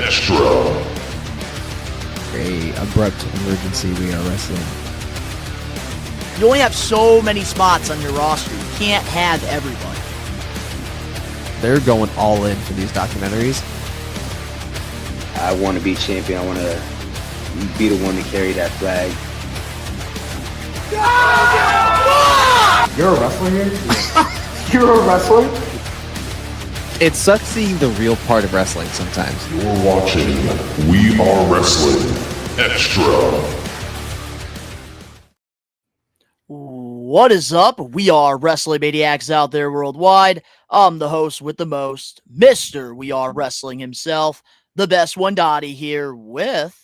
Extra. A abrupt emergency, we are wrestling. You only have so many spots on your roster. You can't have everybody. They're going all in for these documentaries. I want to be champion. I want to be the one to carry that flag. You're a wrestler here? You're a wrestler? It sucks seeing the real part of wrestling sometimes. You're watching We Are Wrestling Extra. What is up? We are Wrestling Maniacs out there worldwide. I'm the host with the most, Mr. We Are Wrestling himself, the best one, Donnie, here with...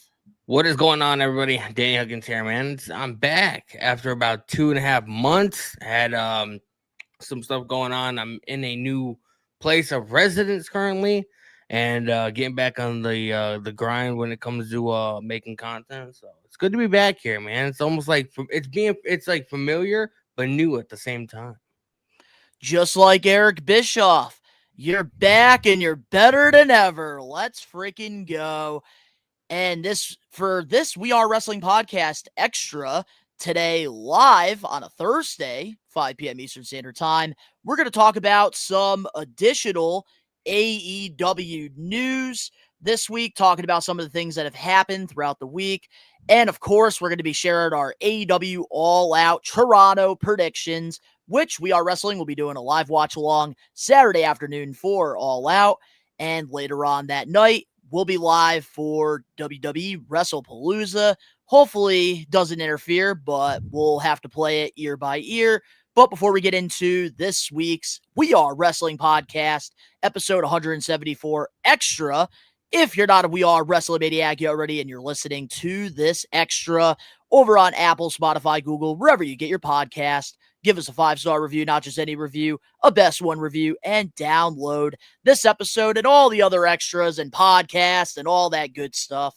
What is going on, everybody? Danny Huckins here, man. I'm back after about 2.5 months. I had some stuff going on. I'm in a new place of residence currently, and getting back on the grind when it comes to making content. So it's good to be back here, man. It's almost like it's like familiar but new at the same time. Just like Eric Bischoff, you're back and you're better than ever. Let's freaking go. And for this We Are Wrestling Podcast Extra today, live on a Thursday, 5 p.m. Eastern Standard Time, we're going to talk about some additional AEW news this week, talking about some of the things that have happened throughout the week. And of course, we're going to be sharing our AEW All Out Toronto predictions, which We Are Wrestling will be doing a live watch along Saturday afternoon for All Out. And later on that night, we'll be live for WWE WrestlePalooza. Hopefully doesn't interfere, but we'll have to play it ear by ear. But before we get into this week's We Are Wrestling Podcast, episode 174 Extra, if you're not a We Are Wrestling Maniac already and you're listening to this extra over on Apple, Spotify, Google, wherever you get your podcast, give us a 5-star review, not just any review, a best one review, and download this episode and all the other extras and podcasts and all that good stuff.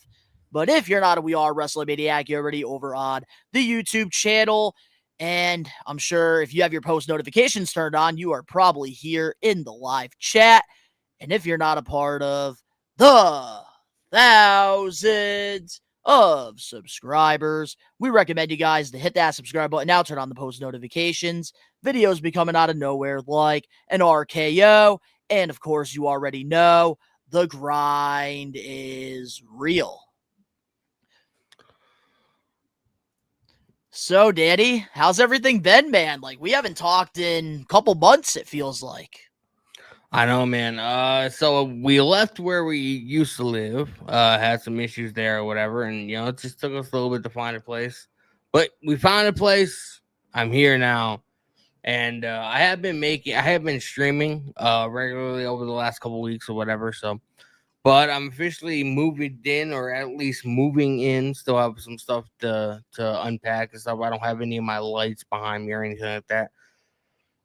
But if you're not a We Are Wrestling Maniac, you're already over on the YouTube channel. And I'm sure if you have your post notifications turned on, you are probably here in the live chat. And if you're not a part of the thousands of subscribers, we recommend you guys to hit that subscribe button now, turn on the post notifications. Videos be coming out of nowhere like an RKO. And of course, you already know the grind is real. So, Daddy, how's everything been, man? Like, we haven't talked in a couple months, it feels like. I know, man. So we left where we used to live, had some issues there or whatever, and it just took us a little bit to find a place. But we found a place. I'm here now, and I have been streaming regularly over the last couple weeks or whatever. So, but I'm officially moving in, or at least moving in. Still have some stuff to unpack and stuff. I don't have any of my lights behind me or anything like that.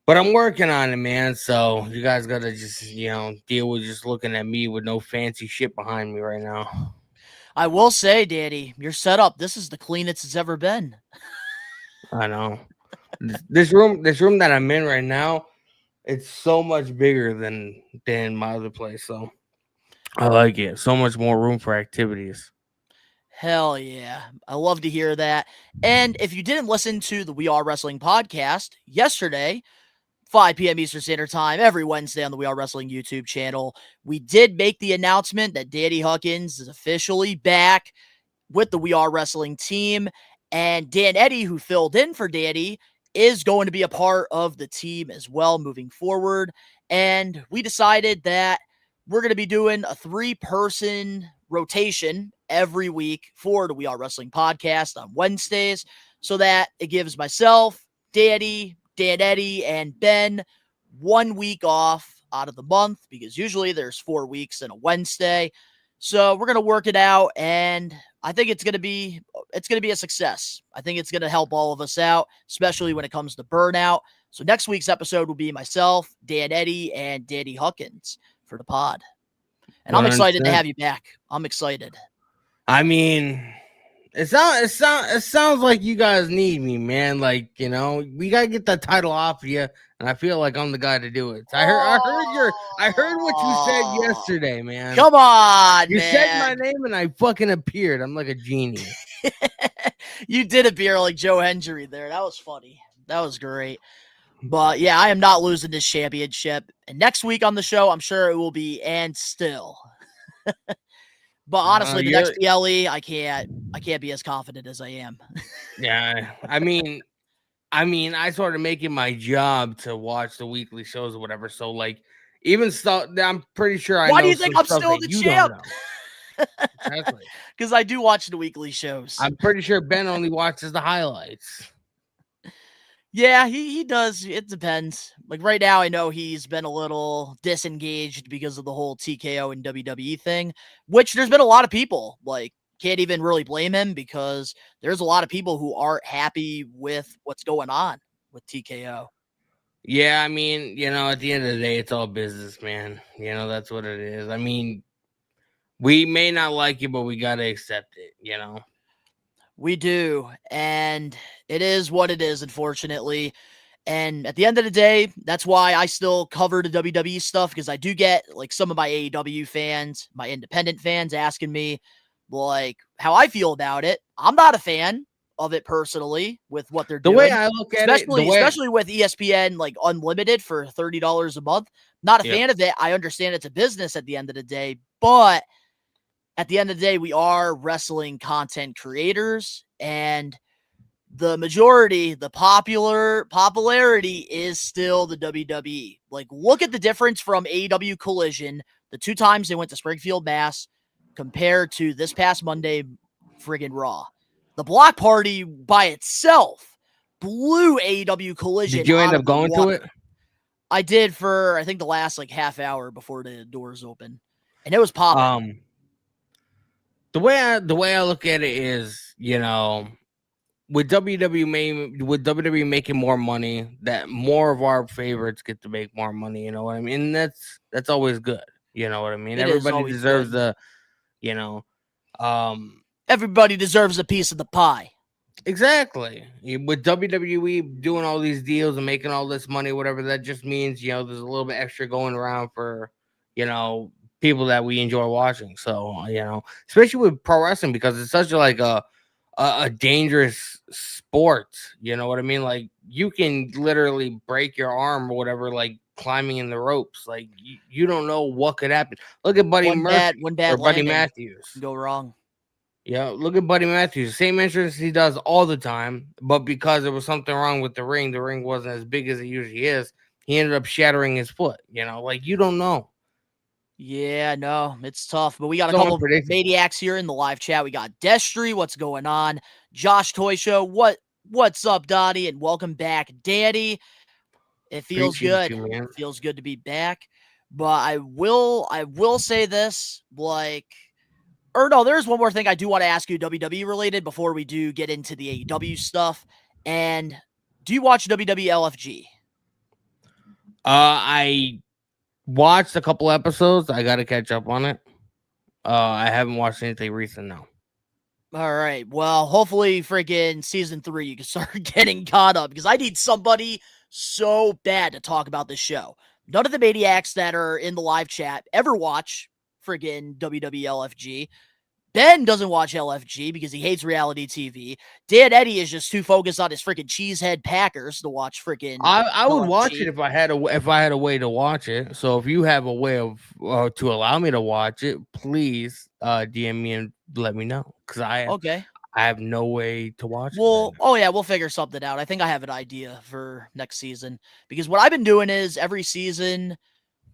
But I'm working on it, man. So you guys got to just, deal with just looking at me with no fancy shit behind me right now. I will say, Daddy, your setup, this is the cleanest it's ever been. I know. This room that I'm in right now, it's so much bigger than my other place. So I like it. So much more room for activities. Hell yeah. I love to hear that. And if you didn't listen to the We Are Wrestling podcast yesterday, 5 p.m. Eastern Standard Time, every Wednesday on the We Are Wrestling YouTube channel, we did make the announcement that Danny Huckins is officially back with the We Are Wrestling team. And Dan Eddy, who filled in for Danny, is going to be a part of the team as well moving forward. And we decided that we're going to be doing a 3-person rotation every week for the We Are Wrestling podcast on Wednesdays, so that it gives myself, Danny, Dan Eddy, and Ben 1 week off out of the month, because usually there's 4 weeks in a Wednesday. So we're going to work it out, and I think it's going to be a success. I think it's going to help all of us out, especially when it comes to burnout. So next week's episode will be myself, Dan Eddy, and Danny Huckins for the pod. And I'm excited to have you back. I'm excited. I mean, It sounds like you guys need me, man. Like, you know, we gotta get that title off of you, and I feel like I'm the guy to do it. I heard what you said yesterday, man. Come on, You man. said my name and I fucking appeared. I'm like a genie. You did appear like Joe Hendry there. That was funny. That was great. But yeah, I am not losing this championship. And next week on the show, I'm sure it will be and still. But honestly, the next PLE, I can't be as confident as I am. Yeah, I mean, I sort of make it my job to watch the weekly shows or whatever. So like, even stuff I'm pretty sure I. Why know do you think I'm still the champ? Exactly. Because I do watch the weekly shows. I'm pretty sure Ben only watches the highlights. Yeah, he does. It depends. Like right now, I know he's been a little disengaged because of the whole TKO and WWE thing, which there's been a lot of people like can't even really blame him because there's a lot of people who aren't happy with what's going on with TKO. Yeah, I mean, you know, at the end of the day, it's all business, man. You know, that's what it is. I mean, we may not like it, but we got to accept it, you know? We do, and it is what it is, unfortunately. And at the end of the day, that's why I still cover the WWE stuff, because I do get like some of my AEW fans, my independent fans asking me like how I feel about it. I'm not a fan of it personally with what they're doing. The way I look at especially with ESPN like Unlimited for $30 a month. Not a fan of it. I understand it's a business at the end of the day, but at the end of the day, we are wrestling content creators, and the majority, the popularity is still the WWE. Like, look at the difference from AEW Collision, the 2 times they went to Springfield, Mass, compared to this past Monday, friggin' Raw. The Block Party by itself blew AEW Collision. Did you end up going to it? I did for, I think, the last like half hour before the doors open, and it was popping. The way I look at it is, you know, with WWE making more money, that more of our favorites get to make more money. You know what I mean? That's always good. You know what I mean? Everybody deserves the, you know, everybody deserves a piece of the pie. Exactly. With WWE doing all these deals and making all this money, whatever, that just means, you know, there's a little bit extra going around for, you know, people that we enjoy watching. So, you know, especially with pro wrestling, because it's such a dangerous sport. You know what I mean? Like, you can literally break your arm or whatever, like climbing in the ropes. Like, you don't know what could happen. Look at Buddy Murphy or Buddy Matthews. Go wrong. Yeah, look at Buddy Matthews. Same entrance he does all the time, but because there was something wrong with the ring wasn't as big as it usually is. He ended up shattering his foot. You know, like, you don't know. Yeah, no, it's tough. But we got a couple of maniacs here in the live chat. We got Destry, what's going on? Josh Toy Show, what's up, Donnie? And welcome back, Danny. It feels good. It feels good to be back. But I will say this, like, or no, there's one more thing I do want to ask you, WWE related, before we do get into the AEW stuff. And do you watch WWE LFG? I watched a couple episodes. I got to catch up on it. I haven't watched anything recent now. All right. Well, hopefully freaking season 3, you can start getting caught up, because I need somebody so bad to talk about this show. None of the maniacs that are in the live chat ever watch friggin' WWE LFG. Ben doesn't watch LFG because he hates reality TV. Dan Eddie is just too focused on his freaking cheesehead Packers to watch freaking. I would watch it if I had a way to watch it. So if you have a way of to allow me to watch it, please DM me and let me know, because I have no way to watch it. Well, oh yeah, we'll figure something out. I think I have an idea for next season, because what I've been doing is every season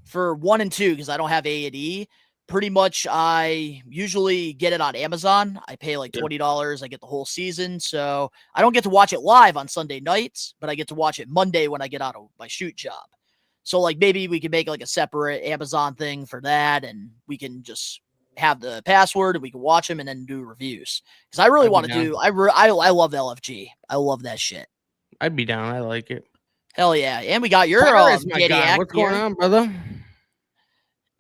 for 1 and 2, because I don't have A&E. Pretty much, I usually get it on Amazon. I pay like $20. I get the whole season. So I don't get to watch it live on Sunday nights, but I get to watch it Monday when I get out of my shoot job. So like maybe we can make like a separate Amazon thing for that, and we can just have the password and we can watch them and then do reviews. Because I really want to do. I love LFG. I love that shit. I'd be down. I like it. Hell yeah! And we got your maniac. What's going on, brother?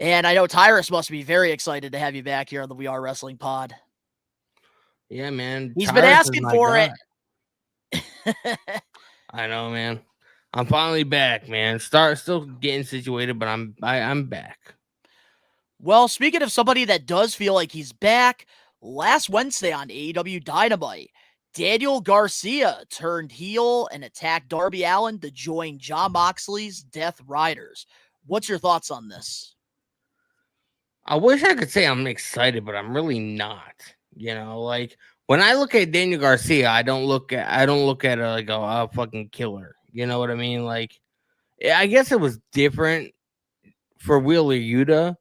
And I know Tyrus must be very excited to have you back here on the We Are Wrestling pod. Yeah, man. He's been Tyrus is asking my for guy. it. I know, man. I'm finally back, man. Still getting situated, but I'm back. Well, speaking of somebody that does feel like he's back, last Wednesday on AEW Dynamite, Daniel Garcia turned heel and attacked Darby Allin to join Jon Moxley's Death Riders. What's your thoughts on this? I wish I could say I'm excited, but I'm really not. You know, like when I look at Daniel Garcia, I don't look at like a fucking killer. You know what I mean? Like, I guess it was different for Wheeler Yuta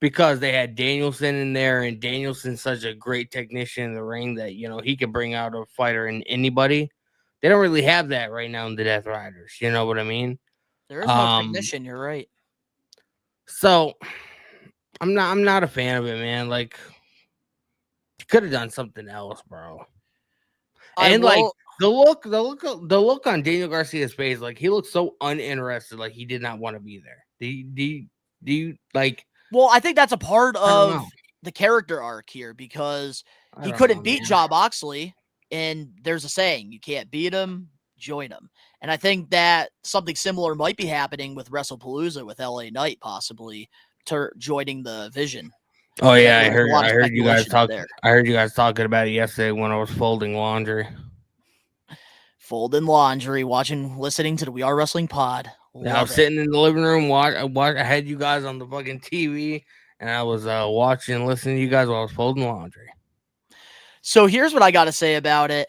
because they had Danielson in there, and Danielson's such a great technician in the ring that he could bring out a fighter in anybody. They don't really have that right now in the Death Riders. You know what I mean? There is no technician, you're right. So I'm not a fan of it, man. Like, you could have done something else, bro. Like the look on Daniel Garcia's face, like he looks so uninterested, like he did not want to be there. Do you like? Well, I think that's a part of the character arc here because he couldn't beat Jon Moxley, and there's a saying, you can't beat him, join him. And I think that something similar might be happening with WrestlePalooza with LA Knight possibly joining the Vision. Oh yeah, I heard you guys talk. I heard you guys talking about it yesterday when I was folding laundry. Folding laundry, listening to the We Are Wrestling pod. I was sitting in the living room, I had you guys on the fucking TV, and I was watching and listening to you guys while I was folding laundry. So here's what I got to say about it.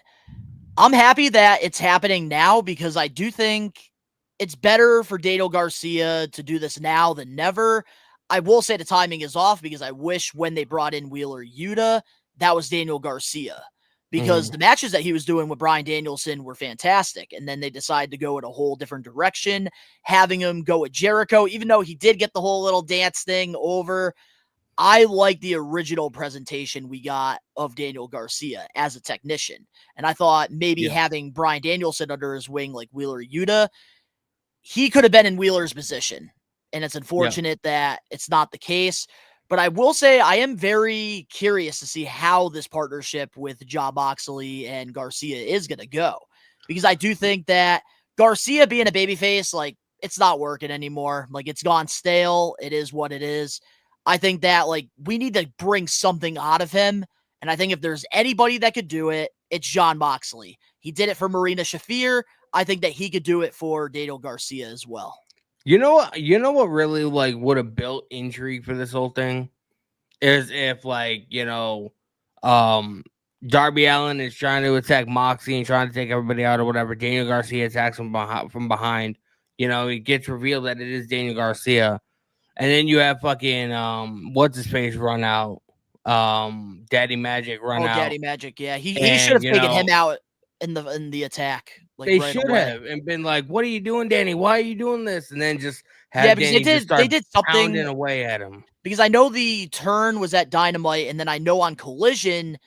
I'm happy that it's happening now because I do think it's better for Daniel Garcia to do this now than never. I will say the timing is off because I wish when they brought in Wheeler Yuta, that was Daniel Garcia. Because the matches that he was doing with Bryan Danielson were fantastic. And then they decided to go in a whole different direction, having him go with Jericho, even though he did get the whole little dance thing over. I like the original presentation we got of Daniel Garcia as a technician. And I thought maybe having Bryan Danielson under his wing like Wheeler Yuta, he could have been in Wheeler's position. And it's unfortunate that it's not the case. But I will say I am very curious to see how this partnership with Jon Moxley and Garcia is going to go. Because I do think that Garcia being a babyface, like, it's not working anymore. Like, it's gone stale. It is what it is. I think that, like, we need to bring something out of him. And I think if there's anybody that could do it, it's Jon Moxley. He did it for Marina Shafir. I think that he could do it for Daniel Garcia as well. You know what really like would have built intrigue for this whole thing is if Darby Allin is trying to attack Moxie and trying to take everybody out or whatever. Daniel Garcia attacks him from behind. It gets revealed that it is Daniel Garcia, and then you have fucking what's his face run out, Daddy Magic run out. Daddy Magic, yeah, he should have taken him out in the attack. Like, they right should away. have and been like, "What are you doing, Danny? Why are you doing this?" And then just have Danny they did something pounding away at him. Because I know the turn was at Dynamite, and then I know on Collision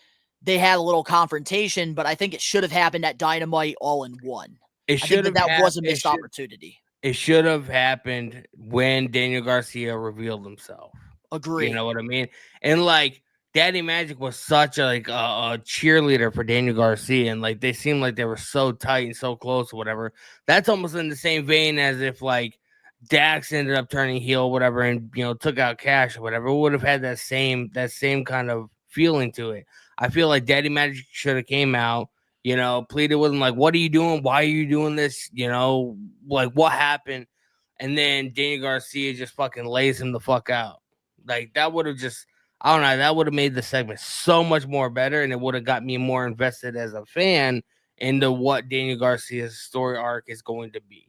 they had a little confrontation, but I think it should have happened at Dynamite all in one. It should have. That was a missed opportunity. It should have happened when Daniel Garcia revealed himself. Agree. You know what I mean? And like Daddy Magic was such a cheerleader for Daniel Garcia, and like they seemed like they were so tight and so close or whatever. That's almost in the same vein as if like Dax ended up turning heel or whatever and took out Cash or whatever. It would have had that same kind of feeling to it. I feel like Daddy Magic should have came out, pleaded with him like, "What are you doing? Why are you doing this? Like what happened?" And then Daniel Garcia just fucking lays him the fuck out. Like that would have just, I don't know, that would have made the segment so much more better, and it would have got me more invested as a fan into what Daniel Garcia's story arc is going to be.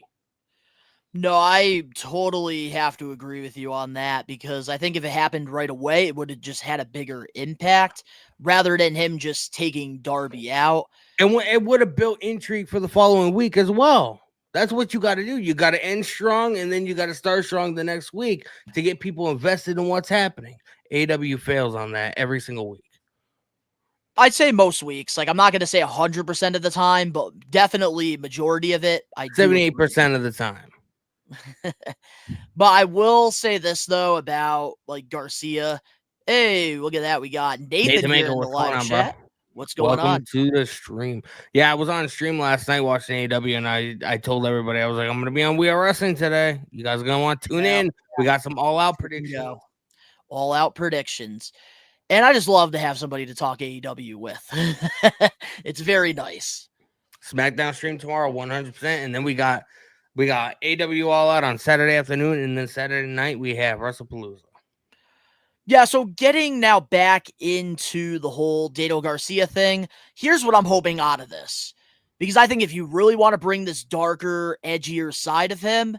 No, I totally have to agree with you on that because I think if it happened right away, it would have just had a bigger impact rather than him just taking Darby out. And it would have built intrigue for the following week as well. That's what you got to do. You got to end strong, and then you got to start strong the next week to get people invested in what's happening. AW fails on that every single week. I'd say most weeks. Like, I'm not going to say 100% of the time, but definitely majority of it. 78% of the time. But I will say this though about like Garcia. Hey, look at that. We got Nathan here in the live chat. What's going Welcome on? to the stream. Yeah, I was on stream last night watching AEW, and I told everybody, I was like, I'm gonna be on We Are Wrestling today. You guys are gonna want to tune in. We got some all-out predictions. Go. All out predictions. And I just love to have somebody to talk AEW with. It's very nice. SmackDown stream tomorrow, 100%, and then we got AEW All Out on Saturday afternoon, and then Saturday night we have WrestlePalooza. Yeah, so getting now back into the whole Daniel Garcia thing, here's what I'm hoping out of this. Because I think if you really want to bring this darker, edgier side of him,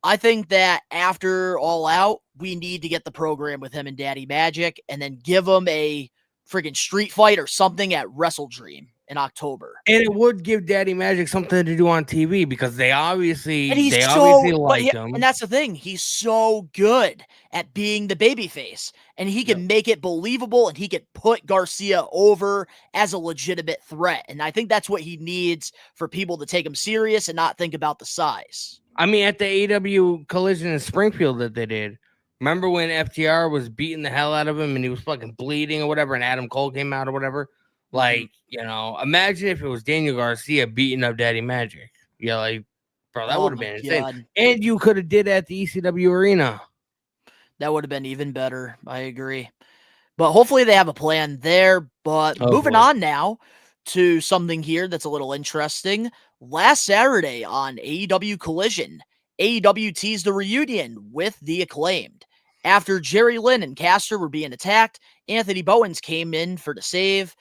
I think that after All Out, we need to get the program with him and Daddy Magic and then give him a freaking street fight or something at Wrestle Dream in October. And it would give Daddy Magic something to do on TV because they obviously like him. And that's the thing. He's so good at being the babyface. And he can make it believable and he can put Garcia over as a legitimate threat. And I think that's what he needs for people to take him serious and not think about the size. I mean, at the AEW Collision in Springfield that they did, remember when FTR was beating the hell out of him and he was fucking bleeding or whatever, and Adam Cole came out or whatever? Like, imagine if it was Daniel Garcia beating up Daddy Magic. Yeah, like, bro, that would have been insane. And you could have did at the ECW arena. That would have been even better. I agree. But hopefully they have a plan there. But moving on now to something here that's a little interesting. Last Saturday on AEW Collision, AEW teased a reunion with the Acclaimed. After Jerry Lynn and Caster were being attacked, Anthony Bowens came in for the save.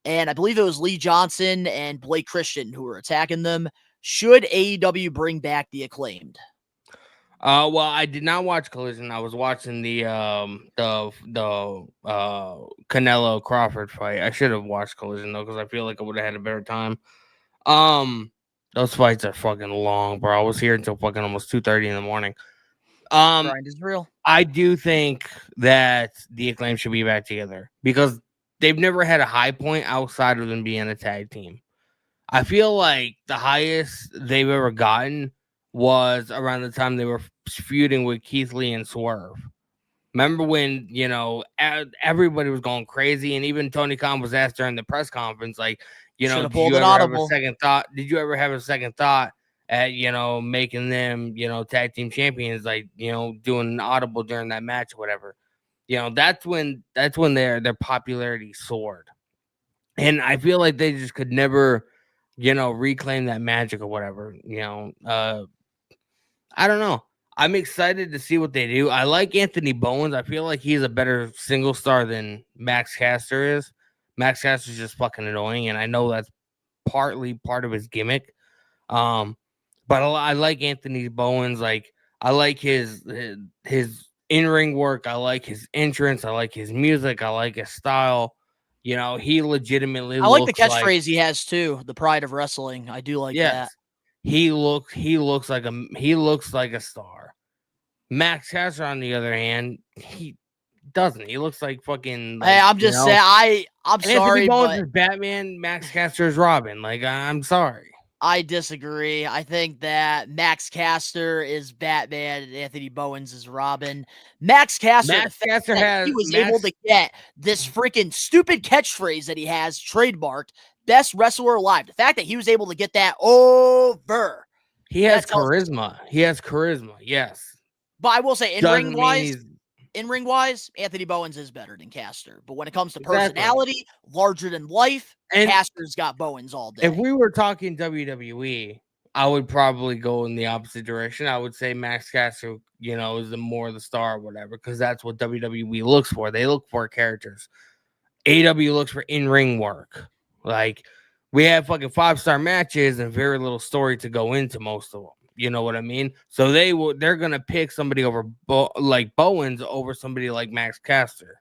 And I believe it was Lee Johnson and Blake Christian who were attacking them. Should AEW bring back the Acclaimed? Well, I did not watch Collision. I was watching the Canelo Crawford fight. I should have watched Collision though, because I feel like I would have had a better time. Those fights are fucking long, bro. I was here until fucking almost 2:30 in the morning. Grind is real. I do think that the Acclaim should be back together because they've never had a high point outside of them being a tag team. I feel like the highest they've ever gotten was around the time they were feuding with Keith Lee and Swerve. Remember when, everybody was going crazy, and even Tony Khan was asked during the press conference, like, did you ever have a second thought? Did you ever have a second thought at, making them, tag team champions, like, doing an audible during that match or whatever? That's when their popularity soared. And I feel like they just could never, reclaim that magic or whatever. I don't know. I'm excited to see what they do. I like Anthony Bowens. I feel like he's a better single star than Max Caster is. Max Caster is just fucking annoying, and I know that's partly part of his gimmick. But I like Anthony Bowens. Like, I like his in-ring work. I like his entrance. I like his music. I like his style. He legitimately. I like the catchphrase he has too. The pride of wrestling. I do like that. He looks like a star. Max Caster, on the other hand, he doesn't. He looks like fucking. Hey, I'm just saying. I'm sorry, Anthony Bowens is Batman. Max Caster is Robin. Like, I'm sorry. I disagree. I think that Max Caster is Batman and Anthony Bowens is Robin. Max Caster was able to get this freaking stupid catchphrase that he has trademarked, best wrestler alive. The fact that he was able to get that over. He has charisma. Yes. But I will say, in ring wise, Anthony Bowens is better than Caster. But when it comes to personality, larger than life, Caster's got Bowens all day. If we were talking WWE, I would probably go in the opposite direction. I would say Max Caster, is the star or whatever, because that's what WWE looks for. They look for characters. AEW looks for in-ring work. Like, we have fucking 5-star matches and very little story to go into most of them. You know what I mean? So they're gonna pick somebody over like Bowens over somebody like Max Caster,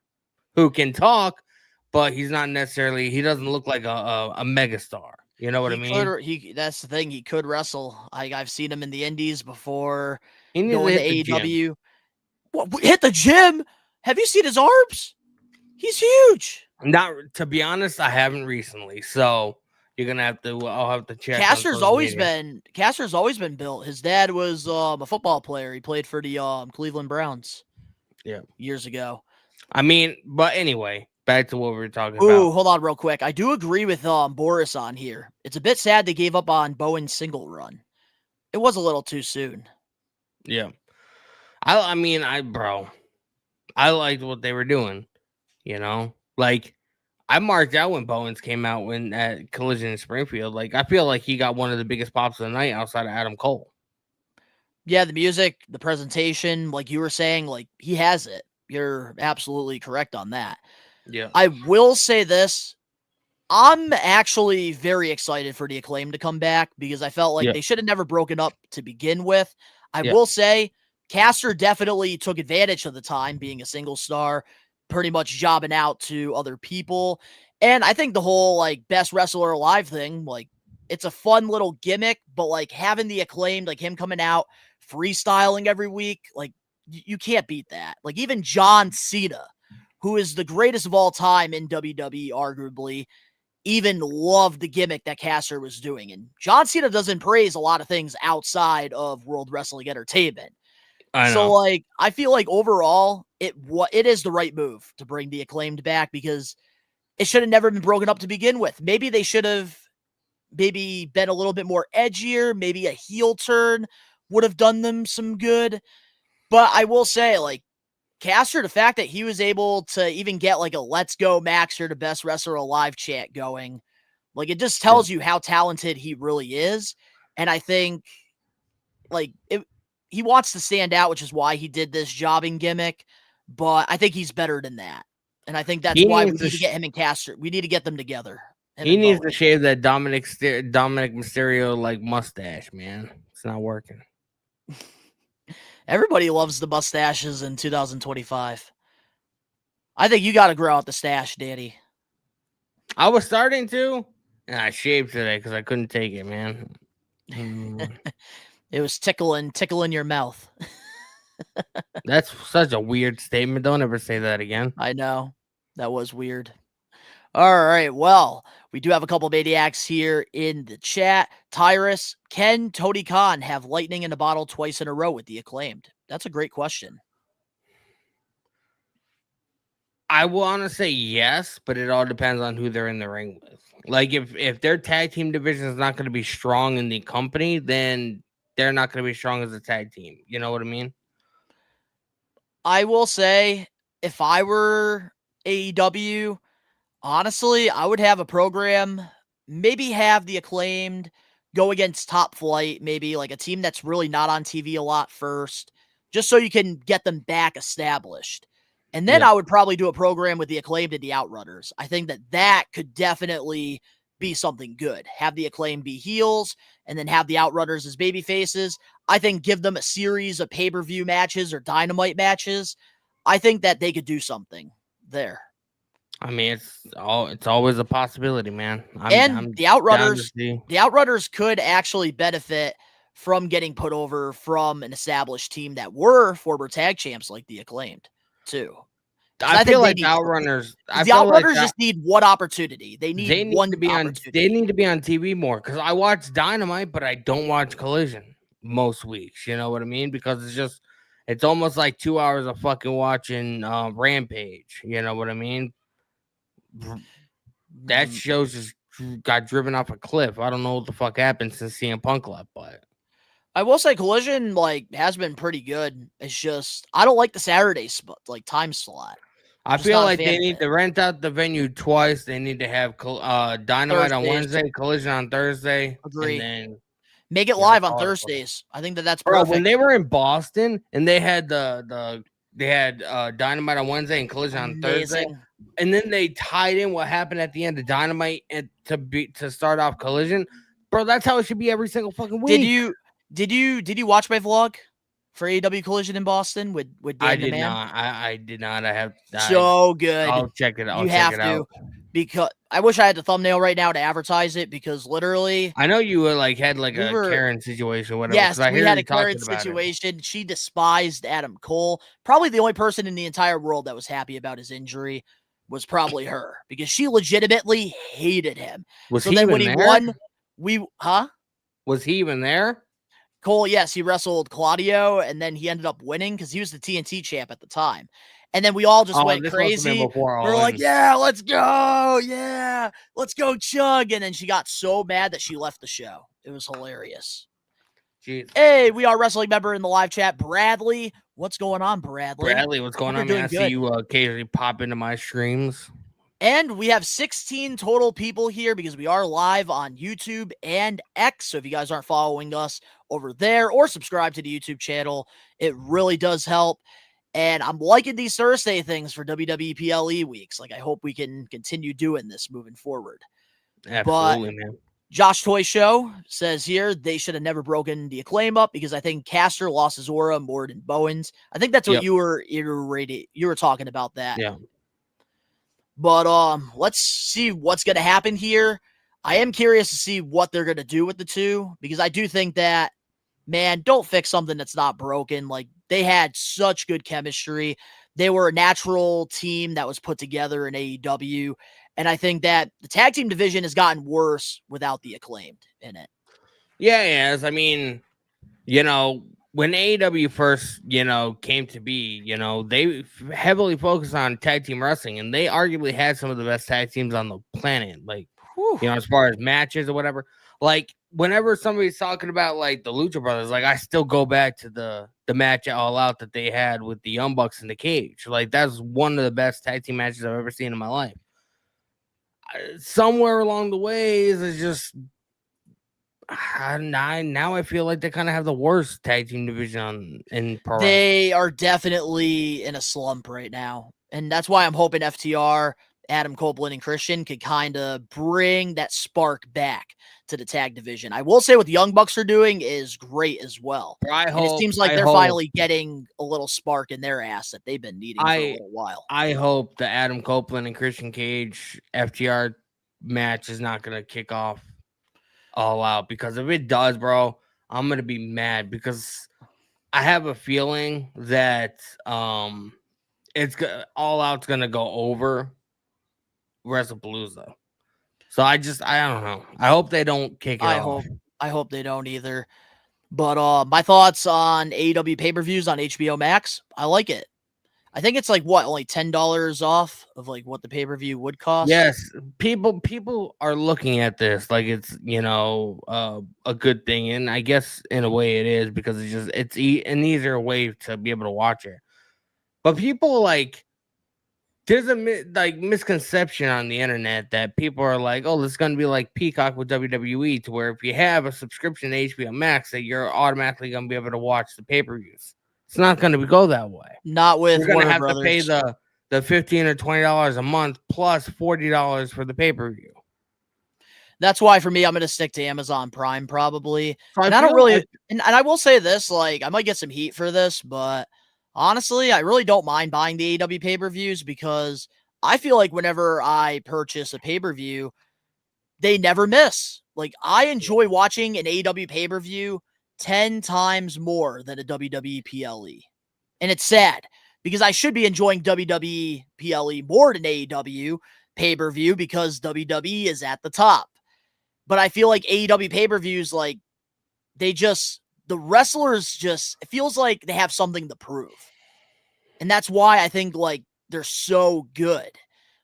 who can talk, but he's not necessarily. He doesn't look like a megastar. You know what I mean? That's the thing. He could wrestle. I've seen him in the Indies before. He needs to hit AEW. Hit the gym? Have you seen his arms? He's huge. Not, to be honest, I haven't recently. So you're gonna have to. I'll have to check. Caster's always been built. His dad was a football player. He played for the Cleveland Browns. Yeah, years ago. I mean, but anyway, back to what we were talking Ooh, about. hold on real quick. I do agree with Boris on here. It's a bit sad they gave up on Bowen's single run. It was a little too soon. Yeah. I mean, I liked what they were doing, you know? Like, I marked out when Bowens came out at Collision in Springfield. Like, I feel like he got one of the biggest pops of the night outside of Adam Cole. Yeah, the music, the presentation, like you were saying, like he has it. You're absolutely correct on that. Yeah. I will say this. I'm actually very excited for the Acclaim to come back because I felt like they should have never broken up to begin with. I will say Caster definitely took advantage of the time being a single star, pretty much jobbing out to other people. And I think the whole like best wrestler alive thing, like it's a fun little gimmick, but like having the Acclaimed, like him coming out freestyling every week, like you can't beat that. Like even John Cena, who is the greatest of all time in WWE, arguably, even loved the gimmick that Caster was doing. And John Cena doesn't praise a lot of things outside of World Wrestling Entertainment. So, like, I feel like overall, it is the right move to bring the Acclaimed back because it should have never been broken up to begin with. Maybe they should have been a little bit more edgier. Maybe a heel turn would have done them some good. But I will say, like, Caster, the fact that he was able to even get like a "Let's Go Maxer, the best wrestler alive" chant going, like it just tells you how talented he really is. And I think like he wants to stand out, which is why he did this jobbing gimmick. But I think he's better than that. And I think that's why we need to get him and Caster. We need to get them together. He needs to shave that Dominic Mysterio like mustache, man. It's not working. Everybody loves the mustaches in 2025. I think you got to grow out the stash, Danny. I was starting to, and I shaved today because I couldn't take it, man. It was tickling your mouth. That's such a weird statement. Don't ever say that again. I know. That was weird. All right. Well, we do have a couple of maniacs here in the chat. Tyrus, can Tony Khan have lightning in a bottle twice in a row with the Acclaimed? That's a great question. I want to say yes, but it all depends on who they're in the ring with. Like if their tag team division is not going to be strong in the company, then they're not going to be strong as a tag team. You know what I mean? I will say, if I were AEW, honestly, I would have a program, maybe have the Acclaimed go against Top Flight, maybe like a team that's really not on TV a lot first, just so you can get them back established. And then I would probably do a program with the Acclaimed and the Outrunners. I think that could definitely be something good. Have the Acclaimed be heels and then have the Outrunners as baby faces. I think give them a series of pay-per-view matches or Dynamite matches. I think that they could do something there. I mean, it's always a possibility, man. The Outrunners could actually benefit from getting put over from an established team that were former tag champs like the Acclaimed too. I feel like the Outrunners. The Outrunners just need one opportunity. They need to be on TV more because I watch Dynamite, but I don't watch Collision most weeks. You know what I mean? Because it's almost like 2 hours of fucking watching Rampage. You know what I mean? That show just got driven off a cliff. I don't know what the fuck happened since CM Punk left, but I will say Collision has been pretty good. It's just I don't like the Saturday time slot. I feel like they need to rent out the venue twice. They need to have Dynamite on Wednesday, Collision on Thursday. Agree. And then make it live on Thursdays. I think that's perfect. When they were in Boston and they had Dynamite on Wednesday and Collision on Thursday, and then they tied in what happened at the end of Dynamite to start off Collision. Bro, that's how it should be every single fucking week. Did you watch my vlog for AEW Collision in Boston with Dan I did not. I did not. I have so good. I'll check it out. You have to because I wish I had the thumbnail right now to advertise it because literally I know you had a Karen situation, whatever. Yes, we had a Karen situation. She despised Adam Cole. Probably the only person in the entire world that was happy about his injury was probably her because she legitimately hated him. Was he even there? Was he even there? Cole, yes, he wrestled Claudio, and then he ended up winning because he was the TNT champ at the time. And then we all just went this must have been crazy. before We were All like, In. yeah, let's go. Yeah, let's go chug. And then she got so mad that she left the show. It was hilarious. Jeez. Hey, we are wrestling member in the live chat, Bradley. What's going on, Bradley? Bradley, what's going Hope on, you're man? I doing see good. you occasionally pop into my streams. And we have 16 total people here because we are live on YouTube and X. So if you guys aren't following us over there or subscribe to the YouTube channel, it really does help. And I'm liking these Thursday things for WWE PLE weeks. Like, I hope we can continue doing this moving forward. Absolutely, man. Josh Toy Show says here they should have never broken the Acclaim up because I think Caster lost his aura more than Bowens. I think that's what you were iterating. You were talking about that. Yeah. But let's see what's going to happen here. I am curious to see what they're going to do with the two because I do think that, man, don't fix something that's not broken. Like, they had such good chemistry. They were a natural team that was put together in AEW. And I think that the tag team division has gotten worse without the Acclaimed in it. Yeah, yes. I mean, when AEW first, came to be, they heavily focused on tag team wrestling, and they arguably had some of the best tag teams on the planet. Like, as far as matches or whatever. Like, whenever somebody's talking about like the Lucha Brothers, like I still go back to the match at All Out that they had with the Young Bucks in the cage. Like, that's one of the best tag team matches I've ever seen in my life. Somewhere along the way is just now I feel like they kind of have the worst tag team division in pro wrestling. They are definitely in a slump right now. And that's why I'm hoping FTR, Adam Copeland, and Christian could kind of bring that spark back to the tag division. I will say what the Young Bucks are doing is great as well. It seems like they're finally getting a little spark in their ass that they've been needing for a little while. I hope the Adam Copeland and Christian Cage FTR match is not going to kick off All Out, because if it does, bro, I'm going to be mad because I have a feeling that it's All Out's going to go over WrestlePalooza. So I don't know. I hope they don't kick it off. I hope they don't either. But my thoughts on AEW pay-per-views on HBO Max, I like it. I think it's like only $10 off of like what the pay-per-view would cost. Yes, people are looking at this like it's a good thing, and I guess in a way it is because it's an easier way to be able to watch it. But people like, there's a misconception on the internet that people are like, oh, this is gonna be like Peacock with WWE, to where if you have a subscription to HBO Max that you're automatically gonna be able to watch the pay-per-views. It's not going to go that way. Not with You're going to have Brothers. to pay the $15 or $20 a month plus $40 for the pay-per-view. That's why for me, I'm going to stick to Amazon Prime probably. So and I don't really, and I will say this, like, I might get some heat for this, but honestly, I really don't mind buying the AEW pay-per-views because I feel like whenever I purchase a pay-per-view, they never miss. Like, I enjoy watching an AEW pay-per-view 10 times more than a WWE PLE. And it's sad because I should be enjoying WWE PLE more than AEW pay-per-view because WWE is at the top. But I feel like AEW pay-per-views, like, the wrestlers it feels like they have something to prove. And that's why I think, like, they're so good.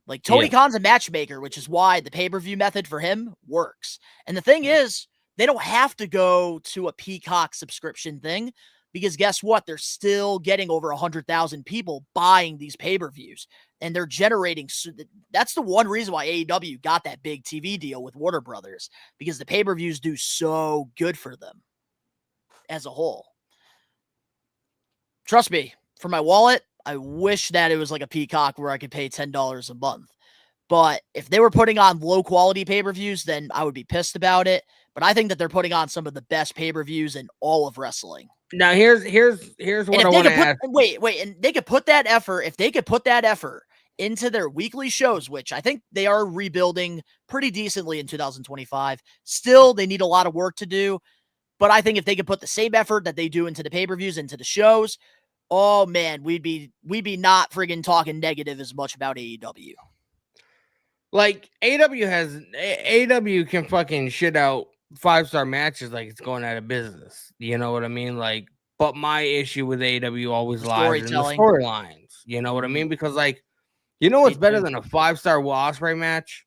Like, Tony Khan's a matchmaker, which is why the pay-per-view method for him works. And the thing is, they don't have to go to a Peacock subscription thing because guess what? They're still getting over 100,000 people buying these pay-per-views, and they're generating. That's the one reason why AEW got that big TV deal with Warner Brothers, because the pay-per-views do so good for them as a whole. Trust me, for my wallet, I wish that it was like a Peacock where I could pay $10 a month. But if they were putting on low-quality pay-per-views, then I would be pissed about it. But I think that they're putting on some of the best pay-per-views in all of wrestling. Now, here's what I want to ask. Wait, and they could put that effort, if they could put that effort into their weekly shows, which I think they are rebuilding pretty decently in 2025. Still, they need a lot of work to do. But I think if they could put the same effort that they do into the pay-per-views, into the shows, oh man, we'd be not friggin' talking negative as much about AEW. Like, AEW can fucking shit out 5-star matches like it's going out of business. You know what I mean? Like, but my issue with AEW always lies in the storylines. You know what I mean? Because like, you know what's better than a 5-star Will Ospreay match?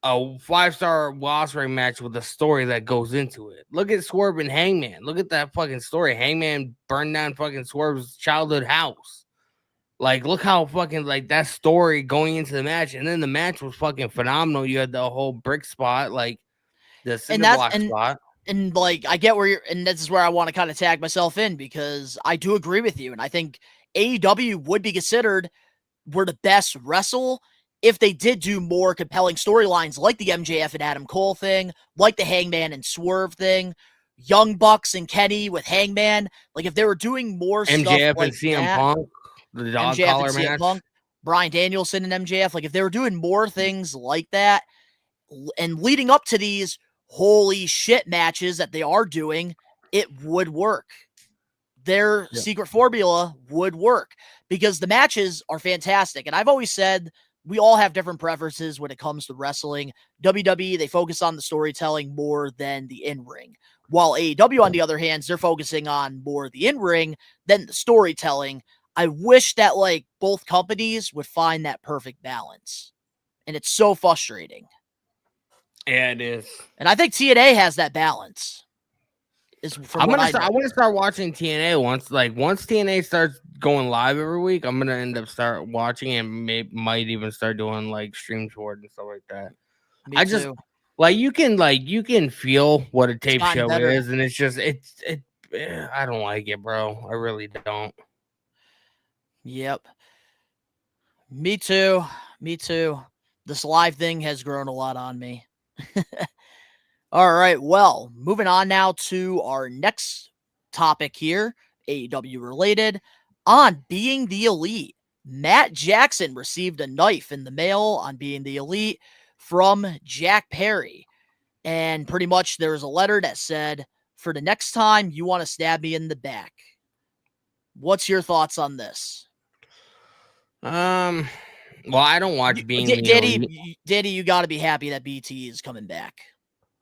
A 5-star Will Ospreay match with a story that goes into it. Look at Swerve and Hangman. Look at that fucking story. Hangman burned down fucking Swerve's childhood house. Like, look how fucking like that story going into the match, and then the match was fucking phenomenal. You had the whole brick spot, like the cinder block spot. And like, I get where you're, and this is where I want to kind of tag myself in, because I do agree with you. And I think AEW would be considered were the best wrestle if they did do more compelling storylines like the MJF and Adam Cole thing, like the Hangman and Swerve thing, Young Bucks and Kenny with Hangman. Like, if they were doing more MJF stuff like and CM that, Punk, the dog MJF collar and CM match. Punk, Bryan Danielson and MJF, like if they were doing more things like that and leading up to these holy shit matches that they are doing, it would work. Their secret formula would work because the matches are fantastic. And I've always said we all have different preferences when it comes to wrestling. WWE, they focus on the storytelling more than the in-ring. While AEW, on the other hand, they're focusing on more the in-ring than the storytelling. I wish that like both companies would find that perfect balance. And it's so frustrating. Yeah, it is. And I think TNA has that balance. I want to start watching TNA once TNA starts going live every week. I'm gonna end up start watching and might even start doing like streams for it and stuff like that. Me too. Just you can feel what a tape show better. is, and it's just I don't like it, bro. I really don't. Yep. Me too. This live thing has grown a lot on me. All right, well, moving on now to our next topic here, AEW related. On Being the Elite, Matt Jackson received a knife in the mail on Being the Elite from Jack Perry. And pretty much there was a letter that said, for the next time you want to stab me in the back. What's your thoughts on this? Well, I don't watch Being the Elite. Danny, you got to be happy that BT is coming back.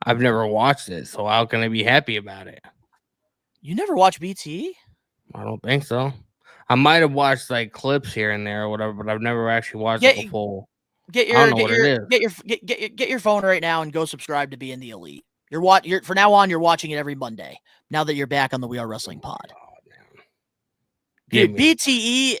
I've never watched it, so how can I be happy about it? You never watched BT? I don't think so. I might have watched like clips here and there or whatever, but I've never actually watched like a full. Get your phone right now and go subscribe to Being the Elite. You're from now on. You're watching it every Monday. Now that you're back on the We Are Wrestling pod, dude, BTE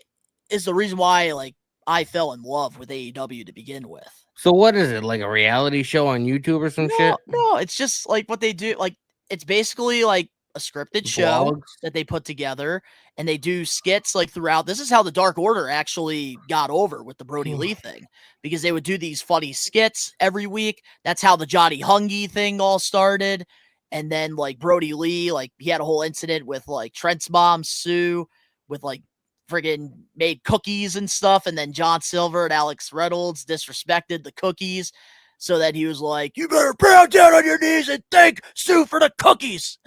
is the reason why like I fell in love with AEW to begin with. So what is it, like a reality show on YouTube or some shit? No, it's just like what they do. Like it's basically like a scripted show that they put together, and they do skits like throughout. This is how the Dark Order actually got over with the Brody Lee thing, because they would do these funny skits every week. That's how the Johnny Hungy thing all started. And then like Brody Lee, like he had a whole incident with like Trent's mom, Sue, with like friggin' made cookies and stuff, and then John Silver and Alex Reynolds disrespected the cookies, so that he was like, you better bow down on your knees and thank Sue for the cookies.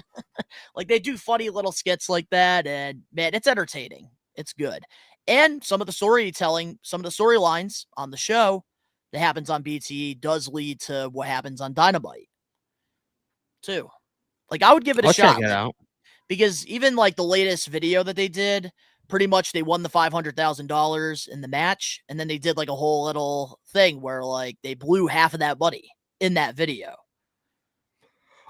Like they do funny little skits like that, and man, it's entertaining. It's good. And some of the storylines on the show that happens on BTE does lead to what happens on Dynamite too. Like I would give it a shot. Check it out. Because even like the latest video that they did, pretty much they won the $500,000 in the match, and then they did like a whole little thing where like they blew half of that money in that video.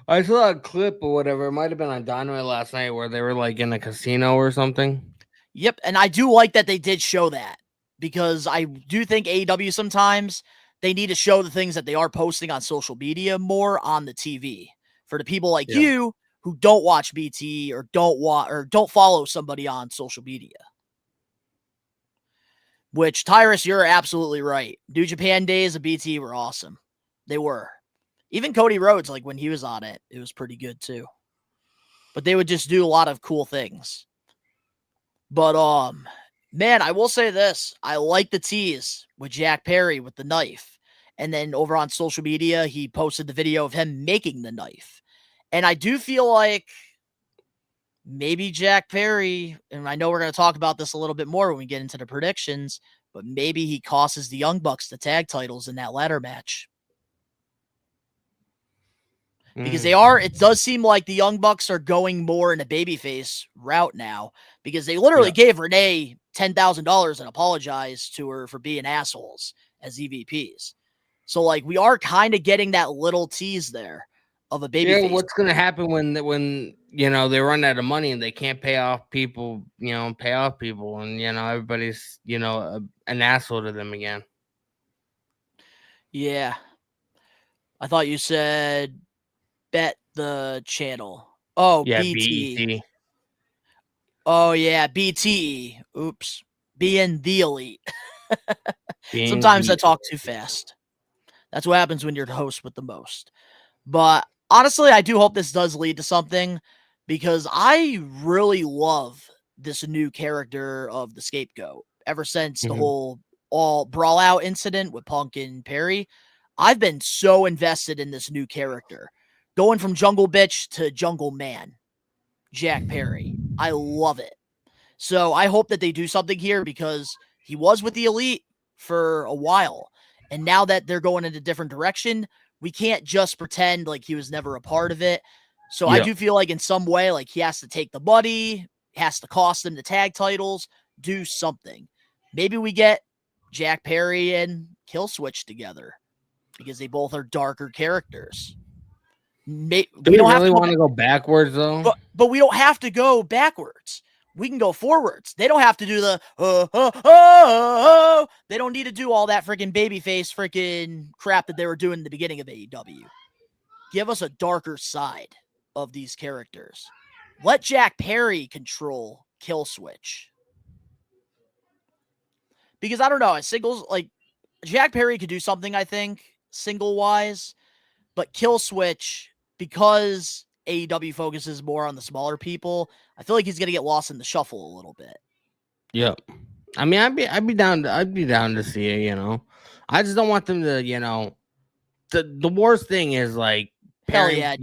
I saw a clip or whatever. It might have been on Donnie last night where they were like in a casino or something. Yep, and I do like that they did show that, because I do think AEW sometimes they need to show the things that they are posting on social media more on the TV for the people like you who don't watch BT or don't follow somebody on social media. Which, Tyrus, you're absolutely right. New Japan days of BT were awesome. They were. Even Cody Rhodes, like when he was on it, it was pretty good too. But they would just do a lot of cool things. But man, I will say this. I like the tease with Jack Perry with the knife. And then over on social media, he posted the video of him making the knife. And I do feel like maybe Jack Perry, and I know we're going to talk about this a little bit more when we get into the predictions, but maybe he costs the Young Bucks the tag titles in that ladder match. because it does seem like the Young Bucks are going more in a babyface route now, because they literally gave Renee $10,000 and apologized to her for being assholes as EVPs. So like we are kind of getting that little tease there of a babyface. Yeah, what's gonna happen when they run out of money and they can't pay off people, and everybody's an asshole to them again. Yeah. I thought you said bet the channel. Oh, Yeah, BT. BET. Oh, yeah, BT. Oops. Being the elite. Being Sometimes the- I talk too fast. That's what happens when you're the host with the most. But honestly, I do hope this does lead to something, because I really love this new character of the Scapegoat. Ever since the whole all brawl out incident with Punk and Perry, I've been so invested in this new character. Going from Jungle Bitch to Jungle Man, Jack Perry. I love it. So I hope that they do something here, because he was with the Elite for a while. And now that they're going in a different direction, we can't just pretend like he was never a part of it. So I do feel like in some way, like he has to take the buddy, has to cost them the tag titles, do something. Maybe we get Jack Perry and Killswitch together, because they both are darker characters. Do we don't really want to go backwards though? But we don't have to go backwards. We can go forwards. They don't have to do the They don't need to do all that freaking babyface freaking crap that they were doing in the beginning of AEW. Give us a darker side of these characters. Let Jack Perry control Killswitch. Because I don't know, singles, like Jack Perry could do something, I think, single wise, but Killswitch, because AEW focuses more on the smaller people, I feel like he's gonna get lost in the shuffle a little bit. Yep. I mean, I'd be down to see it. I just don't want them to. The worst thing is like, Hell yeah,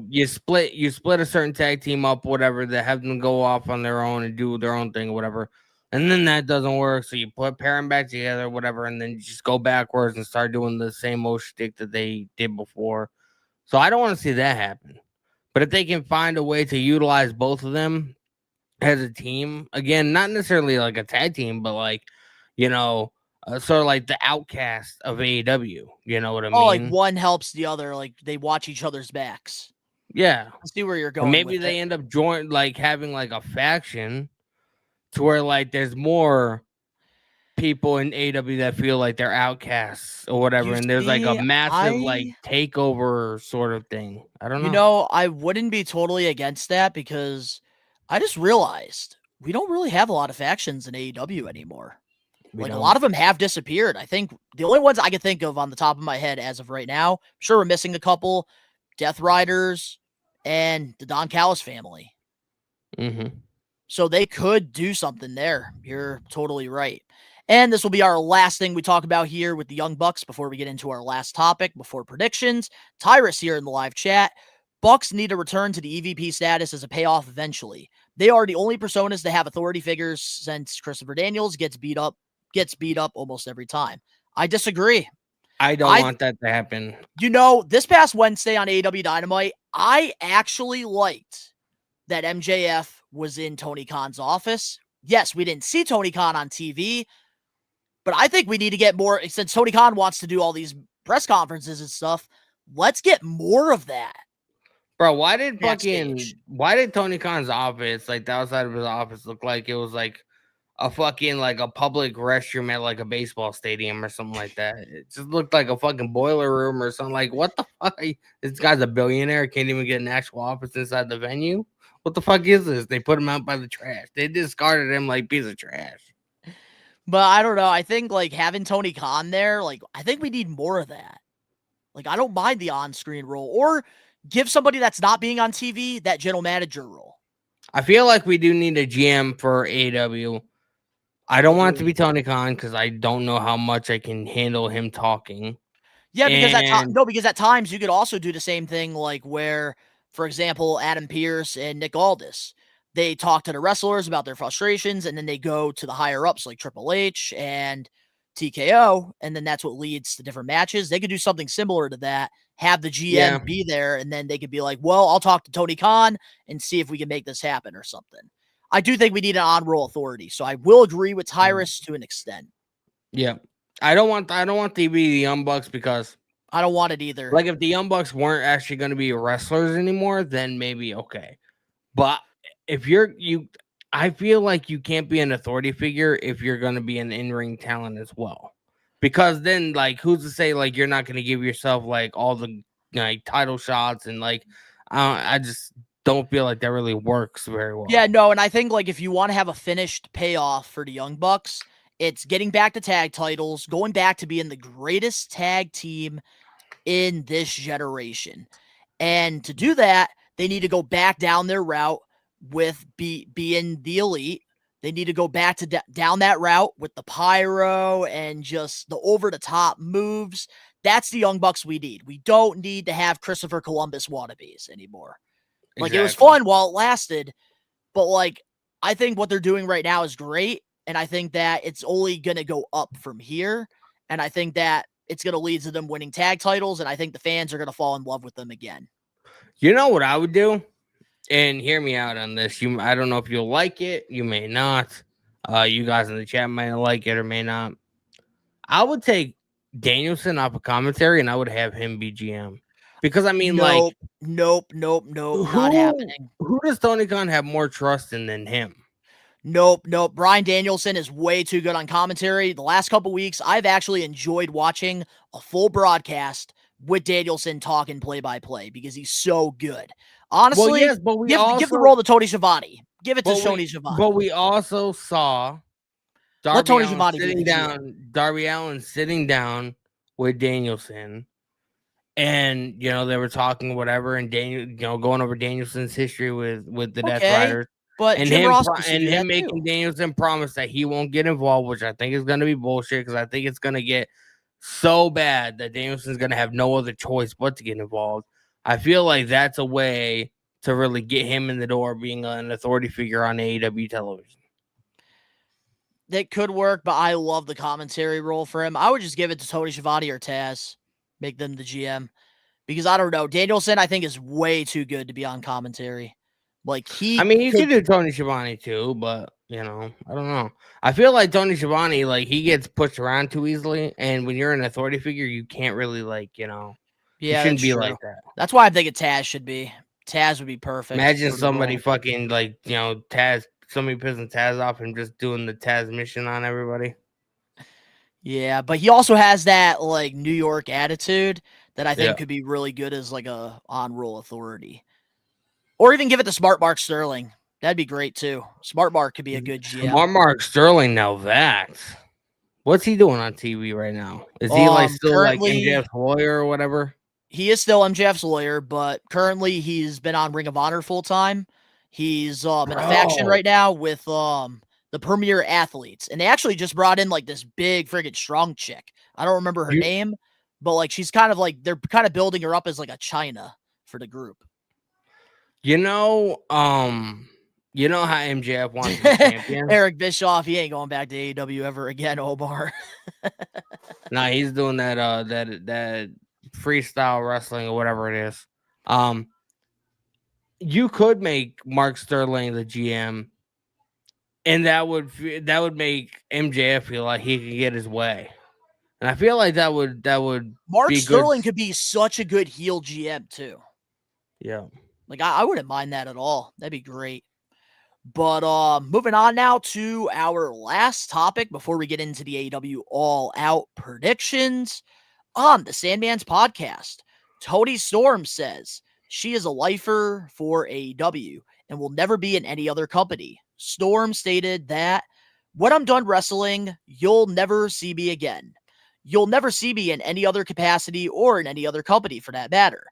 you split a certain tag team up, whatever, that have them go off on their own and do their own thing, or whatever, and then that doesn't work. So you pair them back together, whatever, and then you just go backwards and start doing the same old shtick that they did before. So I don't want to see that happen. But if they can find a way to utilize both of them as a team, again, not necessarily like a tag team, but like, sort of like the outcast of AEW. You know what I mean? Oh, like one helps the other. Like they watch each other's backs. Yeah. I see where you're going. And maybe they end up having like a faction to where like there's more people in AEW that feel like they're outcasts or whatever, and there's like a massive like takeover sort of thing. I don't know. I wouldn't be totally against that, because I just realized we don't really have a lot of factions in AEW anymore. A lot of them have disappeared. I think the only ones I can think of on the top of my head as of right now, I'm sure we're missing a couple, Death Riders and the Don Callis family. So they could do something there. You're totally right. And this will be our last thing we talk about here with the Young Bucks before we get into our last topic, before predictions. Tyrus here in the live chat. Bucks need to return to the EVP status as a payoff eventually. They are the only personas to have authority figures since Christopher Daniels gets beat up almost every time. I disagree. I don't want that to happen. This past Wednesday on AEW Dynamite, I actually liked that MJF was in Tony Khan's office. Yes, we didn't see Tony Khan on TV, but I think we need to get more, since Tony Khan wants to do all these press conferences and stuff. Let's get more of that. Bro, why did Tony Khan's office, like the outside of his office, look like it was like a fucking like a public restroom at like a baseball stadium or something like that? It just looked like a fucking boiler room or something. Like, what the fuck? This guy's a billionaire, can't even get an actual office inside the venue. What the fuck is this? They put him out by the trash. They discarded him like piece of trash. But I don't know. I think like having Tony Khan there, like I think we need more of that. Like I don't mind the on-screen role, or give somebody that's not being on TV that general manager role. I feel like we do need a GM for AEW. I don't want it to be Tony Khan, because I don't know how much I can handle him talking. Yeah, because at times you could also do the same thing, like where, for example, Adam Pearce and Nick Aldis, they talk to the wrestlers about their frustrations, and then they go to the higher ups like Triple H and TKO, and then that's what leads to different matches. They could do something similar to that, have the GM Yeah. be there, and then they could be like, well, I'll talk to Tony Khan and see if we can make this happen or something. I do think we need an on-roll authority, so I will agree with Tyrus to an extent. Yeah. I don't want to be the Young Bucks because I don't want it either. like if the Young Bucks weren't actually going to be wrestlers anymore, then maybe okay. But if I feel like you can't be an authority figure if you're going to be an in-ring talent as well. Because then, like, who's to say, like, you're not going to give yourself, like, all the, like, title shots and, like, I just don't feel like that really works very well. Yeah, no, and I think, like, if you want to have a finished payoff for the Young Bucks, it's getting back to tag titles, going back to being the greatest tag team in this generation. And to do that, they need to go back down their route with being the elite. They need to go back to down that route with the pyro and just the over-the-top moves. That's the Young Bucks we need. We don't need to have Christopher Columbus wannabes anymore. Like, it was fun while it lasted, but, like, I think what they're doing right now is great, and I think that it's only going to go up from here, and I think that it's going to lead to them winning tag titles, and I think the fans are going to fall in love with them again. You know what I would do? And hear me out on this. I don't know if you'll like it. You may not. You guys in the chat may like it or may not. I would take Danielson off of commentary, and I would have him be GM. Because, I mean, nope, like... Nope, not happening. Who does Tony Khan have more trust in than him? Nope. Bryan Danielson is way too good on commentary. The last couple weeks, I've actually enjoyed watching a full broadcast with Danielson talking play-by-play because he's so good. Honestly, well, yes, but give the role to Tony Schiavone. Give it to Tony Schiavone. But we also saw Darby Allin sitting down with Danielson, and they were talking whatever, and Daniel, going over Danielson's history with the Death Riders, but and him making Danielson promise that he won't get involved, which I think is going to be bullshit because I think it's going to get so bad that Danielson's going to have no other choice but to get involved. I feel like that's a way to really get him in the door being an authority figure on AEW television. That could work, but I love the commentary role for him. I would just give it to Tony Schiavone or Taz. Make them the GM. Because I don't know. Danielson, I think, is way too good to be on commentary. Like, you could do Tony Schiavone too, but, I don't know. I feel like Tony Schiavone, like, he gets pushed around too easily, and when you're an authority figure, you can't really, like, Yeah, you shouldn't be like that. That's why I'm thinking Taz should be. Taz would be perfect. Imagine somebody fucking, like, Taz, somebody pissing Taz off and just doing the Taz mission on everybody. Yeah, but he also has that, like, New York attitude that I think could be really good as, like, a on-roll authority. Or even give it to Smart Mark Sterling. That'd be great, too. Smart Mark could be a good GM. Smart Mark Sterling, now that. What's he doing on TV right now? Is he, like, still, like, MJF's lawyer or whatever? He is still MJF's lawyer, but currently he's been on Ring of Honor full-time. He's in a faction right now with the Premier Athletes. And they actually just brought in, like, this big friggin' strong chick. I don't remember her name, but, like, she's kind of, like, they're kind of building her up as, like, a China for the group. You know how MJF wants to be champion? Eric Bischoff, he ain't going back to AEW ever again, Omar. Nah, he's doing that freestyle wrestling or whatever it is. You could make Mark Sterling the GM, and that would make MJF feel like he could get his way. And I feel like that would Mark be Sterling good. could be such a good heel GM too. Yeah. Like, I wouldn't mind that at all. That'd be great. But moving on now to our last topic before we get into the AEW All Out predictions on the Sandman's podcast. Toni Storm says she is a lifer for AEW and will never be in any other company. Storm stated that, when I'm done wrestling, you'll never see me again. You'll never see me in any other capacity or in any other company for that matter.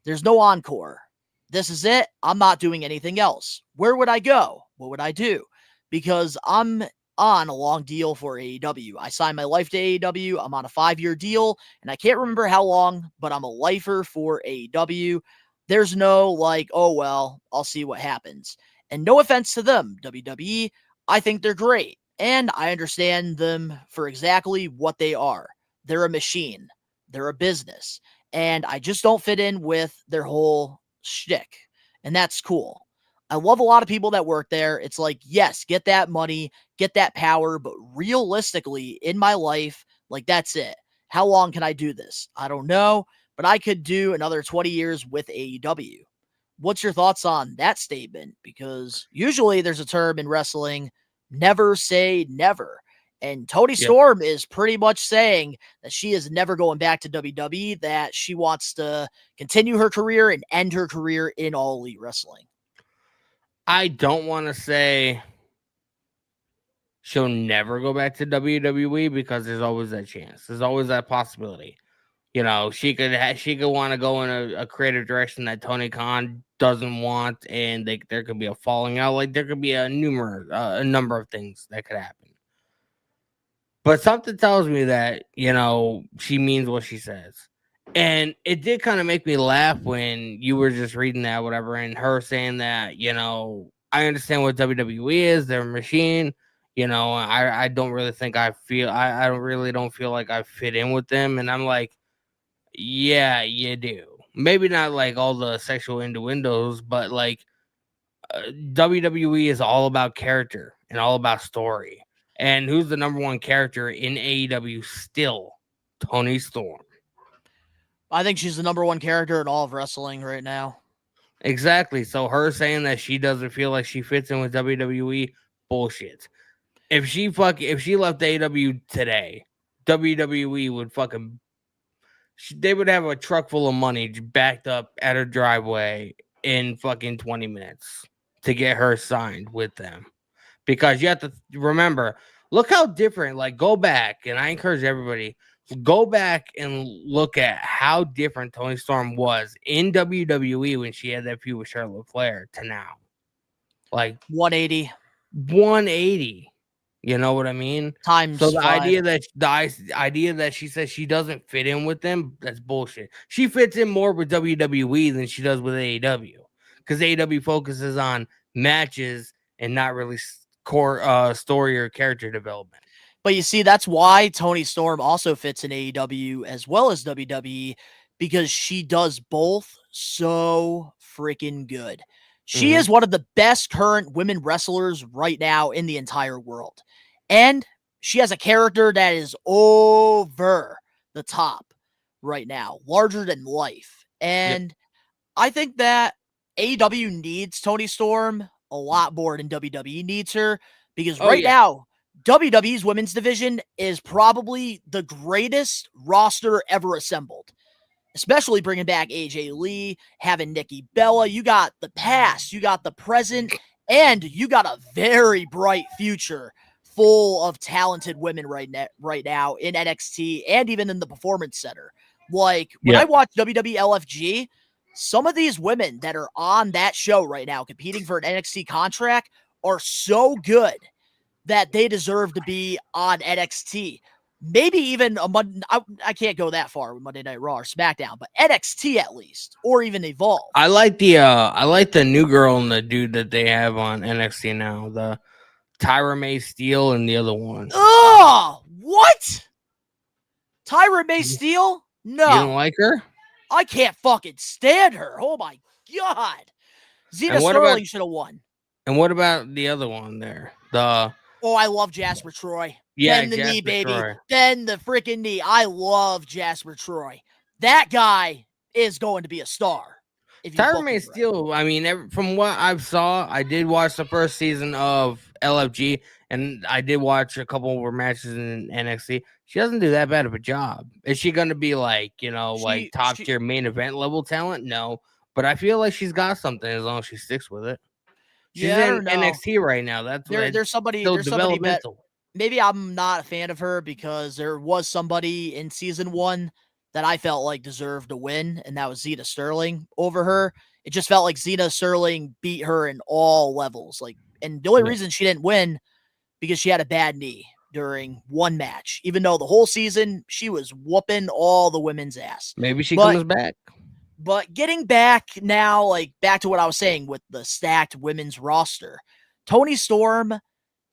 There's no encore. This is it. I'm not doing anything else. Where would I go? What would I do? Because I'm on a long deal for AEW. I signed my life to AEW. I'm on a 5-year deal, and I can't remember how long, but I'm a lifer for AEW. There's no, like, oh, well, I'll see what happens. And no offense to them, WWE, I think they're great, and I understand them for exactly what they are. They're a machine. They're a business. and I just don't fit in with their whole shtick, and that's cool. I love a lot of people that work there. It's like, yes, get that money, get that power, but realistically, in my life, like, that's it. How long can I do this? I don't know, but I could do another 20 years with AEW. What's your thoughts on that statement? Because usually there's a term in wrestling, never say never. And Toni Storm is pretty much saying that she is never going back to WWE, that she wants to continue her career and end her career in All Elite Wrestling. I don't want to say she'll never go back to WWE because there's always that chance. There's always that possibility. You know, she could want to go in a creative direction that Tony Khan doesn't want, and there could be a falling out. Like, there could be a number of things that could happen. But something tells me that, you know, she means what she says. And it did kind of make me laugh when you were just reading that, whatever, and her saying that, you know, I understand what WWE is, they're a machine. You know, I don't really think I don't feel like I fit in with them. And I'm like, yeah, you do. Maybe not like all the sexual innuendos, but like WWE is all about character and all about story. And who's the number one character in AEW still? Toni Storm. I think she's the number one character in all of wrestling right now. Exactly. So her saying that she doesn't feel like she fits in with WWE, bullshit. If she left AEW today, WWE would fucking they would have a truck full of money backed up at her driveway in fucking 20 minutes to get her signed with them. Because you have to remember, look how different, like, go back, and I encourage everybody, go back and look at how different Toni Storm was in WWE when she had that feud with Charlotte Flair to now. Like 180. 180. You know what I mean? Times so the 5. idea that she says she doesn't fit in with them, that's bullshit. She fits in more with WWE than she does with AEW. Because AEW focuses on matches and not really core story or character development. But you see, that's why Toni Storm also fits in AEW as well as WWE, because she does both so freaking good. She is one of the best current women wrestlers right now in the entire world. And she has a character that is over the top right now, larger than life. And I think that AEW needs Toni Storm a lot more than WWE needs her, because now WWE's women's division is probably the greatest roster ever assembled, especially bringing back AJ Lee, having Nikki Bella. You got the past, you got the present, and you got a very bright future full of talented women right now in NXT and even in the Performance Center. Like, when I watch WWE LFG, some of these women that are on that show right now competing for an NXT contract are so good that they deserve to be on NXT. Maybe even I can't go that far with Monday Night Raw or SmackDown, but NXT at least, or even Evolve. I like the new girl and the dude that they have on NXT now, the Tyra May Steele and the other one. Oh, what? Tyra May Steele? No. You don't like her? I can't fucking stand her. Oh my God. Zena Sterling should have won. And what about the other one there? Oh, I love Jasper Troy. Yeah, Then the Jasper knee, baby. Troy. Then the freaking knee. I love Jasper Troy. That guy is going to be a star. Tyra May Steele, I mean, from what I saw, I did watch the first season of LFG, and I did watch a couple of her matches in NXT. She doesn't do that bad of a job. Is she going to be like, like top tier main event level talent? No, but I feel like she's got something as long as she sticks with it. She's in NXT right now. That's there's somebody developmental. Maybe I'm not a fan of her because there was somebody in season 1 that I felt like deserved to win, and that was Zena Sterling over her. It just felt like Zena Sterling beat her in all levels. And the only reason she didn't win because she had a bad knee during one match, even though the whole season she was whooping all the women's ass. Maybe she comes back. But getting back now, back to what I was saying with the stacked women's roster, Toni Storm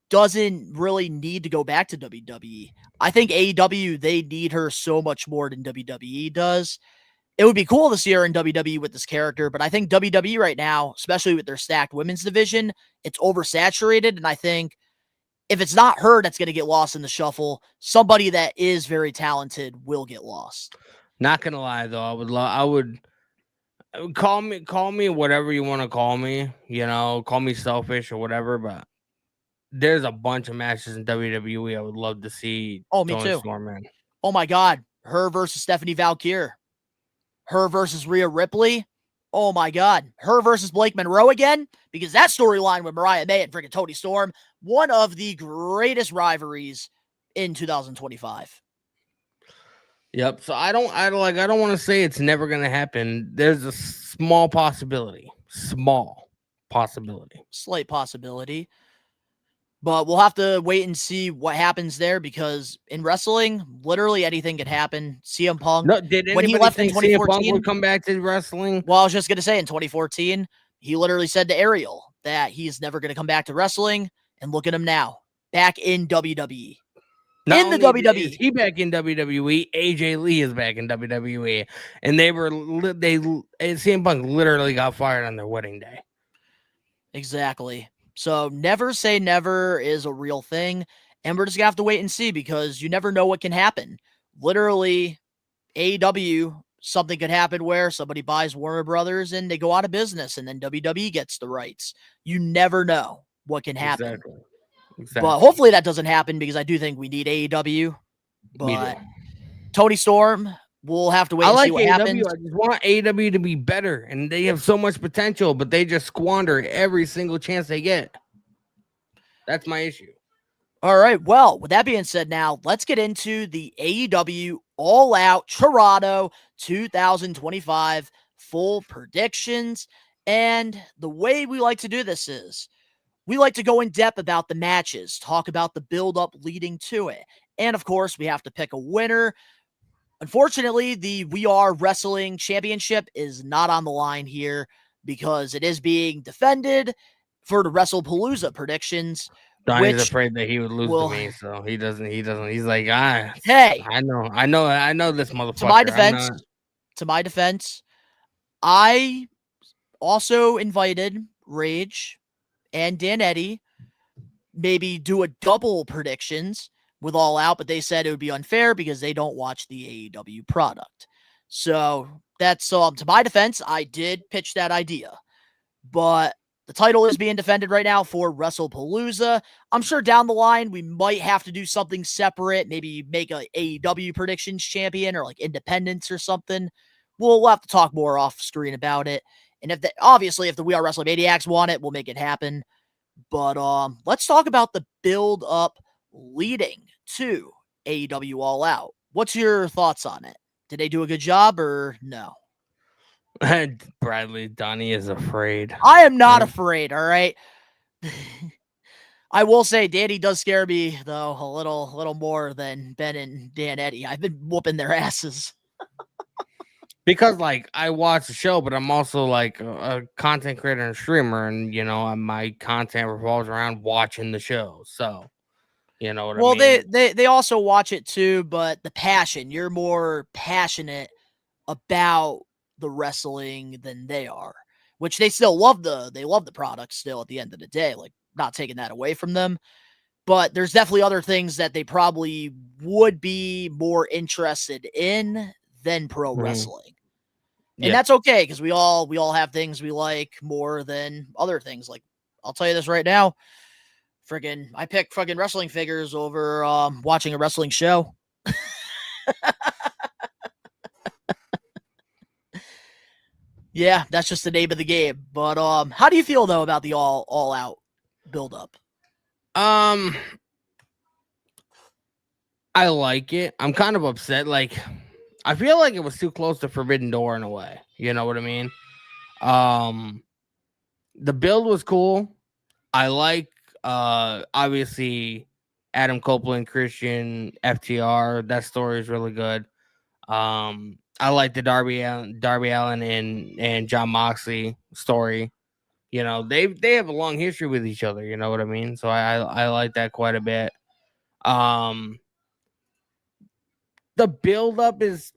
doesn't really need to go back to WWE. I think AEW, they need her so much more than WWE does. it would be cool to see her in WWE with this character, but I think WWE right now, especially with their stacked women's division, it's oversaturated. And I think if it's not her that's going to get lost in the shuffle, somebody that is very talented will get lost. Not gonna lie though, I would call me whatever you want to call me, call me selfish or whatever, but there's a bunch of matches in WWE I would love to see. Oh, me Toni too. Storm in. Oh my God. Her versus Stephanie Valkyrie. Her versus Rhea Ripley. Oh my God. Her versus Blake Monroe again, because that storyline with Mariah May and freaking Toni Storm, one of the greatest rivalries in 2025. Yep. So I don't want to say it's never going to happen. There's a small possibility. Slight possibility. But we'll have to wait and see what happens there, because in wrestling, literally anything could happen. CM Punk, No, did when he anybody left in think CM Punk 2014, would come back to wrestling? well, I was just going to say in 2014, he literally said to Ariel that he's never going to come back to wrestling. And look at him now, back in WWE. Not in the only WWE. is he back in WWE, AJ Lee is back in WWE, and CM Punk literally got fired on their wedding day. Exactly. So never say never is a real thing, and we're just gonna have to wait and see, because you never know what can happen. Literally, AEW, something could happen where somebody buys Warner Brothers and they go out of business, and then WWE gets the rights. You never know what can happen. Exactly. But hopefully that doesn't happen, because I do think we need AEW. But Toni Storm, we'll have to wait and see what happens. I just want AEW to be better, and they have so much potential, but they just squander every single chance they get. That's my issue. All right. Well, with that being said, now let's get into the AEW All Out Toronto 2025 full predictions. And the way we like to do this is we like to go in depth about the matches, talk about the build-up leading to it. And of course, we have to pick a winner. Unfortunately, the We Are Wrestling Championship is not on the line here, because it is being defended for the WrestlePalooza predictions. Donnie's afraid that he would lose to me, so he doesn't. He's like, hey, I know this motherfucker. To my defense, I also invited Rage and Dan Eddy, maybe do a double predictions with All Out, but they said it would be unfair because they don't watch the AEW product. So that's to my defense, I did pitch that idea, but the title is being defended right now for WrestlePalooza. I'm sure down the line we might have to do something separate, maybe make a AEW predictions champion or like independence or something. We'll have to talk more off screen about it. And if the We Are Wrestling Maniacs want it, we'll make it happen. But let's talk about the build up leading to AEW All Out. What's your thoughts on it? Did they do a good job or no? Bradley, Donnie is afraid. I am not afraid, all right? I will say Danny does scare me, though, a little more than Ben and Dan Eddy. I've been whooping their asses. Because, I watch the show, but I'm also, a content creator and streamer, and, my content revolves around watching the show, so, you know what I mean? Well, they also watch it, too, but the passion, you're more passionate about the wrestling than they are, which they still love the product still at the end of the day, not taking that away from them. But there's definitely other things that they probably would be more interested in than pro wrestling. And that's okay, because we all have things we like more than other things. I'll tell you this right now, I pick wrestling figures over watching a wrestling show. Yeah, that's just the name of the game. But how do you feel though about the all out build up? I like it. I'm kind of upset. I feel like it was too close to Forbidden Door in a way. You know what I mean? The build was cool. I like obviously Adam Copeland, Christian, FTR. That story is really good. I like the Darby Allin and John Moxley story. They have a long history with each other. You know what I mean? So I like that quite a bit. The build up is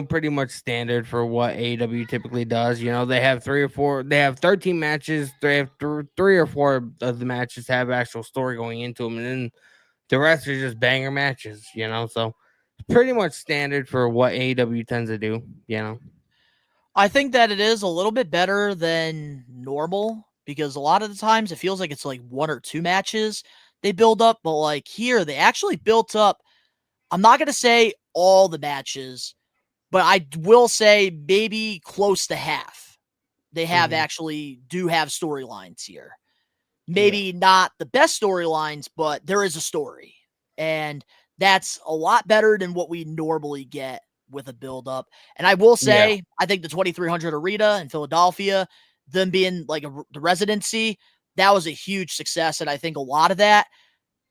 pretty much standard for what AEW typically does. They have 13 matches. They have 3 or 4 of the matches have actual story going into them, and then the rest are just banger matches. So pretty much standard for what AEW tends to do. I think that it is a little bit better than normal because a lot of the times it feels like it's like 1 or 2 matches they build up, but like here they actually built up. I'm not going to say all the matches, but I will say maybe close to half. They have actually do have storylines here. Maybe not the best storylines, but there is a story. And that's a lot better than what we normally get with a build-up. And I will say, I think the 2300 Arena in Philadelphia, them being like the residency, that was a huge success. And I think a lot of that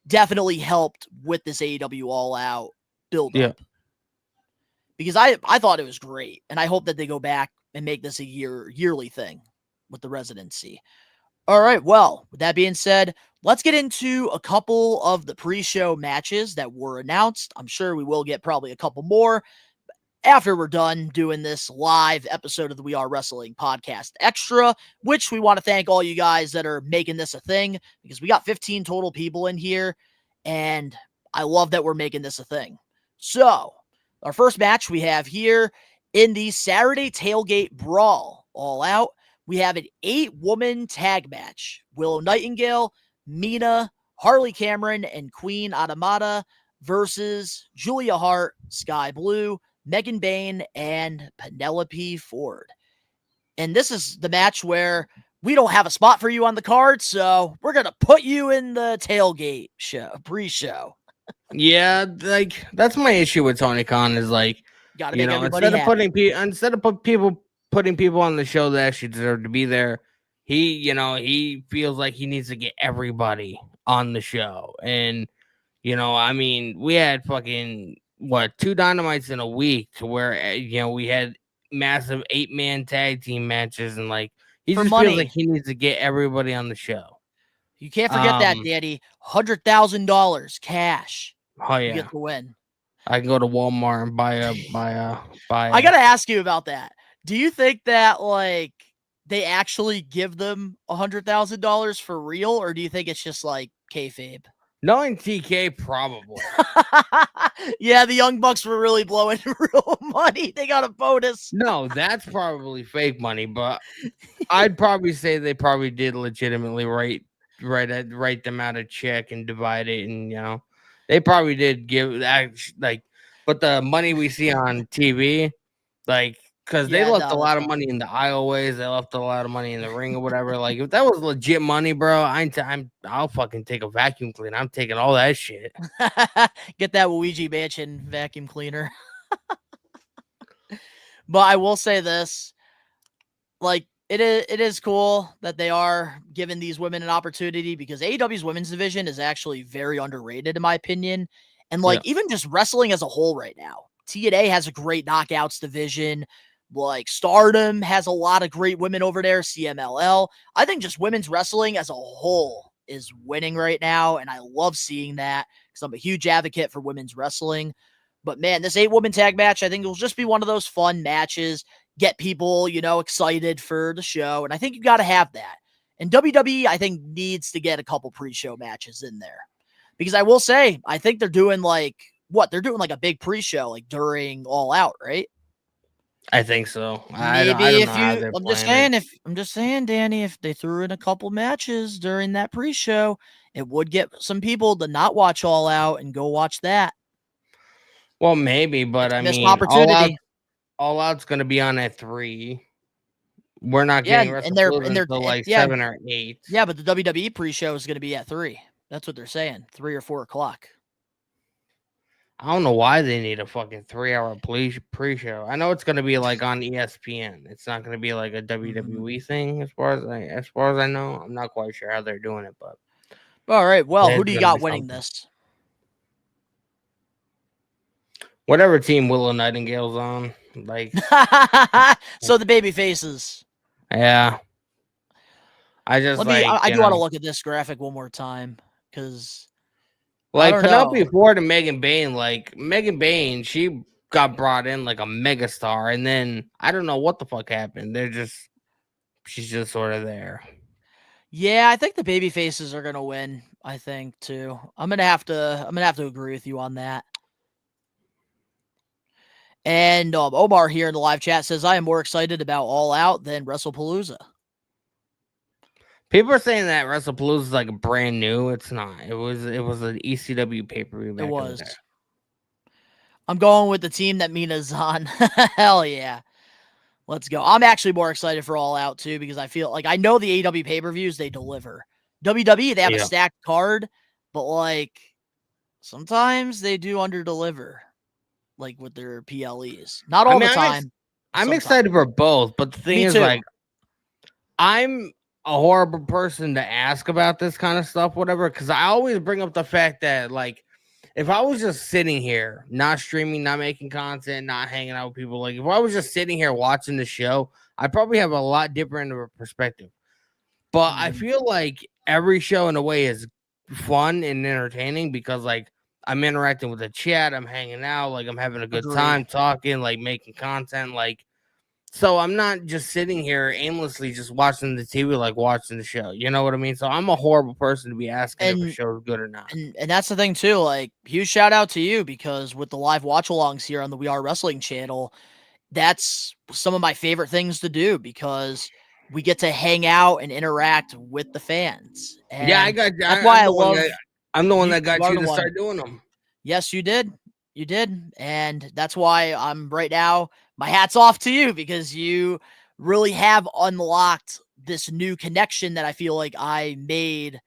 definitely helped with this AEW All Out build-up. Because I thought it was great. And I hope that they go back and make this a yearly thing with the residency. All right, well, with that being said, let's get into a couple of the pre-show matches that were announced. I'm sure we will get probably a couple more after we're done doing this live episode of the We Are Wrestling Podcast Extra, which we want to thank all you guys that are making this a thing, because we got 15 total people in here, and I love that we're making this a thing. So, our first match we have here in the Saturday Tailgate Brawl All Out, we have an 8-woman tag match. Willow Nightingale, Mina, Harley Cameron, and Queen Adamata versus Julia Hart, Sky Blue, Megan Bayne, and Penelope Ford. And this is the match where we don't have a spot for you on the card, so we're going to put you in the tailgate show, pre-show. Yeah, like that's my issue with Tony Khan is like, gotta make everybody instead happy. of putting people on the show that actually deserve to be there, he feels like he needs to get everybody on the show. And I mean, we had fucking 2 Dynamites in a week to where we had massive 8-man tag team matches, and like he For just money. feels like he needs to get everybody on the show. You can't forget that, Daddy. $100,000 cash. Oh You yeah, get to win. I can go to Walmart and buy a. I gotta ask you about that. Do you think that like they actually give them $100,000 for real, or do you think it's just like kayfabe? Knowing TK, probably. Yeah, the Young Bucks were really blowing real money. They got a bonus. No, that's probably fake money, but I'd probably say they probably did legitimately write them out a check and divide it, and they probably did give like, but the money we see on TV, like, because they left a lot of money in the aisleways, they left a lot of money in the ring or whatever. Like, if that was legit money, bro, I'll fucking take a vacuum cleaner. I'm taking all that shit. Get that Luigi Mansion vacuum cleaner. But I will say this, like, it is cool that they are giving these women an opportunity, because AEW's women's division is actually very underrated in my opinion. And like, even just wrestling as a whole right now, TNA has a great knockouts division. Like Stardom has a lot of great women over there. CMLL. I think just women's wrestling as a whole is winning right now. And I love seeing that because I'm a huge advocate for women's wrestling. But man, this 8-woman tag match, I think it will just be one of those fun matches. Get people, excited for the show. And I think you got to have that. And WWE, I think, needs to get a couple pre-show matches in there. Because I will say, I think they're doing they're doing like a big pre-show, like during All Out, right? I think so. Maybe I'm just saying, Danny, if they threw in a couple matches during that pre-show, it would get some people to not watch All Out and go watch that. Well, maybe, but I mean, opportunity. All Out's going to be on at 3. We're not getting until like 7 or 8. Yeah, but the WWE pre-show is going to be at 3. That's what they're saying, 3 or 4 o'clock. I don't know why they need a fucking 3-hour pre-show. I know it's going to be like on ESPN. It's not going to be like a WWE thing, as far as I know. I'm not quite sure how they're doing it, but all right. Well, who do you got winning this? Whatever team Willow Nightingale's on, like. So the baby faces. Yeah. I do want to look at this graphic one more time, because like Penelope Ford and Megan Bayne, she got brought in like a megastar, and then I don't know what the fuck happened. She's just sort of there. Yeah, I think the baby faces are gonna win. I think too. I'm gonna have to agree with you on that. And Omar here in the live chat says, I am more excited about All Out than WrestlePalooza. People are saying that WrestlePalooza is like brand new. It's not. It was an ECW pay-per-view. It was. I'm going with the team that Mina's on. Hell yeah. Let's go. I'm actually more excited for All Out too, because I feel like I know the AEW pay-per-views, they deliver. WWE, they have a stacked card, but like sometimes they do under-deliver. Like with their PLEs. Not all the time. I'm excited for both, but the thing is, like, I'm a horrible person to ask about this kind of stuff, whatever, because I always bring up the fact that, like, if I was just sitting here, not streaming, not making content, not hanging out with people, like, if I was just sitting here watching the show, I'd probably have a lot different of a perspective. But I feel like every show, in a way, is fun and entertaining because, like, I'm interacting with the chat. I'm hanging out. Like, I'm having a good time talking, like, making content. Like, so I'm not just sitting here aimlessly just watching the TV, like, watching the show. You know what I mean? So I'm a horrible person to be asking if a show is good or not. And that's the thing, too. Like, huge shout out to you because with the live watch-alongs here on the We Are Wrestling channel, that's some of my favorite things to do because we get to hang out and interact with the fans. And yeah, that's why I love... I'm the one that got you to start doing them. Yes, you did. You did. And that's why I'm right now, my hat's off to you because you really have unlocked this new connection that I feel like I made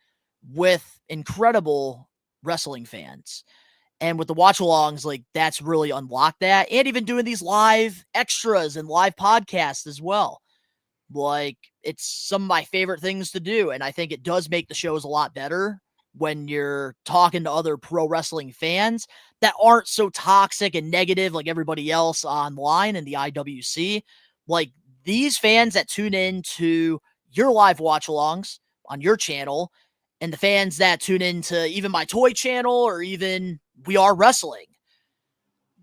with incredible wrestling fans. And with the watch-alongs, like that's really unlocked that. And even doing these live extras and live podcasts as well. Like it's some of my favorite things to do. And I think it does make the shows a lot better when you're talking to other pro wrestling fans that aren't so toxic and negative like everybody else online in the IWC. Like these fans that tune in to your live watch-alongs on your channel and the fans that tune into even my toy channel or even We Are Wrestling,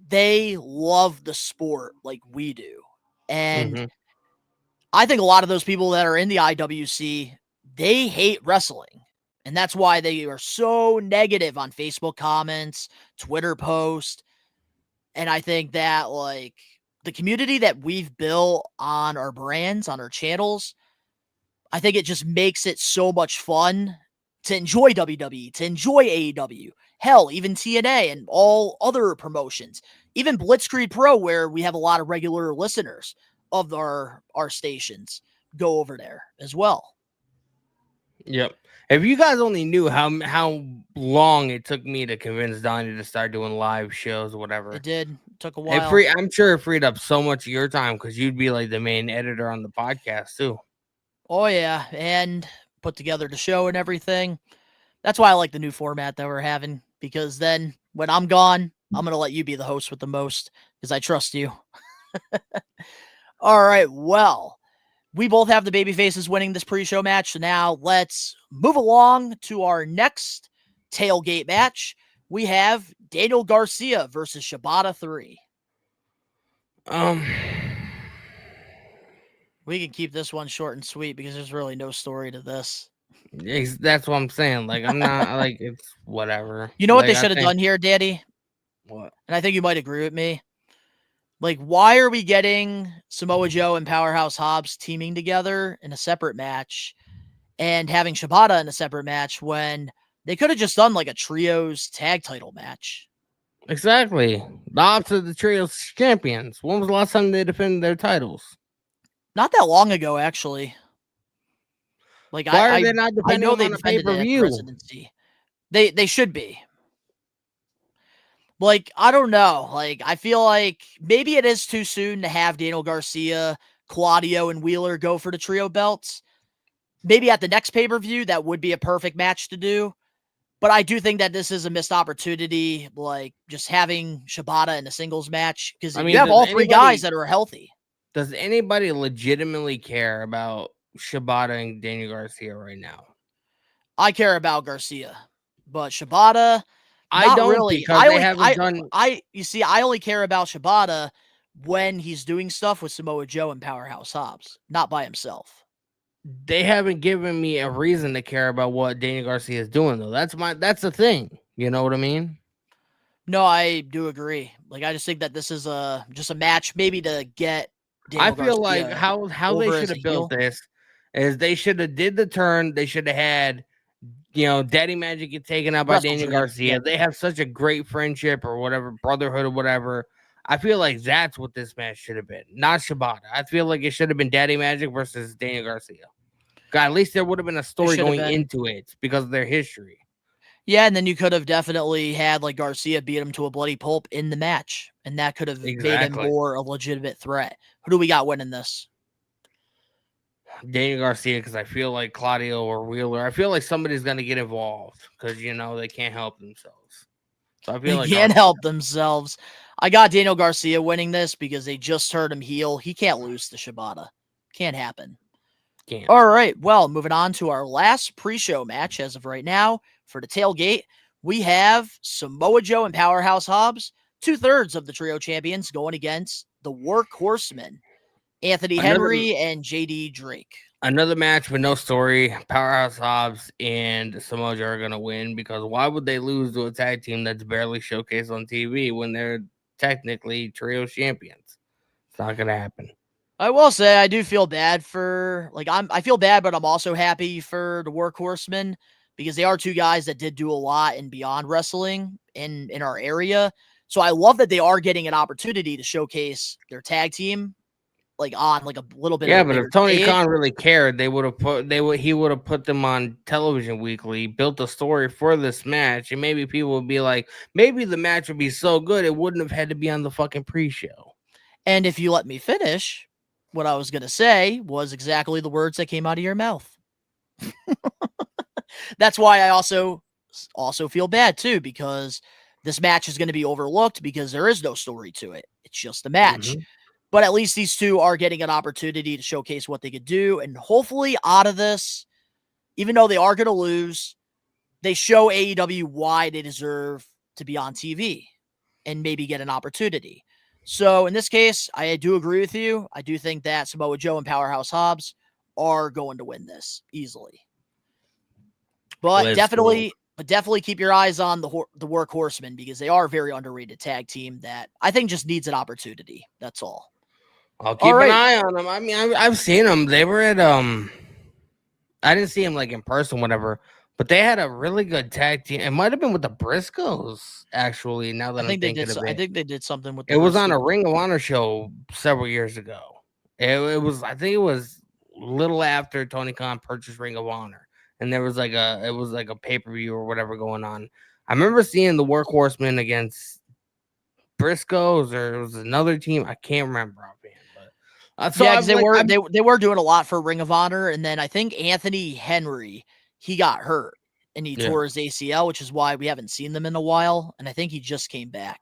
they love the sport like we do. And I think a lot of those people that are in the IWC, they hate wrestling. And that's why they are so negative on Facebook comments, Twitter posts. And I think that like the community that we've built on our brands, on our channels, I think it just makes it so much fun to enjoy WWE, to enjoy AEW, hell, even TNA and all other promotions, even Blitzkrieg Pro, where we have a lot of regular listeners of our stations go over there as well. Yep. If you guys only knew how long it took me to convince Donnie to start doing live shows or whatever. It did. It took a while. I'm sure it freed up so much of your time because you'd be like the main editor on the podcast too. Oh, yeah. And put together the show and everything. That's why I like the new format that we're having because then when I'm gone, I'm going to let you be the host with the most because I trust you. All right. Well, we both have the baby faces winning this pre-show match. So now let's move along to our next tailgate match. We have Daniel Garcia versus Shibata 3. We can keep this one short and sweet because there's really no story to this. That's what I'm saying. Like, I'm not like it's whatever. You know what they should have done here, Daddy? What? And I think you might agree with me. Like, why are we getting Samoa Joe and Powerhouse Hobbs teaming together in a separate match and having Shibata in a separate match when they could have just done like a trios tag title match? Exactly. The opposite of the trios champions. When was the last time they defended their titles? Not that long ago, actually. Like, why are they not I know they on a defended pay-per-view? Presidency. They should be. Like, I don't know. Like, I feel like maybe it is too soon to have Daniel Garcia, Claudio, and Wheeler go for the trio belts. Maybe at the next pay-per-view, that would be a perfect match to do. But I do think that this is a missed opportunity, like, just having Shibata in a singles match. Because you have all three guys that are healthy. Does anybody legitimately care about Shibata and Daniel Garcia right now? I care about Garcia. But Shibata, I Not don't really. because they haven't done. You see, I only care about Shibata when he's doing stuff with Samoa Joe and Powerhouse Hobbs, not by himself. They haven't given me a reason to care about what Daniel Garcia is doing, though. That's the thing. You know what I mean? No, I do agree. Like, I just think that this is just a match maybe to get Daniel I feel Garcia like how they over should as a have built heel. this is they should have did the turn. They should have had, Daddy Magic get taken out by Wrestle Daniel Dream, Garcia. yeah. They have such a great friendship or whatever, brotherhood or whatever. I feel like that's what this match should have been, not Shibata. I feel like it should have been Daddy Magic versus Daniel Garcia. God, at least there would have been a story going into it because of their history. Yeah, and then you could have definitely had like Garcia beat him to a bloody pulp in the match, and that could have made him more a legitimate threat. Who do we got winning this? Daniel Garcia, because I feel like Claudio or Wheeler. I feel like somebody's gonna get involved because they can't help themselves. So I feel They can't help themselves. I got Daniel Garcia winning this because they just heard him heel. He can't lose to Shibata. Can't happen. Can't. All right. Well, moving on to our last pre-show match as of right now for the tailgate, we have Samoa Joe and Powerhouse Hobbs, 2/3 of the trio champions, going against the Workhorsemen, Anthony Henry and JD Drake. Another match with no story. Powerhouse Hobbs and Samoa Joe are gonna win because why would they lose to a tag team that's barely showcased on TV when they're technically trio champions? It's not gonna happen. I will say I do feel bad for I feel bad, but I'm also happy for the Workhorsemen because they are two guys that did do a lot in beyond wrestling in our area. So I love that they are getting an opportunity to showcase their tag team on a little bit. Yeah, of but if Tony Khan really cared, he would have put them on television weekly, built a story for this match, and maybe people would be like, maybe the match would be so good it wouldn't have had to be on the fucking pre-show. And if you let me finish, what I was gonna say was exactly the words that came out of your mouth. That's why I also feel bad too, because this match is going to be overlooked because there is no story to it. It's just a match. Mm-hmm. But at least these two are getting an opportunity to showcase what they could do. And hopefully out of this, even though they are going to lose, they show AEW why they deserve to be on TV and maybe get an opportunity. So in this case, I do agree with you. I do think that Samoa Joe and Powerhouse Hobbs are going to win this easily. But definitely keep your eyes on the Workhorsemen because they are a very underrated tag team that I think just needs an opportunity. That's all. I'll keep an eye on them. I mean, I've seen them. They were at I didn't see them in person, whatever. But they had a really good tag team. It might have been with the Briscoes, actually. Now that I'm thinking of it, I think they did something with. It was on a Ring of Honor show several years ago. It was. I think it was a little after Tony Khan purchased Ring of Honor, and there was a pay-per-view or whatever going on. I remember seeing the Workhorsemen against Briscoes, or it was another team. I can't remember offhand. But they were doing a lot for Ring of Honor, and then I think Anthony Henry. He got hurt and he tore his ACL, which is why we haven't seen them in a while. And I think he just came back.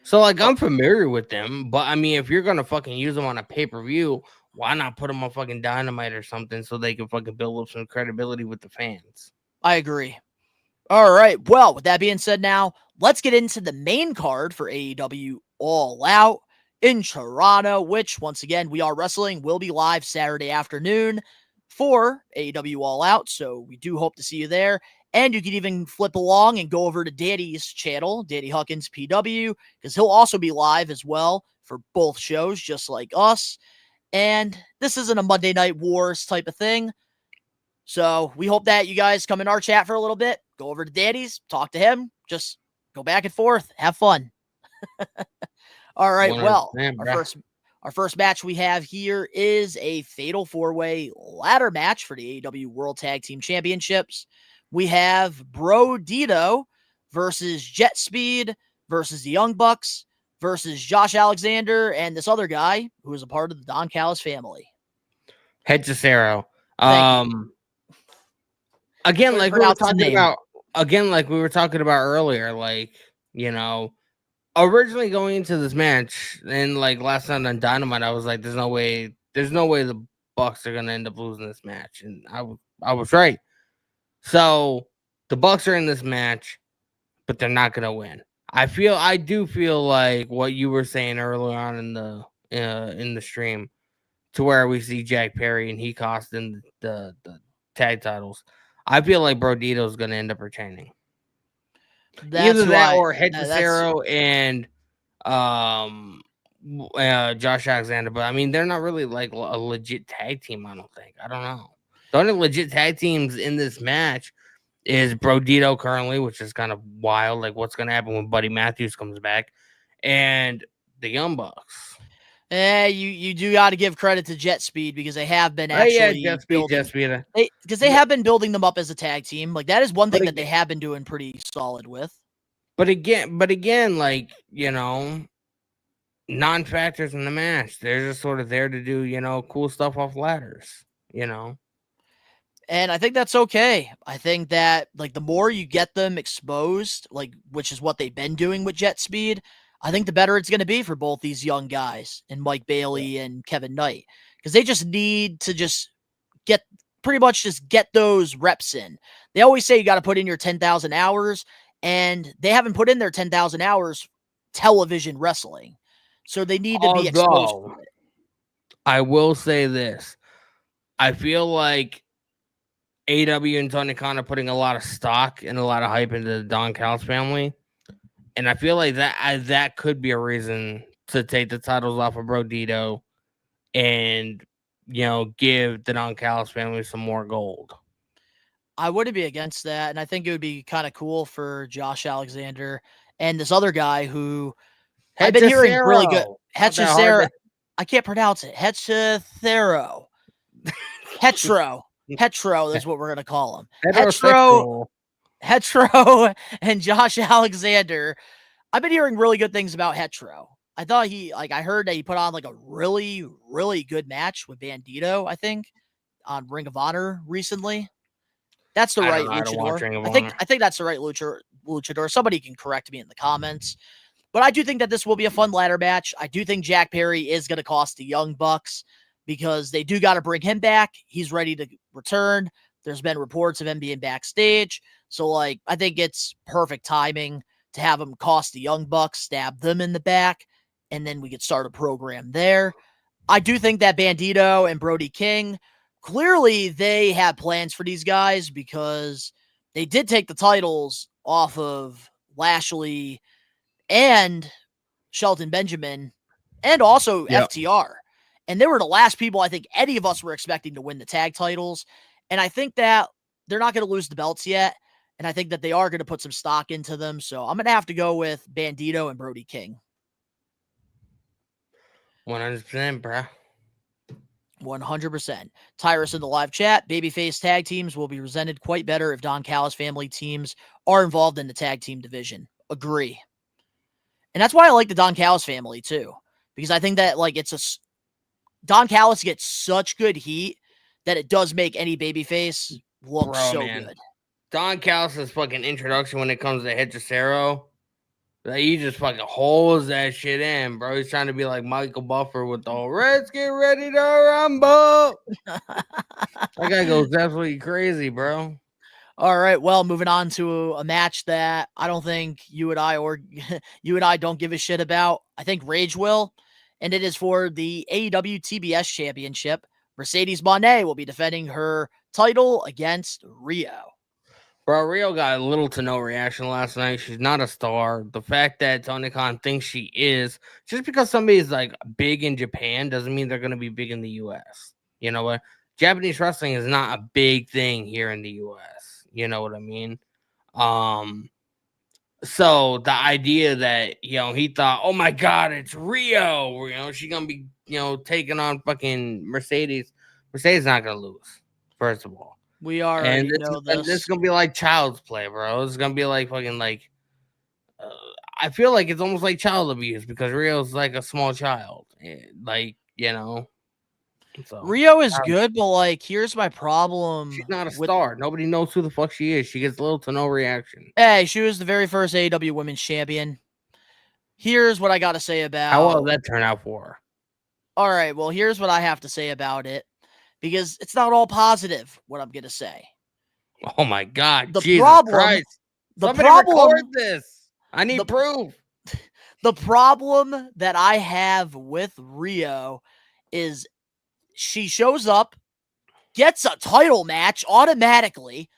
So I'm familiar with them, but I mean, if you're going to fucking use them on a pay-per-view, why not put them on fucking Dynamite or something so they can fucking build up some credibility with the fans? I agree. All right. Well, with that being said, now let's get into the main card for AEW All Out in Toronto, which once again, We Are Wrestling will be live Saturday afternoon for AEW All Out, so we do hope to see you there. And you can even flip along and go over to Daddy's channel, Daddy Huckins PW, because he'll also be live as well for both shows, just like us. And this isn't a Monday Night Wars type of thing, so we hope that you guys come in our chat for a little bit, go over to Daddy's, talk to him, just go back and forth, have fun. All right, well, our first match we have here is a Fatal 4-Way ladder match for the AEW World Tag Team Championships. We have Bro Dito versus Jet Speed versus the Young Bucks versus Josh Alexander and this other guy who is a part of the Don Callis family. Head to Cesaro. Again, like we were talking about earlier, originally going into this match and last night on Dynamite, I was like, there's no way the Bucks are gonna end up losing this match, and I was right. So the Bucks are in this match. but they're not gonna win. I do feel like what you were saying earlier on in the stream, to where we see Jack Perry and he costing the tag titles. I feel like Brodito's gonna end up retaining. That's Either who that I. or Head that's Cesaro and Josh Alexander. But I mean, they're not really like a legit tag team. I don't think. I don't know. The only legit tag teams in this match is Brodito currently, which is kind of wild. Like, what's going to happen when Buddy Matthews comes back, and the Young Bucks. You do got to give credit to Jet Speed because they have been Jet Speed. Because they have been building them up as a tag team. Like that is one thing that they have been doing pretty solid with. But again, like, you know, non-factors in the match. They're just sort of there to do, you know, cool stuff off ladders, you know. And I think that's okay. I think that like the more you get them exposed, like which is what they've been doing with Jet Speed, I think the better it's going to be for both these young guys and Mike Bailey and Kevin Knight, because they just need to just get those reps in. They always say you got to put in your 10,000 hours, and they haven't put in their 10,000 hours television wrestling. So they need to be exposed to it. I will say this. I feel like AW and Tony Khan are putting a lot of stock and a lot of hype into the Don Callis family. And I feel like that could be a reason to take the titles off of Brodito and, you know, give the Don Callis family some more gold. I wouldn't be against that. And I think it would be kind of cool for Josh Alexander and this other guy who I've been hearing really good. Hechicero. I can't pronounce it. Hechicero. Hetero is what we're going to call him. Hetero and Josh Alexander. I've been hearing really good things about Hetero. I heard that he put on like a really, really good match with Bandito, I think, on Ring of Honor recently. That's the right luchador. I think that's the right luchador. Somebody can correct me in the comments. But I do think that this will be a fun ladder match. I do think Jack Perry is going to cost the Young Bucks because they do got to bring him back. He's ready to return. There's been reports of him being backstage. So, like, I think it's perfect timing to have him cost the Young Bucks, stab them in the back, and then we could start a program there. I do think that Bandito and Brody King, clearly they have plans for these guys because they did take the titles off of Lashley and Shelton Benjamin and also FTR. And they were the last people I think any of us were expecting to win the tag titles. And I think that they're not going to lose the belts yet. And I think that they are going to put some stock into them. So I'm going to have to go with Bandito and Brody King. 100%, bro. 100%. Tyrus in the live chat. Babyface tag teams will be presented quite better if Don Callis family teams are involved in the tag team division. Agree. And that's why I like the Don Callis family too. Because I think that like Don Callis gets such good heat that it does make any babyface look good. Don Callis' fucking introduction when it comes to Hechicero, like, he just fucking holds that shit in, bro. He's trying to be like Michael Buffer with the "Let's get ready to rumble." That guy goes absolutely crazy, bro. All right, well, moving on to a match that I don't think you and I don't give a shit about. I think Rage will, and it is for the AEW TBS Championship. Mercedes Moné will be defending her title against Rio. Bro, Rio got little to no reaction last night. She's not a star. The fact that Tony Khan thinks she is, just because somebody's like big in Japan doesn't mean they're going to be big in the U.S. You know what? Japanese wrestling is not a big thing here in the U.S. You know what I mean? So the idea that, you know, he thought, oh my God, it's Rio. You know, she's going to be, you know, taking on fucking Mercedes. Mercedes not going to lose, first of all. We already know this. This is going to be like child's play, bro. It's going to be like fucking like, I feel like it's almost like child abuse because Rio's like a small child. Like, you know. So, Rio is good, but like, here's my problem. She's not a star. Nobody knows who the fuck she is. She gets little to no reaction. Hey, she was the very first AEW Women's Champion. Here's what I got to say about. How well did that turn out for her? All right, well, here's what I have to say about it. Because it's not all positive, what I'm going to say. Oh, my God. The Jesus problem, Christ. The Somebody problem, record this. I need proof. the problem that I have with Rio is she shows up, gets a title match automatically.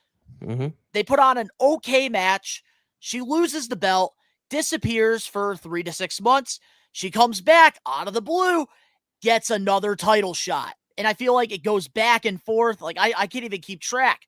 Mm-hmm. They put on an okay match. She loses the belt, disappears for 3 to 6 months. She comes back out of the blue, gets another title shot. And I feel like it goes back and forth. Like, I can't even keep track.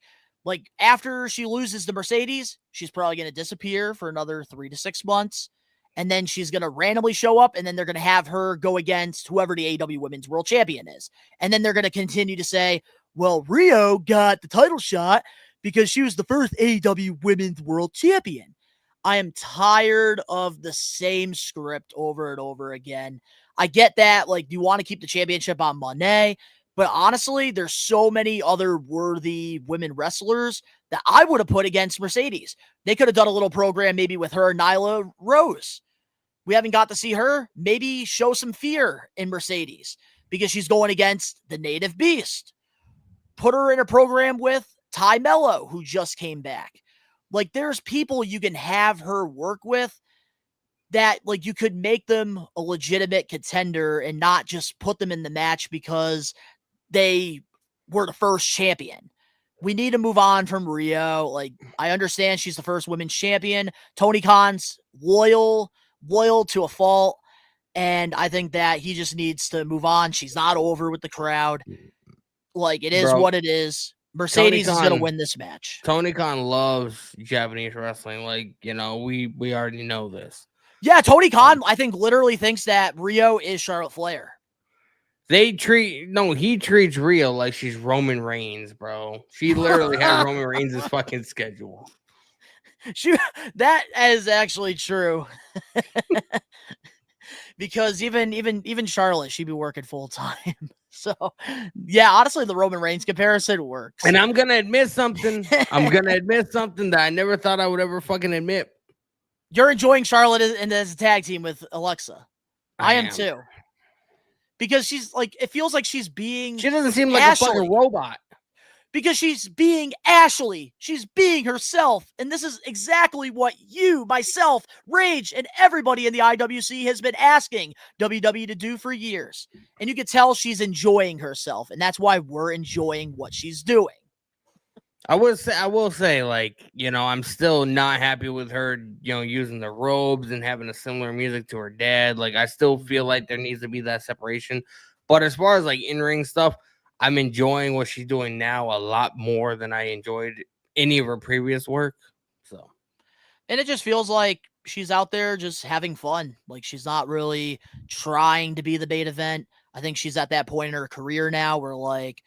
Like, after she loses to Mercedes, she's probably going to disappear for another 3 to 6 months. And then she's going to randomly show up, and then they're going to have her go against whoever the AEW Women's World Champion is. And then they're going to continue to say, well, Rio got the title shot because she was the first AEW Women's World Champion. I am tired of the same script over and over again. I get that, like, you want to keep the championship on Monet, but honestly, there's so many other worthy women wrestlers that I would have put against Mercedes. They could have done a little program maybe with her, Nyla Rose. We haven't got to see her. Maybe show some fear in Mercedes because she's going against the Native Beast. Put her in a program with Ty Mello, who just came back. Like, there's people you can have her work with that, like, you could make them a legitimate contender and not just put them in the match because they were the first champion. We need to move on from Rio. Like, I understand she's the first women's champion. Tony Khan's loyal to a fault, and I think that he just needs to move on. She's not over with the crowd. Like, it is what it is. Mercedes is going to win this match. Tony Khan loves Japanese wrestling. Like, you know, we already know this. Yeah, Tony Khan, I think, literally thinks that Rio is Charlotte Flair. He treats Rio like she's Roman Reigns, bro. She literally has Roman Reigns' fucking schedule. That is actually true. Because even Charlotte, she'd be working full time. So, yeah, honestly, the Roman Reigns comparison works. And I'm gonna admit something. That I never thought I would ever fucking admit. You're enjoying Charlotte as a tag team with Alexa. I am too. Because she's like, it feels like she's being. She doesn't seem like Ashley. A fucking robot. Because she's being Ashley. She's being herself. And this is exactly what you, myself, Rage, and everybody in the IWC has been asking WWE to do for years. And you can tell she's enjoying herself. And that's why we're enjoying what she's doing. I will say, like, you know, I'm still not happy with her, you know, using the robes and having a similar music to her dad. Like, I still feel like there needs to be that separation. But as far as, like, in-ring stuff, I'm enjoying what she's doing now a lot more than I enjoyed any of her previous work. So, and it just feels like she's out there just having fun. Like, she's not really trying to be the main event. I think she's at that point in her career now where, like,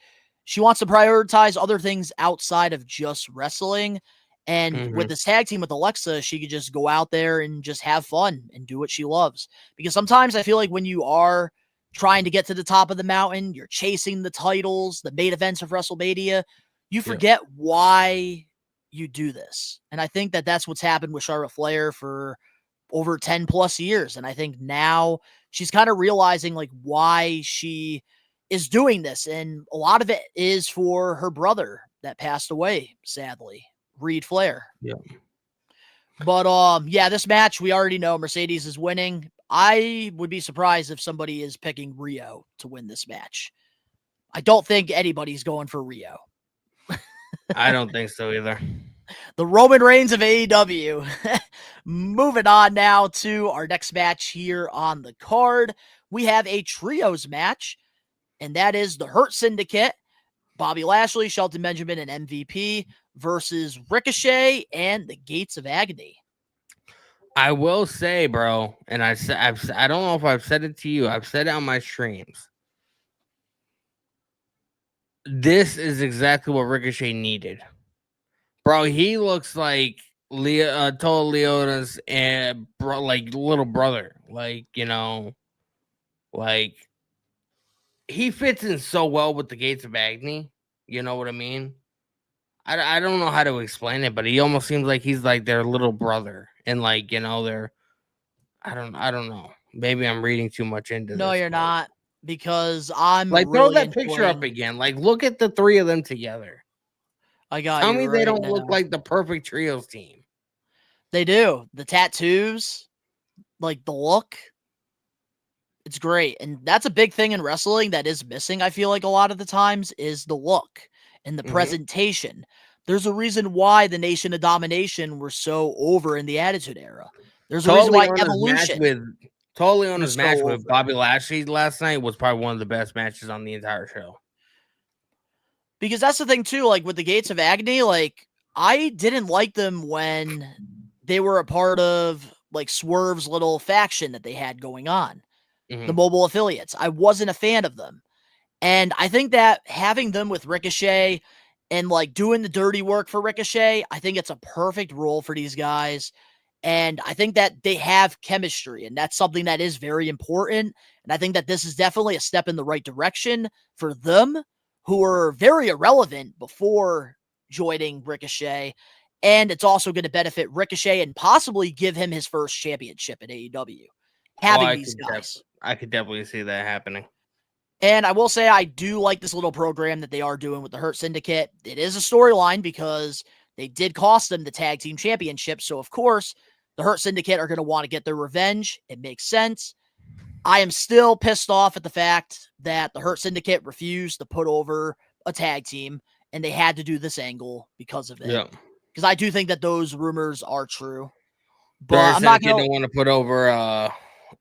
she wants to prioritize other things outside of just wrestling. And with this tag team with Alexa, she could just go out there and just have fun and do what she loves. Because sometimes I feel like when you are trying to get to the top of the mountain, you're chasing the titles, the main events of WrestleMania, you forget why you do this. And I think that that's what's happened with Charlotte Flair for over 10 plus years. And I think now she's kind of realizing, like, why she is doing this. And a lot of it is for her brother that passed away, sadly, Reed Flair. Yeah. But yeah, this match, we already know Mercedes is winning. I would be surprised if somebody is picking Rio to win this match. I don't think anybody's going for Rio. I don't think so either. The Roman Reigns of AEW. Moving on now to our next match here on the card. We have a trios match, and that is the Hurt Syndicate, Bobby Lashley, Shelton Benjamin, and MVP versus Ricochet and the Gates of Agony. I will say, bro, and I don't know if I've said it to you. I've said it on my streams. This is exactly what Ricochet needed. Bro, he looks like Total Leota's and like little brother. Like, you know, like he fits in so well with the Gates of Agony. You know what I mean? I don't know how to explain it, but he almost seems like he's like their little brother. And like, you know, they're I don't know. Maybe I'm reading too much into this. No, you're not, because I'm like really throw that picture up again. Like, look at the three of them together. I got Tell you me right they don't now. look like the perfect trios team. They do. The tattoos, like the look. It's great. And that's a big thing in wrestling that is missing, I feel like a lot of the times, is the look and the presentation. There's a reason why the Nation of Domination were so over in the Attitude Era. There's a reason why Evolution his match so with over. Bobby Lashley last night was probably one of the best matches on the entire show. Because that's the thing too, like with the Gates of Agony, like I didn't like them when they were a part of like Swerve's little faction that they had going on. The mobile affiliates. I wasn't a fan of them. And I think that having them with Ricochet and like doing the dirty work for Ricochet, I think it's a perfect role for these guys. And I think that they have chemistry, and that's something that is very important. And I think that this is definitely a step in the right direction for them, who were very irrelevant before joining Ricochet. And it's also going to benefit Ricochet and possibly give him his first championship at AEW. Having these guys. I could definitely see that happening. And I will say I do like this little program that they are doing with the Hurt Syndicate. It is a storyline because they did cost them the tag team championship. So, of course, the Hurt Syndicate are going to want to get their revenge. It makes sense. I am still pissed off at the fact that the Hurt Syndicate refused to put over a tag team, and they had to do this angle because of it. Yeah. Because I do think that those rumors are true. But I'm not going to want to put over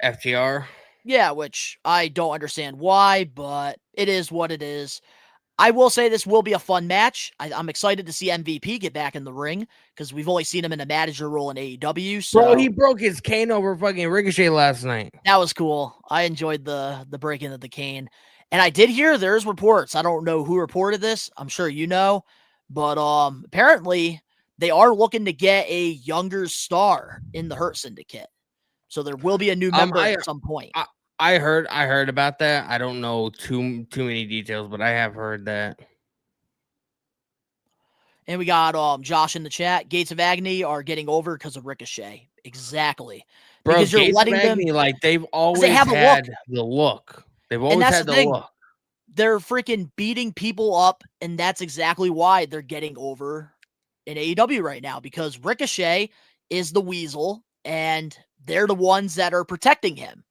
FTR. Yeah, which I don't understand why, but it is what it is. I will say this will be a fun match. I'm excited to see MVP get back in the ring because we've only seen him in a manager role in AEW. So bro, he broke his cane over fucking Ricochet last night. That was cool. I enjoyed the breaking of the cane. And I did hear there's reports. I don't know who reported this. I'm sure you know. But apparently they are looking to get a younger star in the Hurt Syndicate. So there will be a new member at some point. I heard about that. I don't know too many details, but I have heard that. And we got Josh in the chat. Gates of Agony are getting over because of Ricochet. Exactly. Bro, because you're Gates letting of Agony, them like they've always had the look. They've always had the look. They're freaking beating people up, and that's exactly why they're getting over in AEW right now, because Ricochet is the weasel, and they're the ones that are protecting him.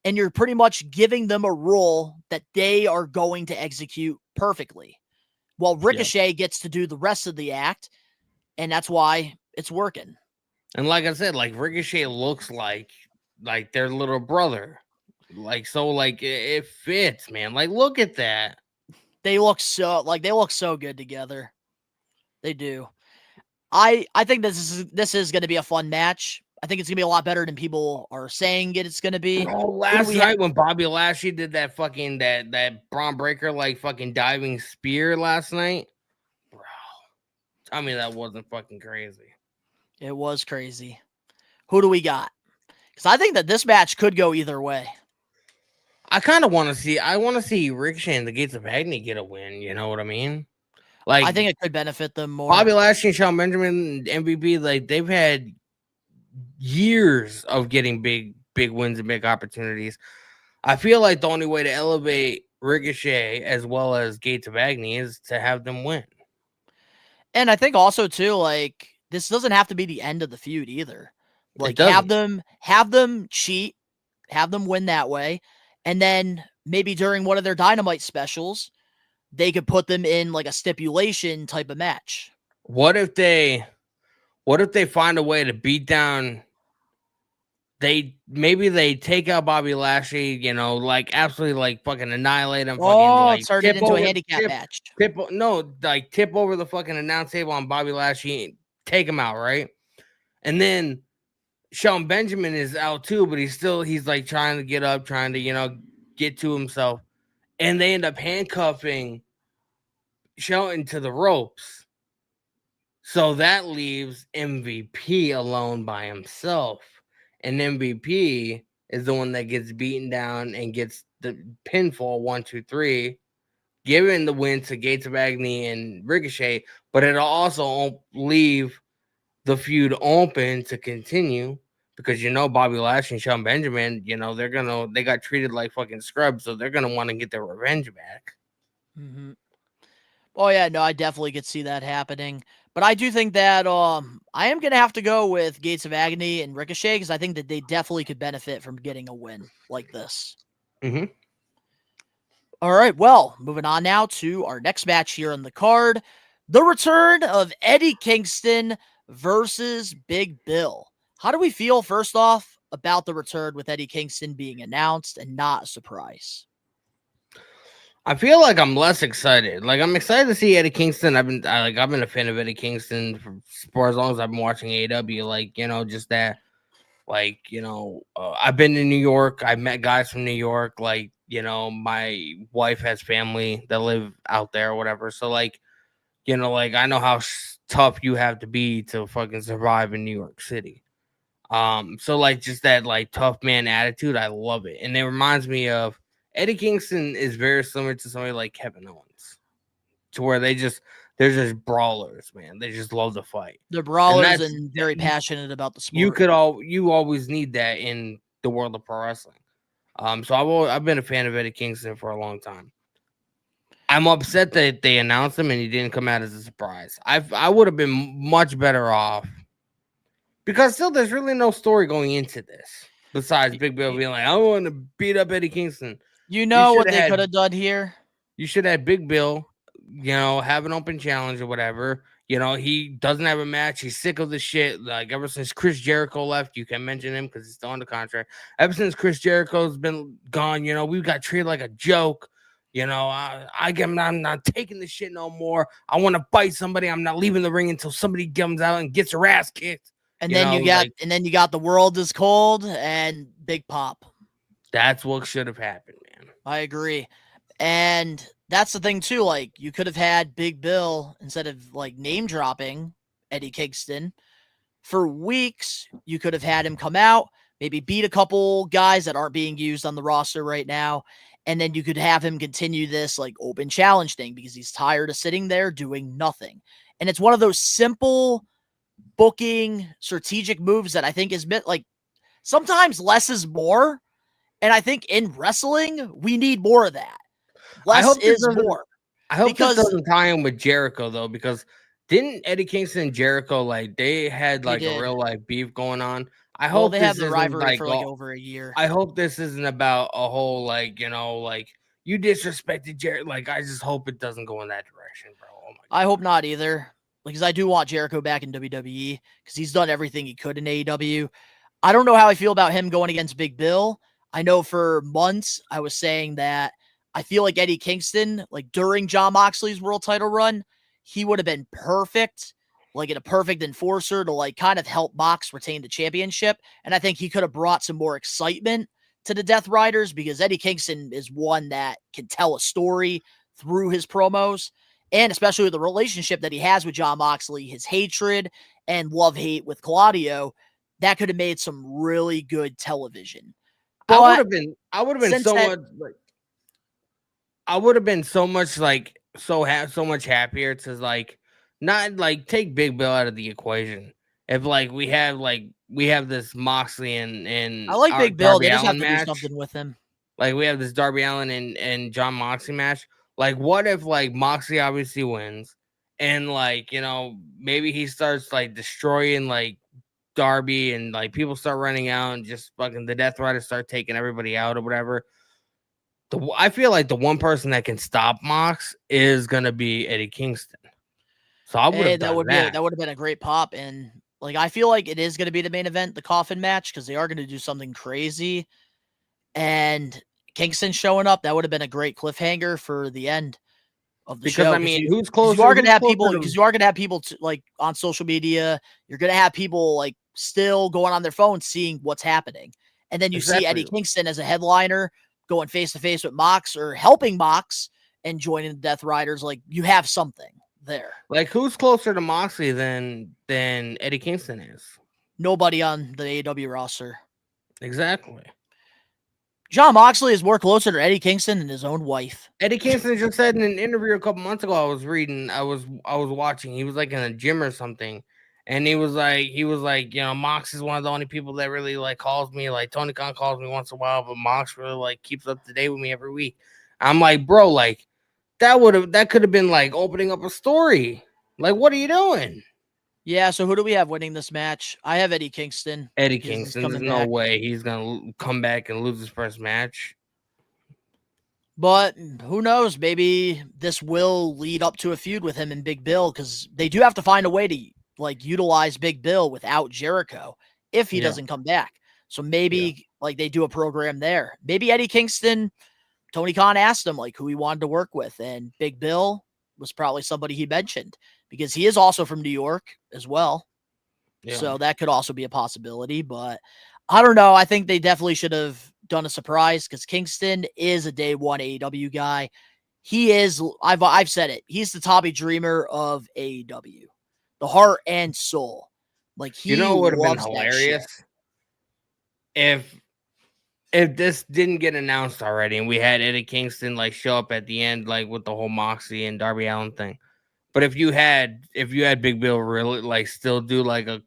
And you're pretty much giving them a role that they are going to execute perfectly. While Ricochet gets to do the rest of the act, and that's why it's working. And like I said, like Ricochet looks like their little brother. Like, so like it fits, man. Like, look at that. They look so good together. They do. I think this is going to be a fun match. I think it's going to be a lot better than people are saying it's going to be. Oh, last night when Bobby Lashley did that fucking that Braun Breaker like fucking diving spear last night, bro. Tell me that wasn't fucking crazy. It was crazy. Who do we got? Because I think that this match could go either way. I kind of want to see Ricochet and the Gates of Agony get a win. You know what I mean? Like, I think it could benefit them more. Bobby Lashley and Shawn Benjamin, MVP, like they've had years of getting big wins and big opportunities. I feel like the only way to elevate Ricochet as well as Gates of Agony is to have them win. And I think also too, like, this doesn't have to be the end of the feud either. Like, have them cheat, have them win that way, and then maybe during one of their Dynamite specials, they could put them in like a stipulation type of match. What if they find a way to beat down? Maybe they take out Bobby Lashley, you know, like absolutely like fucking annihilate him. Turn it into a handicap match. Tip over the fucking announce table on Bobby Lashley and take him out, right? And then Shawn Benjamin is out too, but he's like trying to get up, trying to, you know, get to himself. And they end up handcuffing Shelton to the ropes. So that leaves MVP alone by himself. And MVP is the one that gets beaten down and gets the pinfall 1, 2, 3, giving the win to Gates of Agony and Ricochet. But it'll also leave the feud open to continue because, you know, Bobby Lashley and Shawn Benjamin, you know, they got treated like fucking scrubs, so they're going to want to get their revenge back. Mm-hmm. Oh, yeah, no, I definitely could see that happening. But I do think that I am gonna have to go with Gates of Agony and Ricochet because I think that they definitely could benefit from getting a win like this. Mm-hmm. All right, well, moving on now to our next match here on the card. The return of Eddie Kingston versus Big Bill. How do we feel, first off, about the return with Eddie Kingston being announced and not a surprise? I feel like I'm less excited. Like I'm excited to see Eddie Kingston. I've been a fan of Eddie Kingston for as long as I've been watching AEW. Like just that. Like I've been to New York. I met guys from New York. Like my wife has family that live out there or whatever. So like like I know how tough you have to be to fucking survive in New York City. So like just that like tough man attitude, I love it, and it reminds me of. Eddie Kingston is very similar to somebody like Kevin Owens, to where they're just brawlers, man. They just love to fight. They're brawlers and very passionate about the sport. You always need that in the world of pro wrestling. So I've been a fan of Eddie Kingston for a long time. I'm upset that they announced him and he didn't come out as a surprise. I would have been much better off because still there's really no story going into this besides Big Bill being like, I want to beat up Eddie Kingston. You know what they could have done here? You should have Big Bill, have an open challenge or whatever. He doesn't have a match. He's sick of the shit. Like, ever since Chris Jericho left, you can mention him because he's still on the contract. Ever since Chris Jericho's been gone, we got treated like a joke. I'm not taking this shit no more. I want to fight somebody. I'm not leaving the ring until somebody comes out and gets her ass kicked. And then you got The World Is Cold and Big Pop. That's what should have happened, man. I agree. And that's the thing too. Like, you could have had Big Bill, instead of like name dropping Eddie Kingston for weeks, you could have had him come out, maybe beat a couple guys that aren't being used on the roster right now. And then you could have him continue this like open challenge thing because he's tired of sitting there doing nothing. And it's one of those simple booking strategic moves that I think is like sometimes less is more. And I think in wrestling, we need more of that. Less is more. I hope this doesn't tie in with Jericho, though, because didn't Eddie Kingston and Jericho, like, they had, like, a real, like, beef going on? I hope they had the rivalry for, like, over a year. I hope this isn't about a whole, like, like, you disrespected Jericho. Like, I just hope it doesn't go in that direction, bro. Oh my God. I hope not either. Because I do want Jericho back in WWE because he's done everything he could in AEW. I don't know how I feel about him going against Big Bill. I know for months I was saying that I feel like Eddie Kingston, like during Jon Moxley's world title run, he would have been perfect, like a perfect enforcer to like kind of help Mox retain the championship. And I think he could have brought some more excitement to the Death Riders because Eddie Kingston is one that can tell a story through his promos. And especially with the relationship that he has with Jon Moxley, his hatred and love-hate with Claudio, that could have made some really good television. But I would have been so much happier to like not like take Big Bill out of the equation. If like we have this Moxley and I like Big Bill, Darby they just Allin have to match. do something with him. Like we have this Darby Allin and Jon Moxley match. Like what if like Moxley obviously wins and like maybe he starts like destroying like Darby and like people start running out and just fucking the Death Riders start taking everybody out or whatever. I feel like the one person that can stop Mox is gonna be Eddie Kingston. So I would have that would have been a great pop. And like I feel like it is gonna be the main event, the Coffin match, because they are gonna do something crazy. And Kingston showing up, that would have been a great cliffhanger for the end of the show. I mean, who's close? You are gonna have people like on social media. You're gonna have people like still going on their phones seeing what's happening. And then you see Eddie Kingston as a headliner going face to face with Mox or helping Mox and joining the Death Riders. Like you have something there. Like who's closer to Moxley than Eddie Kingston is? Nobody on the AEW roster. Exactly. Jon Moxley is more closer to Eddie Kingston than his own wife. Eddie Kingston just said in an interview a couple months ago, I was watching, he was like in a gym or something. And he was like, Mox is one of the only people that really like calls me. Like Tony Khan calls me once in a while, but Mox really like keeps up to date with me every week. I'm like, bro, like that could have been like opening up a story. Like, what are you doing? Yeah, so who do we have winning this match? I have Eddie Kingston. Eddie because he's Kingston, there's coming no back. way he's going to come back and lose his first match. But who knows? Maybe this will lead up to a feud with him and Big Bill, because they do have to find a way to like utilize Big Bill without Jericho if he doesn't come back. So maybe like they do a program there. Maybe Eddie Kingston, Tony Khan asked him like who he wanted to work with, and Big Bill was probably somebody he mentioned because he is also from New York as well. Yeah. So that could also be a possibility, but I don't know. I think they definitely should have done a surprise because Kingston is a day one AEW guy. He is, I've said it, he's the Tommy Dreamer of AEW, the heart and soul. Like he would have been loves that hilarious shit. if this didn't get announced already and we had Eddie Kingston like show up at the end like with the whole Moxie and Darby Allin thing. But if you had Big Bill really like still do like a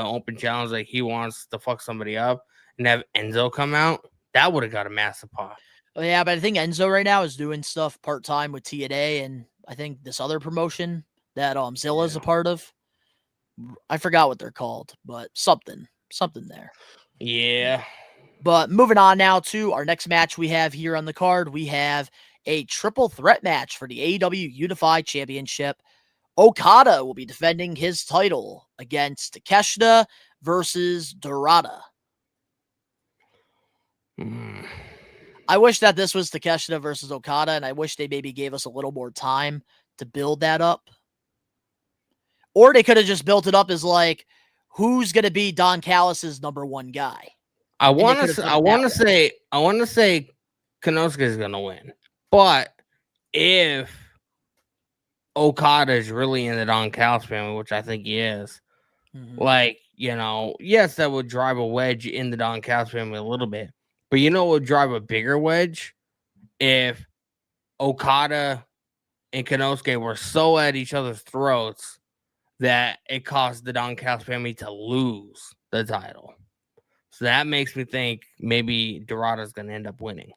open challenge, like he wants to fuck somebody up and have Enzo come out, that would have got a massive pop. Oh, yeah, but I think Enzo right now is doing stuff part-time with TNA and I think this other promotion that Zilla's a part of. I forgot what they're called, but something there. Yeah. But moving on now to our next match we have here on the card, we have a triple threat match for the AEW Unified Championship. Okada will be defending his title against Takeshita versus Dorada. I wish that this was Takeshita versus Okada, and I wish they maybe gave us a little more time to build that up. Or they could have just built it up as like, who's going to be Don Callis's number one guy? I want to say Konosuke is going to win. But if Okada is really in the Don Callis family, which I think he is, like, yes, that would drive a wedge in the Don Callis family a little bit. But what would drive a bigger wedge? If Okada and Konosuke were so at each other's throats that it caused the Don Callis family to lose the title. So that makes me think maybe Dorada's going to end up winning.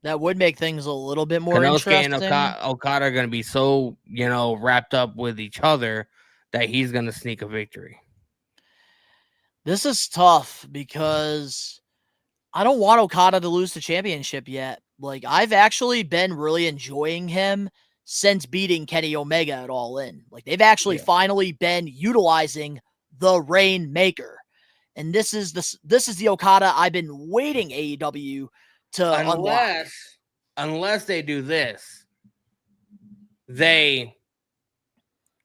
That would make things a little bit more Konosuke interesting. and Okada are going to be so, wrapped up with each other that he's going to sneak a victory. This is tough because I don't want Okada to lose the championship yet. Like, I've actually been really enjoying him since beating Kenny Omega at All In. Like, they've actually finally been utilizing the Rainmaker. And this is the Okada I've been waiting AEW to unlock. Unless they do this,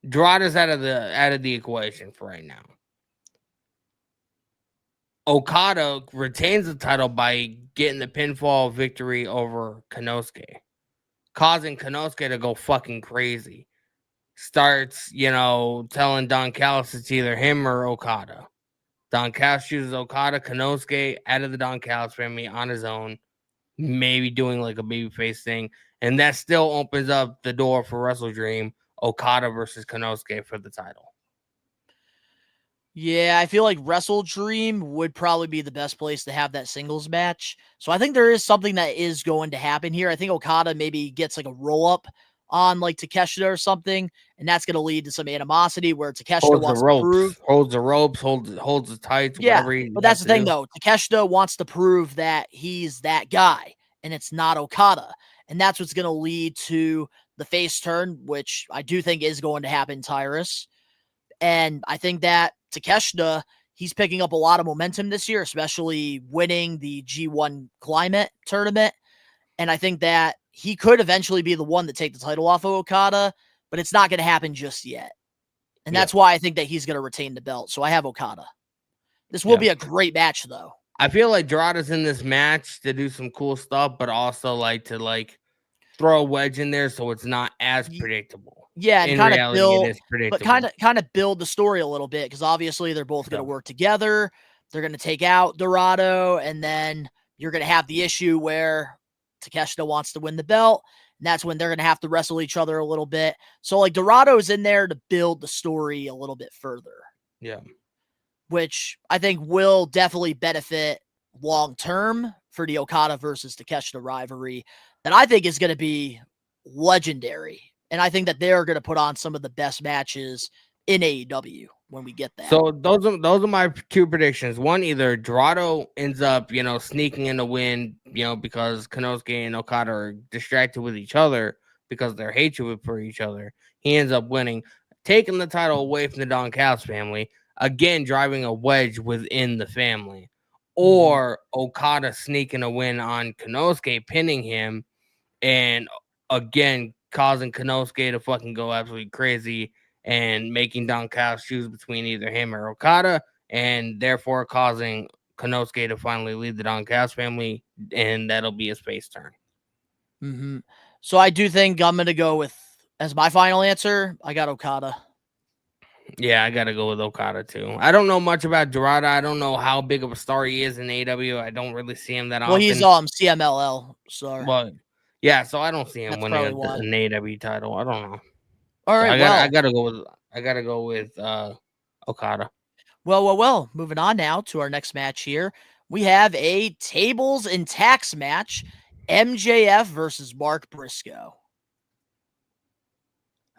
Dorada's out of the equation for right now. Okada retains the title by getting the pinfall victory over Konosuke, causing Konosuke to go fucking crazy. Starts, telling Don Callis it's either him or Okada. Don Callis chooses Okada, Konosuke out of the Don Callis family on his own, maybe doing like a babyface thing. And that still opens up the door for Wrestle Dream, Okada versus Konosuke for the title. Yeah, I feel like Wrestle Dream would probably be the best place to have that singles match. So I think there is something that is going to happen here. I think Okada maybe gets like a roll up on like Takeshita or something, and that's going to lead to some animosity where Takeshita wants to prove holds the ropes, holds the tights. Yeah, whatever but that's the thing though. Takeshita wants to prove that he's that guy, and it's not Okada, and that's what's going to lead to the face turn, which I do think is going to happen, Tyrus. And I think that Takeshita, he's picking up a lot of momentum this year, especially winning the G1 Climate tournament. And I think that he could eventually be the one to take the title off of Okada, but it's not going to happen just yet. And that's why I think that he's going to retain the belt. So I have Okada. This will be a great match, though. I feel like Dorada's in this match to do some cool stuff, but also like to throw a wedge in there so it's not as predictable. Yeah, and in kind reality, of build, it is predictable. but kind of build the story a little bit because obviously they're both going to work together. They're going to take out Dorado, and then you're going to have the issue where Takeshita wants to win the belt, and that's when they're going to have to wrestle each other a little bit. So like Dorado's in there to build the story a little bit further. Yeah. Which I think will definitely benefit long term for the Okada versus Takeshita rivalry that I think is going to be legendary And I think that they're going to put on some of the best matches in AEW when we get that. So those are my two predictions. One, either Dorado ends up, sneaking in the win, because Konosuke and Okada are distracted with each other because they're hatred for each other. He ends up winning, taking the title away from the Don Callis family, again driving a wedge within the family. Or Okada sneaking a win on Konosuke, pinning him, and again causing Konosuke to fucking go absolutely crazy and making Don Callis choose between either him or Okada, and therefore causing Konosuke to finally leave the Don Callis family, and that'll be his face turn. So I do think I'm going to go with, as my final answer, I got Okada. Yeah, I got to go with Okada too. I don't know much about Dorado. I don't know how big of a star he is in AEW. I don't really see him that often. Well, he's CMLL. So. But yeah, so I don't see him That's winning an probably AEW title. I don't know. All right, I gotta go with Okada. Well. Moving on now to our next match here. We have a tables and tax match. MJF versus Mark Briscoe.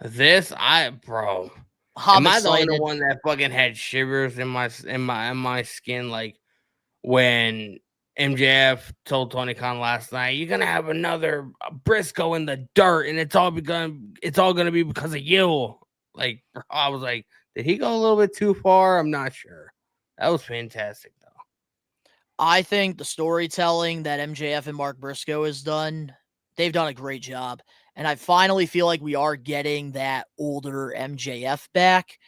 Bro. I'm Am I excited. the only one that fucking had shivers in my skin, like when MJF told Tony Khan last night, "You're gonna have another Briscoe in the dirt, and it's all gonna be because of you." Like, I was like, did he go a little bit too far? I'm not sure. That was fantastic, though. I think the storytelling that MJF and Mark Briscoe has done, they've done a great job. And I finally feel like we are getting that older MJF back.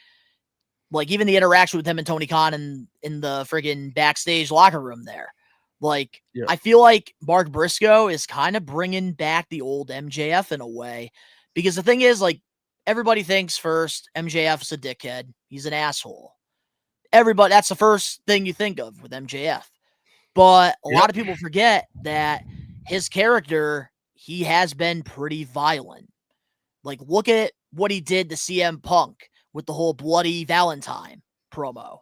Like, even the interaction with him and Tony Khan in the friggin' backstage locker room there. Like, yeah. I feel like Mark Briscoe is kind of bringing back the old MJF in a way. Because the thing is, like, everybody thinks first MJF's a dickhead. He's an asshole. Everybody, that's the first thing you think of with MJF. But a lot of people forget that his character, he has been pretty violent. Like, look at what he did to CM Punk with the whole Bloody Valentine promo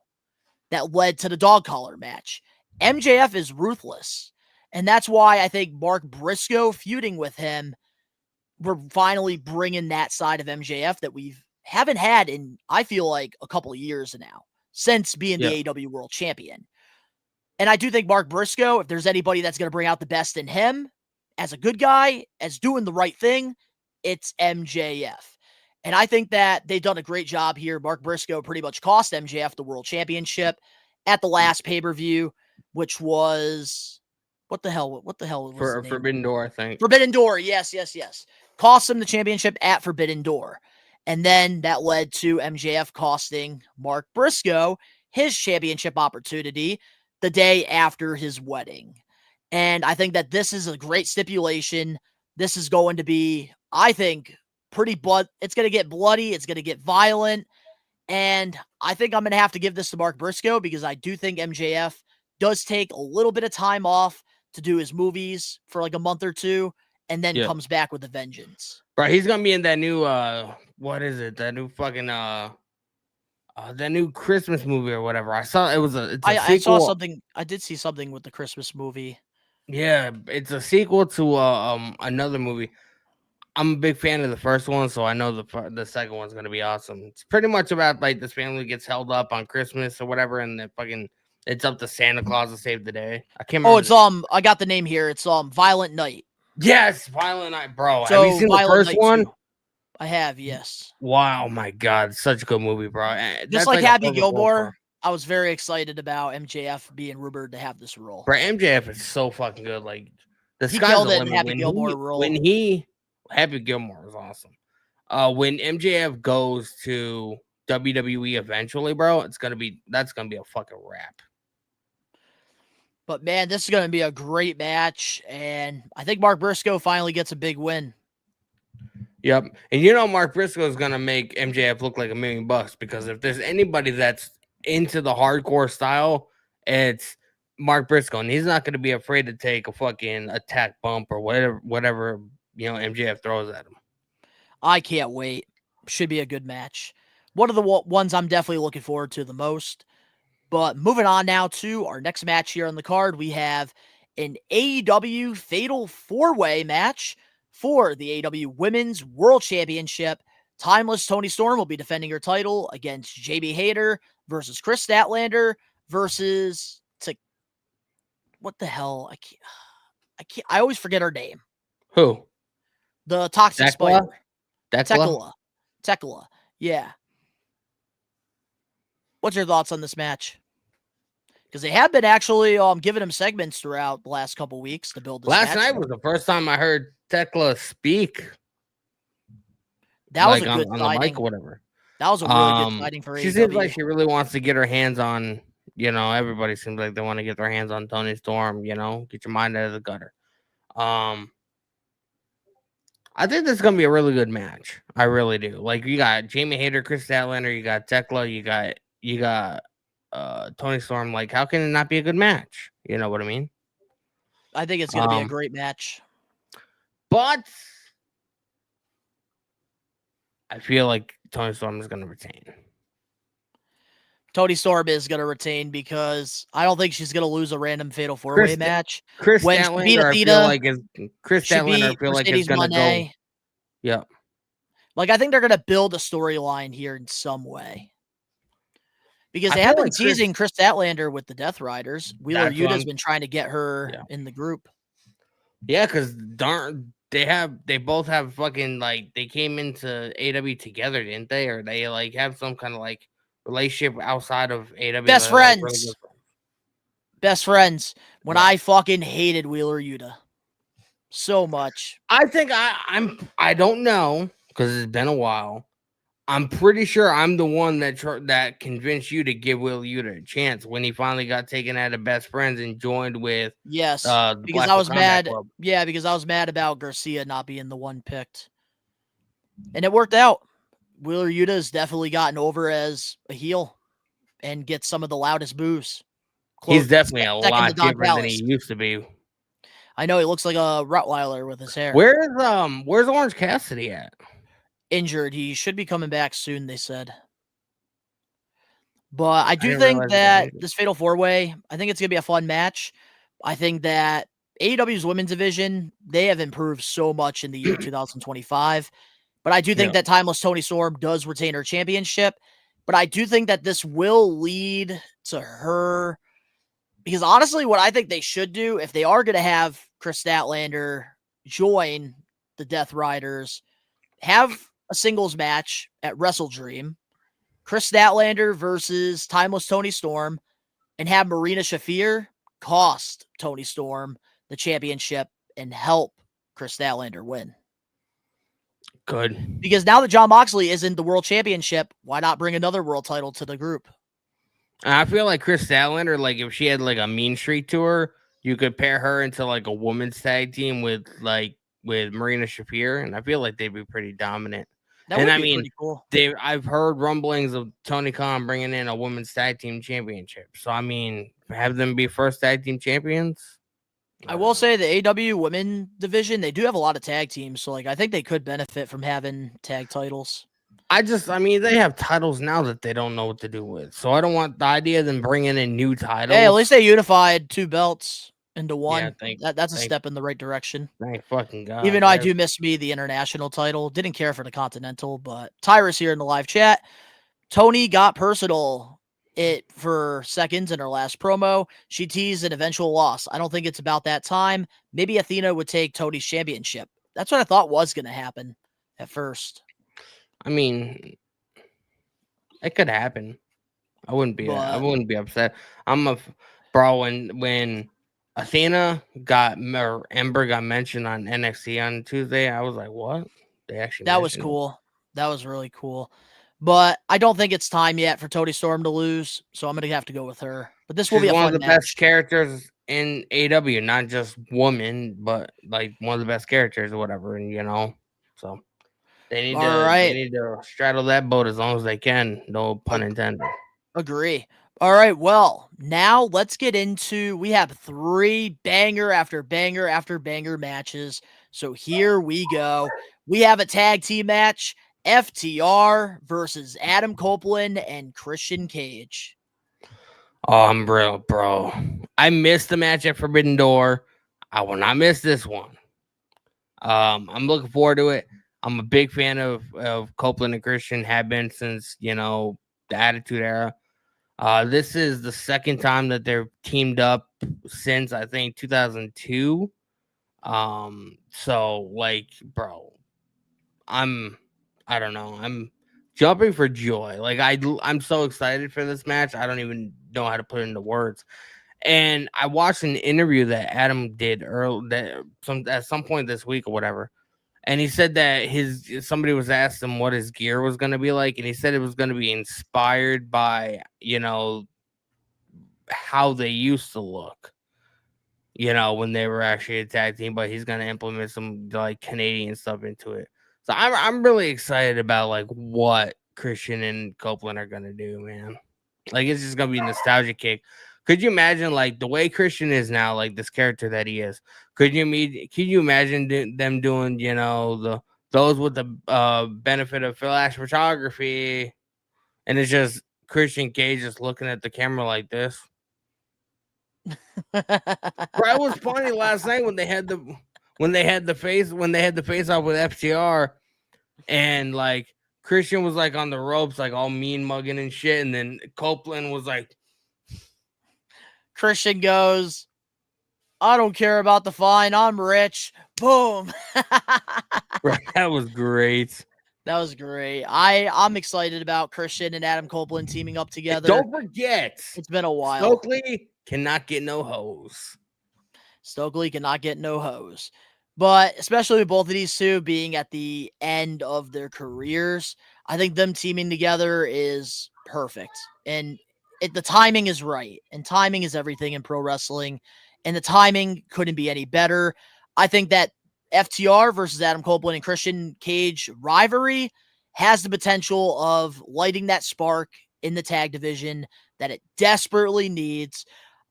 that led to the dog collar match. MJF is ruthless. And that's why I think Mark Briscoe feuding with him, we're finally bringing that side of MJF that we haven't had in, I feel like, a couple of years now, since being the AEW World Champion. And I do think Mark Briscoe, if there's anybody that's going to bring out the best in him, as a good guy, as doing the right thing, it's MJF. And I think that they've done a great job here. Mark Briscoe pretty much cost MJF the World Championship at the last pay-per-view, which was, what the hell was the name? Forbidden Door, I think. Forbidden Door, yes. Cost him the championship at Forbidden Door. And then that led to MJF costing Mark Briscoe his championship opportunity the day after his wedding. And I think that this is a great stipulation. This is going to be, I think, it's going to get bloody. It's going to get violent. And I think I'm going to have to give this to Mark Briscoe because I do think MJF does take a little bit of time off to do his movies for like a month or two and then comes back with a vengeance. Right. He's going to be in that new, what is it? That new fucking, that new Christmas movie or whatever. I saw it's a sequel. I saw something. I did see something with the Christmas movie. Yeah, it's a sequel to another movie. I'm a big fan of the first one, so I know the second one's gonna be awesome. It's pretty much about like this family gets held up on Christmas or whatever, and it's up to Santa Claus to save the day. I can't remember. Oh, it's I got the name here. It's Violent Night. Yes, Violent Night, bro. So, have you seen the first one? I have, yes. Wow, my God, such a good movie, bro. Just like Happy Gilmore, I was very excited about MJF being rumored to have this role. Bro, MJF is so fucking good. Like the he killed it in Happy Gilmore role. Happy Gilmore was awesome. When MJF goes to WWE eventually, bro, that's gonna be a fucking wrap. But man, this is gonna be a great match, and I think Mark Briscoe finally gets a big win. Yep. And Mark Briscoe is going to make MJF look like $1 million because if there's anybody that's into the hardcore style, it's Mark Briscoe. And he's not going to be afraid to take a fucking attack bump or whatever MJF throws at him. I can't wait. Should be a good match. One of the ones I'm definitely looking forward to the most. But moving on now to our next match here on the card, we have an AEW Fatal 4-Way match for the AEW Women's World Championship. Timeless Toni Storm will be defending her title against JB Hayter versus Chris Statlander versus what the hell? I can't. I always forget her name. Who? The Toxic Tekla? Spider. Tekla? Tekla. Yeah. What's your thoughts on this match? Because they have been actually giving him segments throughout the last couple weeks to build this Last match. night was the first time I heard Tekla speak. That was like a good on the signing. mic or whatever. That was a really good signing for She AEW. seems like she really wants to get her hands on, everybody seems like they want to get their hands on Toni Storm, get your mind out of the gutter. I think this is gonna be a really good match. I really do. Like, you got Jamie Hayter, Chris Statlander, you got Tekla, you got Toni Storm. Like, how can it not be a good match? You know what I mean? I think it's gonna be a great match. But I feel like Toni Storm is gonna retain. Toni Storm is going to retain because I don't think she's going to lose a random fatal four-way match. Chris When she beat Statlander, Athena, I feel like is going to go. Yeah. Like, I think they're going to build a storyline here in some way. Because they I have feel been like teasing Chris Statlander with the Death Riders. Wheeler That's what Yuta's been trying to get her Yeah. in the group. Yeah, because they both have fucking, like, they came into AW together, didn't they? Or they, like, have some kind of, like, relationship outside of AW. Best that, like, friends. really good. Best friends. When Yeah. I fucking hated Wheeler Yuta so much. I think I don't know, because it's been a while. I'm pretty sure I'm the one that convinced you to give Will Yuta a chance when he finally got taken out of Best Friends and joined with Yes. the Because I Blackpool was Combat mad. Club. Yeah, because I was mad about Garcia not being the one picked. And it worked out. Wheeler Yuta has definitely gotten over as a heel and gets some of the loudest boos. He's definitely a second lot to Don different than he Callis. used to be. I know he looks like a Rottweiler with his hair. Where's Orange Cassidy at? Injured. He should be coming back soon, they said. But I do didn't think realize he got that injured. this Fatal 4-Way, I think it's going to be a fun match. I think that AEW's women's division, they have improved so much in the year 2025. But I do think that Timeless Toni Storm does retain her championship. But I do think that this will lead to her. Because honestly, what I think they should do, if they are going to have Chris Statlander join the Death Riders, have a singles match at Wrestle Dream, Chris Statlander versus Timeless Toni Storm, and have Marina Shafir cost Toni Storm the championship and help Chris Statlander win. Good. Because now that Jon Moxley isn't the world championship, why not bring another world title to the group? I feel like Chris Statlander, like, if she had like a Mean Street tour, you could pair her into like a women's tag team with Marina Shafir, and I feel like they'd be pretty dominant. That would be pretty cool. I've heard rumblings of Tony Khan bringing in a women's tag team championship. So I mean, have them be first tag team champions. I will say the AW women division, they do have a lot of tag teams, so like I think they could benefit from having tag titles. They have titles now that they don't know what to do with. So I don't want the idea of them bringing in new titles. Hey, at least they unified two belts into one. Yeah, that's a step in the right direction. Thank fucking God. Even though I do miss the international title. Didn't care for the Continental, but Tyra's here in the live chat. Toni got personal for seconds in her last promo. She teased an eventual loss. I don't think it's about that time. Maybe Athena would take Toni's championship. That's what I thought was going to happen at first. I mean, it could happen. I wouldn't be upset. When Athena Ember got mentioned on NXT on Tuesday, I was like, what? That was cool. That was really cool. But I don't think it's time yet for Toni Storm to lose, so I'm going to have to go with her. But this will be a fun match. One of the best characters in AW, not just woman, but like one of the best characters or whatever, and so they need to straddle that boat as long as they can. No pun intended. Agree. All right, well, now let's get into, we have 3 banger after banger after banger matches. So here we go. We have a tag team match. FTR versus Adam Copeland and Christian Cage. Oh, I'm real, bro. I missed the match at Forbidden Door. I will not miss this one. I'm looking forward to it. I'm a big fan of Copeland and Christian, have been since, the Attitude Era. This is the second time that they're teamed up since, I think, 2002. So like, bro, I don't know. I'm jumping for joy. Like I'm so excited for this match. I don't even know how to put it into words. And I watched an interview that Adam did at some point this week or whatever. And he said that somebody was asked him what his gear was going to be like, and he said it was going to be inspired by, how they used to look, when they were actually a tag team, but he's going to implement some like Canadian stuff into it. So I'm really excited about like what Christian and Copeland are going to do, man. Like it's just going to be a nostalgia kick. Could you imagine like the way Christian is now, like this character that he is? Could you imagine them doing, those with the benefit of flash photography, and it's just Christian Cage just looking at the camera like this? Bro, it was funny last night when they had the face off with FTR, and like Christian was like on the ropes, like all mean mugging and shit, and then Copeland was like. Christian goes, I don't care about the fine. I'm rich. Boom. Right, that was great. That was great. I'm excited about Christian and Adam Copeland teaming up together. And don't forget, it's been a while. Stokely cannot get no hoes. Stokely cannot get no hoes. But especially with both of these two being at the end of their careers, I think them teaming together is perfect. And the timing is right, and timing is everything in pro wrestling, and the timing couldn't be any better. I think that FTR versus Adam Copeland and Christian Cage rivalry has the potential of lighting that spark in the tag division that it desperately needs.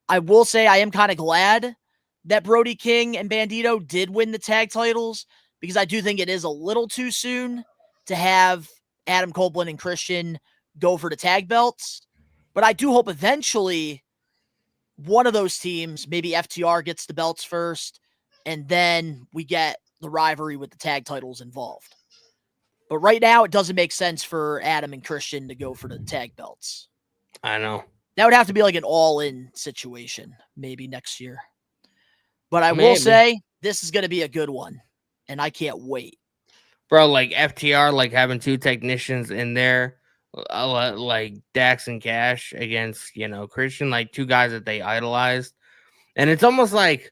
I will say I am kind of glad that Brody King and Bandito did win the tag titles, because I do think it is a little too soon to have Adam Copeland and Christian go for the tag belts. But I do hope eventually one of those teams, maybe FTR, gets the belts first, and then we get the rivalry with the tag titles involved. But right now, it doesn't make sense for Adam and Christian to go for the tag belts. I know. That would have to be like an all-in situation, maybe next year. But I will say, this is going to be a good one, and I can't wait. Bro, like FTR, like having two technicians in there, like Dax and Cash against, Christian, like two guys that they idolized. And it's almost like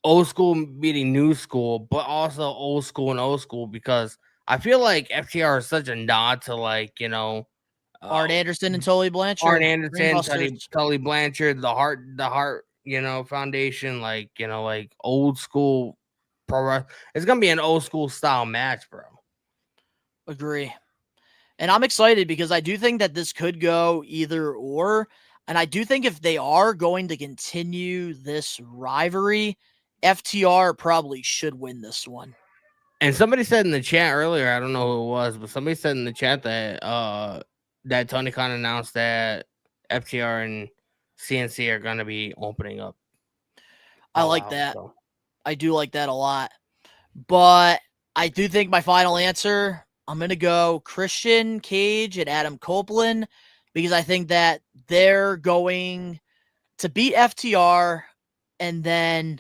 old school meeting new school, but also old school and old school, because I feel like FTR is such a nod to like, Arn Anderson and Tully Blanchard. Arn Anderson, Tully Blanchard, the heart, foundation, like, like old school pro. It's going to be an old school style match, bro. Agree. And I'm excited because I do think that this could go either or. And I do think if they are going to continue this rivalry, FTR probably should win this one. And somebody said in the chat earlier, I don't know who it was, but somebody said in the chat that that Tony Khan announced that FTR and CNC are going to be opening up. I like that. So. I do like that a lot. But I do think my final answer, I'm going to go Christian Cage and Adam Copeland, because I think that they're going to beat FTR, and then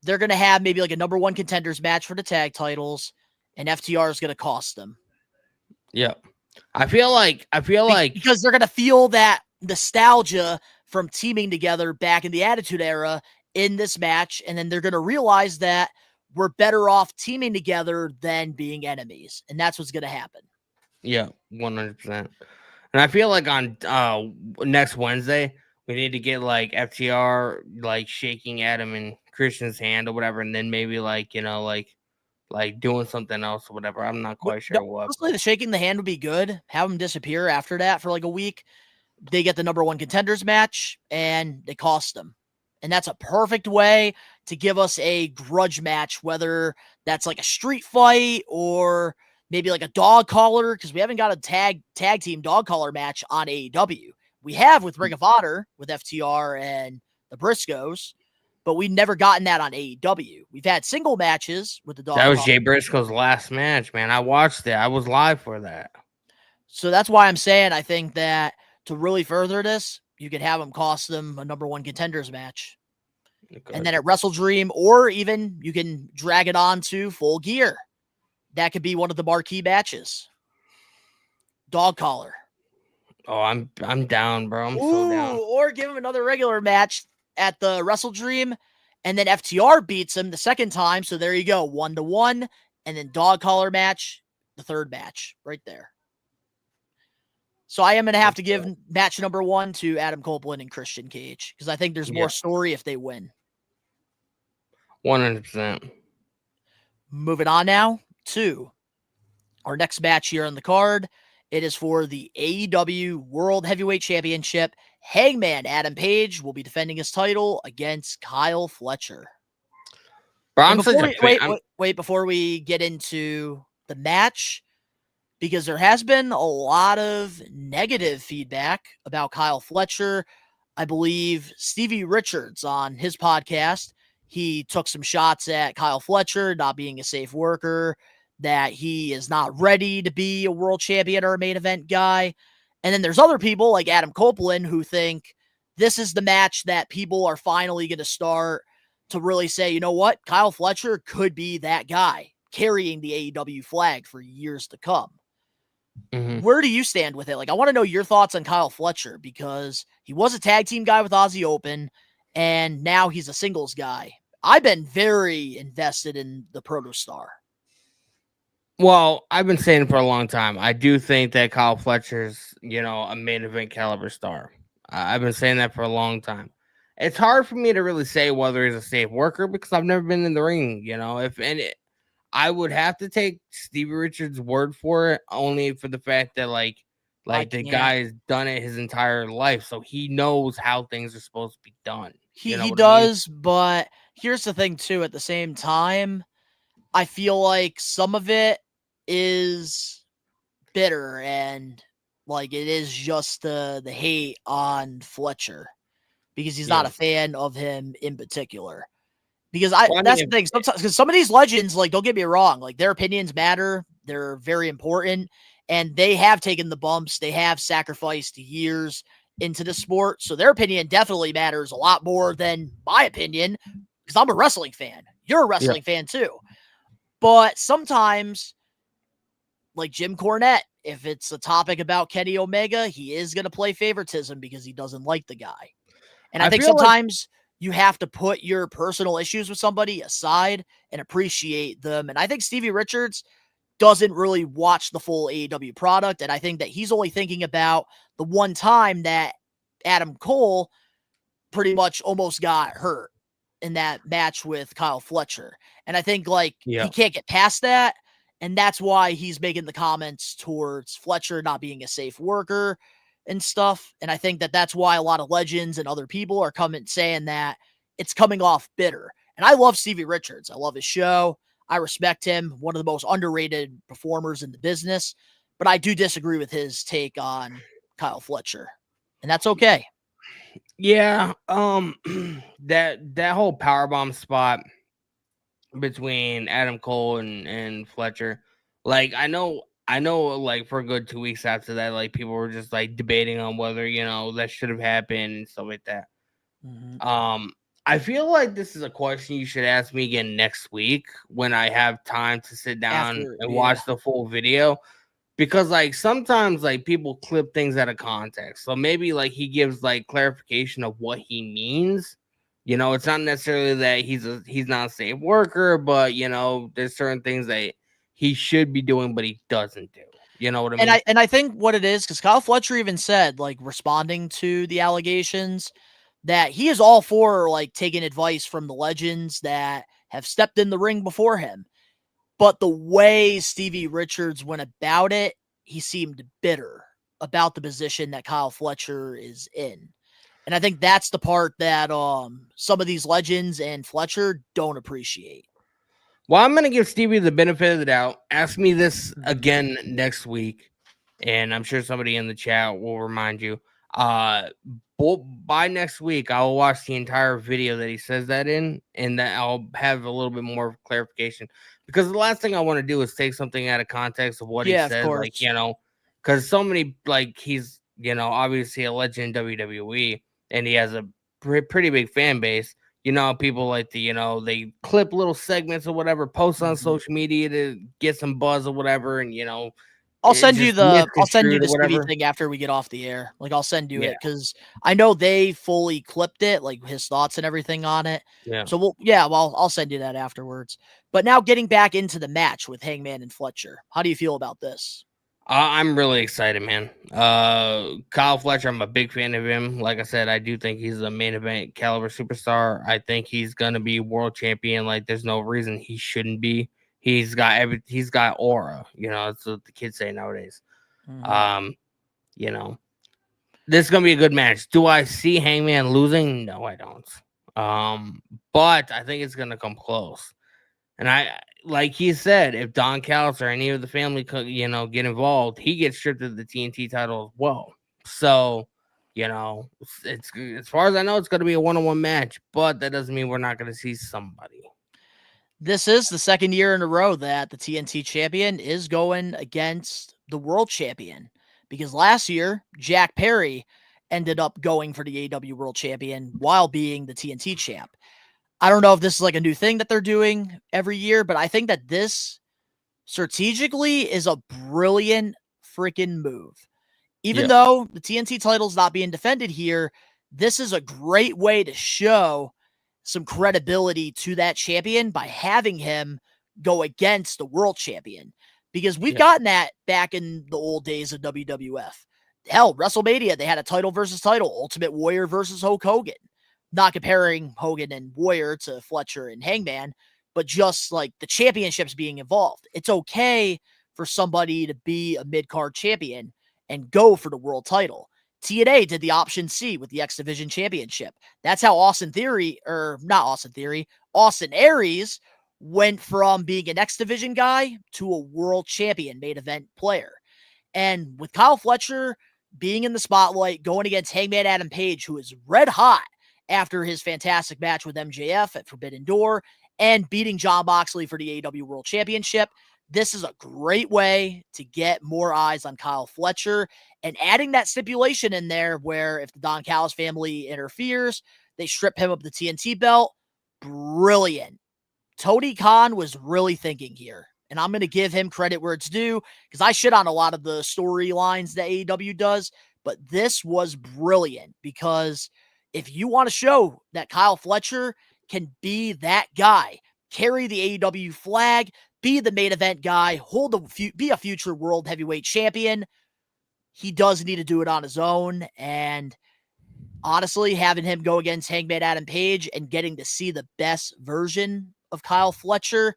they're going to have maybe like a number one contenders match for the tag titles, and FTR is going to cost them. Yep. I feel like because they're going to feel that nostalgia from teaming together back in the Attitude Era in this match, and then they're going to realize that we're better off teaming together than being enemies. And that's what's going to happen. Yeah, 100%. And I feel like on next Wednesday, we need to get like FTR like shaking Adam and Christian's hand or whatever, and then maybe like, like doing something else or whatever. I'm not quite sure what. Honestly, the shaking the hand would be good. Have them disappear after that for like a week. They get the number one contenders match, and they cost them. And that's a perfect way to give us a grudge match, whether that's like a street fight or maybe like a dog collar, because we haven't got a tag team dog collar match on AEW. We have with Ring of Honor with FTR and the Briscoes, but we've never gotten that on AEW. We've had single matches with the dog. That was Jay Briscoe's last match, man. I watched it. I was live for that. So that's why I'm saying I think that to really further this, you could have them cost them a number one contenders match. And then at Wrestle Dream, or even you can drag it on to Full Gear. That could be one of the marquee matches. Dog collar. Oh, I'm down, bro. I'm so down. Or give him another regular match at the Wrestle Dream, and then FTR beats him the second time. So there you go, 1-1, and then dog collar match, the third match right there. So I am going to have to give match number 1 to Adam Copeland and Christian Cage because I think there's more story if they win. 100%. Moving on now to our next match here on the card. It is for the AEW World Heavyweight Championship. Hangman Adam Page will be defending his title against Kyle Fletcher. Bro, wait, before we get into the match, because there has been a lot of negative feedback about Kyle Fletcher. I believe Stevie Richards on his podcast, he took some shots at Kyle Fletcher not being a safe worker, that he is not ready to be a world champion or a main event guy. And then there's other people like Adam Copeland who think this is the match that people are finally going to start to really say, you know what? Kyle Fletcher could be that guy carrying the AEW flag for years to come. Mm-hmm. Where do you stand with it? Like, I want to know your thoughts on Kyle Fletcher because he was a tag team guy with Aussie Open and now he's a singles guy. I've been very invested in the Protostar. Well, I've been saying for a long time, I do think that Kyle Fletcher's, a main event caliber star. I've been saying that for a long time. It's hard for me to really say whether he's a safe worker because I've never been in the ring, I would have to take Stevie Richards' word for it, only for the fact that the guy's done it his entire life, so he knows how things are supposed to be done. He does, but here's the thing too. At the same time, I feel like some of it is bitter and it is just the hate on Fletcher because he's not a fan of him in particular. Because that's the thing. Sometimes, because some of these legends, don't get me wrong, their opinions matter. They're very important, and they have taken the bumps. They have sacrificed years into the sport, so their opinion definitely matters a lot more than my opinion. Because I'm a wrestling fan. You're a wrestling fan too. But sometimes, like Jim Cornette, if it's a topic about Kenny Omega, he is going to play favoritism because he doesn't like the guy. And I think sometimes you have to put your personal issues with somebody aside and appreciate them. And I think Stevie Richards doesn't really watch the full AEW product. And I think that he's only thinking about the one time that Adam Cole pretty much almost got hurt in that match with Kyle Fletcher. And I think he can't get past that. And that's why he's making the comments towards Fletcher not being a safe worker and stuff. And I think that that's why a lot of legends and other people are saying that it's coming off bitter. And I love Stevie Richards. I love his show. I respect him. One of the most underrated performers in the business, but I do disagree with his take on Kyle Fletcher, and that's okay. Yeah. That whole powerbomb spot between Adam Cole and Fletcher, I know for a good 2 weeks after that, people were just debating on whether, that should have happened and stuff like that. Mm-hmm. I feel like this is a question you should ask me again next week when I have time to sit down and watch the full video. Because sometimes people clip things out of context. So maybe he gives clarification of what he means. It's not necessarily that he's not a safe worker, but there's certain things that he should be doing, but he doesn't do. You know what I mean? And I think what it is, because Kyle Fletcher even said, responding to the allegations, that he is all for taking advice from the legends that have stepped in the ring before him. But the way Stevie Richards went about it, he seemed bitter about the position that Kyle Fletcher is in. And I think that's the part that some of these legends and Fletcher don't appreciate. Well, I'm going to give Stevie the benefit of the doubt. Ask me this again next week, and I'm sure somebody in the chat will remind you. by next week, I will watch the entire video that he says that in, and then I'll have a little bit more clarification. Because the last thing I want to do is take something out of context of what he Yeah, of said, course. like, you know, because so many, like, he's, you know, obviously a legend in WWE, and he has a pretty big fan base. You know, people like to, you know, they clip little segments or whatever, post on social media to get some buzz or whatever, and, you know, I'll send you the misconstrued or skinny whatever. thing after we get off the air. Like, I'll send you Yeah. it because I know they fully clipped it, like his thoughts and everything on it. Yeah. So I'll send you that afterwards. But now getting back into the match with Hangman and Fletcher, how do you feel about this? I'm really excited, man. Kyle Fletcher, I'm a big fan of him. Like I said, I do think he's a main event caliber superstar. I think he's gonna be world champion. Like, there's no reason he shouldn't be. He's got aura. You know, that's what the kids say nowadays. You know, this is gonna be a good match. Do I see Hangman losing? No, I don't. But I think it's gonna come close. And like he said, if Don Callis or any of the family, you know, get involved, he gets stripped of the TNT title as well. So, you know, it's as far as I know, it's going to be a one-on-one match, but that doesn't mean we're not going to see somebody. This is the second year in a row that the TNT champion is going against the world champion, because last year Jack Perry ended up going for the AEW world champion while being the TNT champ. I don't know if this is like a new thing that they're doing every year, but I think that this strategically is a brilliant freaking move. Even though the TNT title is not being defended here, this is a great way to show some credibility to that champion by having him go against the world champion. Because we've gotten that back in the old days of WWF. Hell, WrestleMania, they had a title versus title, Ultimate Warrior versus Hulk Hogan. Not comparing Hogan and Warrior to Fletcher and Hangman, but just like the championships being involved. It's okay for somebody to be a mid-card champion and go for the world title. TNA did the option C with the X Division Championship. That's how Austin Aries went from being an X Division guy to a world champion main event player. And with Kyle Fletcher being in the spotlight, going against Hangman Adam Page, who is red hot after his fantastic match with MJF at Forbidden Door and beating Jon Moxley for the AEW World Championship, this is a great way to get more eyes on Kyle Fletcher, and adding that stipulation in there where if the Don Callis family interferes, they strip him of the TNT belt. Brilliant. Tony Khan was really thinking here, and I'm going to give him credit where it's due because I shit on a lot of the storylines that AEW does, but this was brilliant because if you want to show that Kyle Fletcher can be that guy, carry the AEW flag, be the main event guy, be a future world heavyweight champion, he does need to do it on his own. And honestly, having him go against Hangman Adam Page and getting to see the best version of Kyle Fletcher,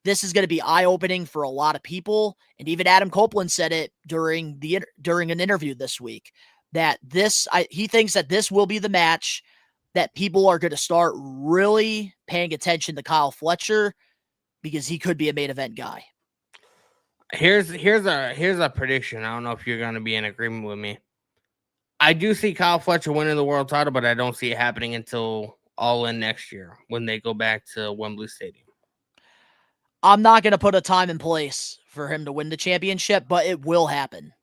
this is going to be eye-opening for a lot of people. And even Adam Copeland said it during an interview this week, that he thinks that this will be the match that people are going to start really paying attention to Kyle Fletcher because he could be a main event guy. Here's a prediction. I don't know if you're going to be in agreement with me. I do see Kyle Fletcher winning the world title, but I don't see it happening until All In next year when they go back to Wembley Stadium. I'm not going to put a time and place for him to win the championship, but it will happen.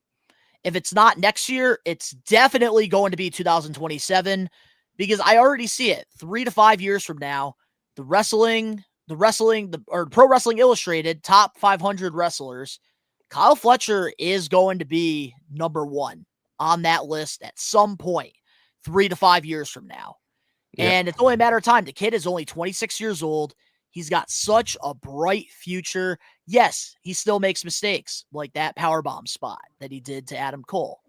If it's not next year, it's definitely going to be 2027 because I already see it. 3 to 5 years from now, the Pro Wrestling Illustrated top 500 wrestlers, Kyle Fletcher is going to be number one on that list at some point 3 to 5 years from now. Yep. And it's only a matter of time. The kid is only 26 years old. He's got such a bright future. Yes, he still makes mistakes like that powerbomb spot that he did to Adam Cole.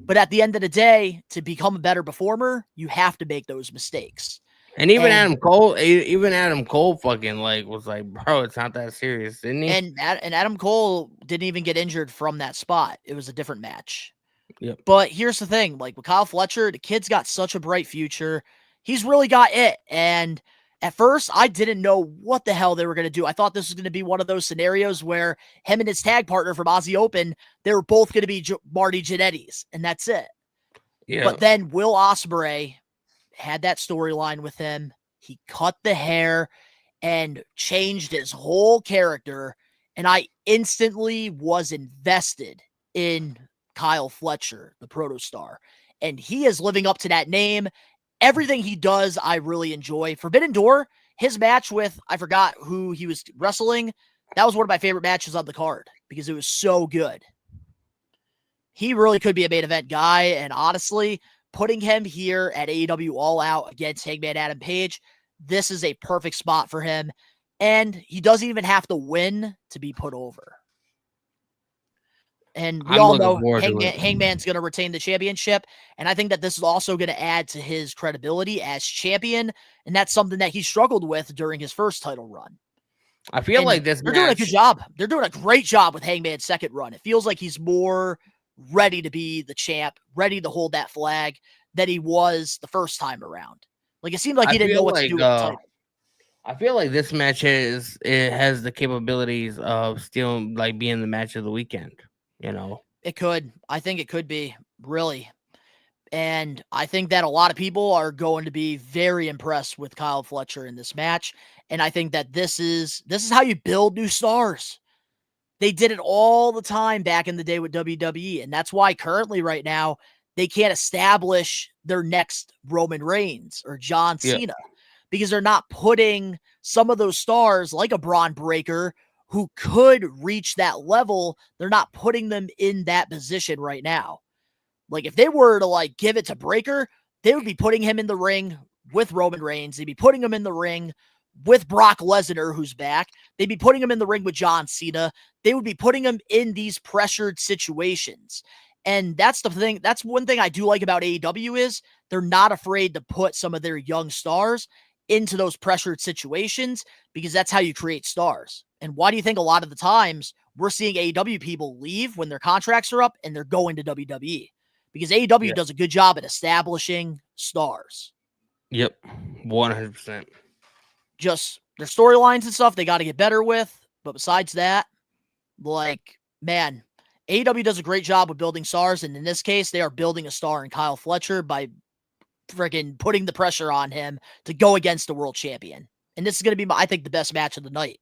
But at the end of the day, to become a better performer, you have to make those mistakes. And Adam Cole fucking was like, bro, it's not that serious, didn't he? And Adam Cole didn't even get injured from that spot. It was a different match. Yep. But here's the thing, with Kyle Fletcher, the kid's got such a bright future. He's really got it. And at first, I didn't know what the hell they were going to do. I thought this was going to be one of those scenarios where him and his tag partner from Aussie Open, they were both going to be Marty Jannetty's, and that's it. Yeah. But then Will Ospreay had that storyline with him. He cut the hair and changed his whole character. And I instantly was invested in Kyle Fletcher, the protostar. And he is living up to that name. Everything he does, I really enjoy. Forbidden Door, his match with, I forgot who he was wrestling. That was one of my favorite matches on the card because it was so good. He really could be a main event guy. And honestly, putting him here at AEW All Out against Hangman Adam Page, this is a perfect spot for him. And he doesn't even have to win to be put over. And we all know Hangman's going to retain the championship. And I think that this is also going to add to his credibility as champion. And that's something that he struggled with during his first title run. I feel like they're doing a good job. They're doing a great job with Hangman's second run. It feels like he's more ready to be the champ, ready to hold that flag than he was the first time around. Like, it seemed like he didn't know what to do with the title. I feel like this match has the capabilities of still like being the match of the weekend. You know, it could. I think it could be, really. And I think that a lot of people are going to be very impressed with Kyle Fletcher in this match. And I think that this is how you build new stars. They did it all the time back in the day with WWE. And that's why currently right now, they can't establish their next Roman Reigns or John Cena because they're not putting some of those stars like a Braun Breaker who could reach that level. They're not putting them in that position right now. Like, if they were to like give it to Breaker, they would be putting him in the ring with Roman Reigns. They'd be putting him in the ring with Brock Lesnar, who's back. They'd be putting him in the ring with John Cena. They would be putting him in these pressured situations. And that's the thing. That's one thing I do like about AEW is they're not afraid to put some of their young stars into those pressured situations because that's how you create stars. And why do you think a lot of the times we're seeing AEW people leave when their contracts are up and they're going to WWE? Because AEW does a good job at establishing stars. Yep, 100%. Just their storylines and stuff they got to get better with. But besides that, like, man, AEW does a great job with building stars. And in this case, they are building a star in Kyle Fletcher by freaking putting the pressure on him to go against the world champion. And this is going to be, I think, the best match of the night.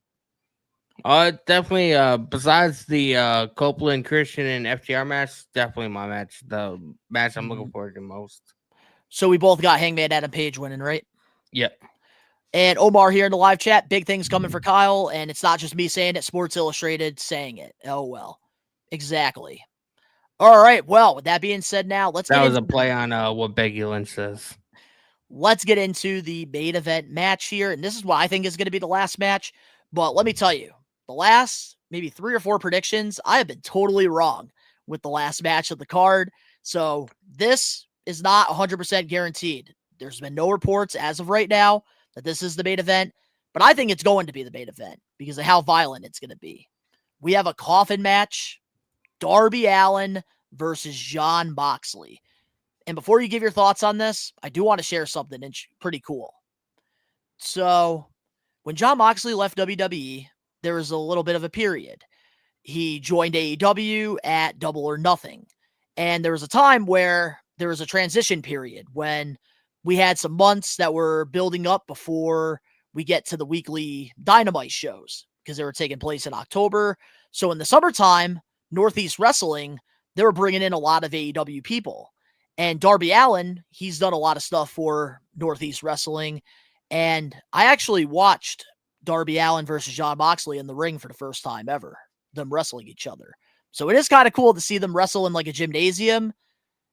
Definitely, besides the Copeland, Christian, and FTR match, definitely my match. The match I'm looking forward to most. So we both got Hangman Adam Page winning, right? Yep. And Omar here in the live chat, big things coming for Kyle, and it's not just me saying it, Sports Illustrated saying it. Oh, well. Exactly. All right, well, with that being said now, That was a play on what Becky Lynch says. Let's get into the main event match here, and this is what I think is going to be the last match, but let me tell you, the last maybe 3 or 4 predictions, I have been totally wrong with the last match of the card, so this is not 100% guaranteed. There's been no reports as of right now that this is the main event, but I think it's going to be the main event because of how violent it's going to be. We have a Coffin match, Darby Allin versus Jon Moxley. And before you give your thoughts on this, I do want to share something pretty cool. So, when Jon Moxley left WWE, there was a little bit of a period. He joined AEW at Double or Nothing. And there was a time where there was a transition period when we had some months that were building up before we get to the weekly Dynamite shows because they were taking place in October. So in the summertime, Northeast Wrestling, they were bringing in a lot of AEW people. And Darby Allin, he's done a lot of stuff for Northeast Wrestling. And I actually watched Darby Allin versus Jon Moxley in the ring for the first time ever, them wrestling each other. So it is kind of cool to see them wrestle in like a gymnasium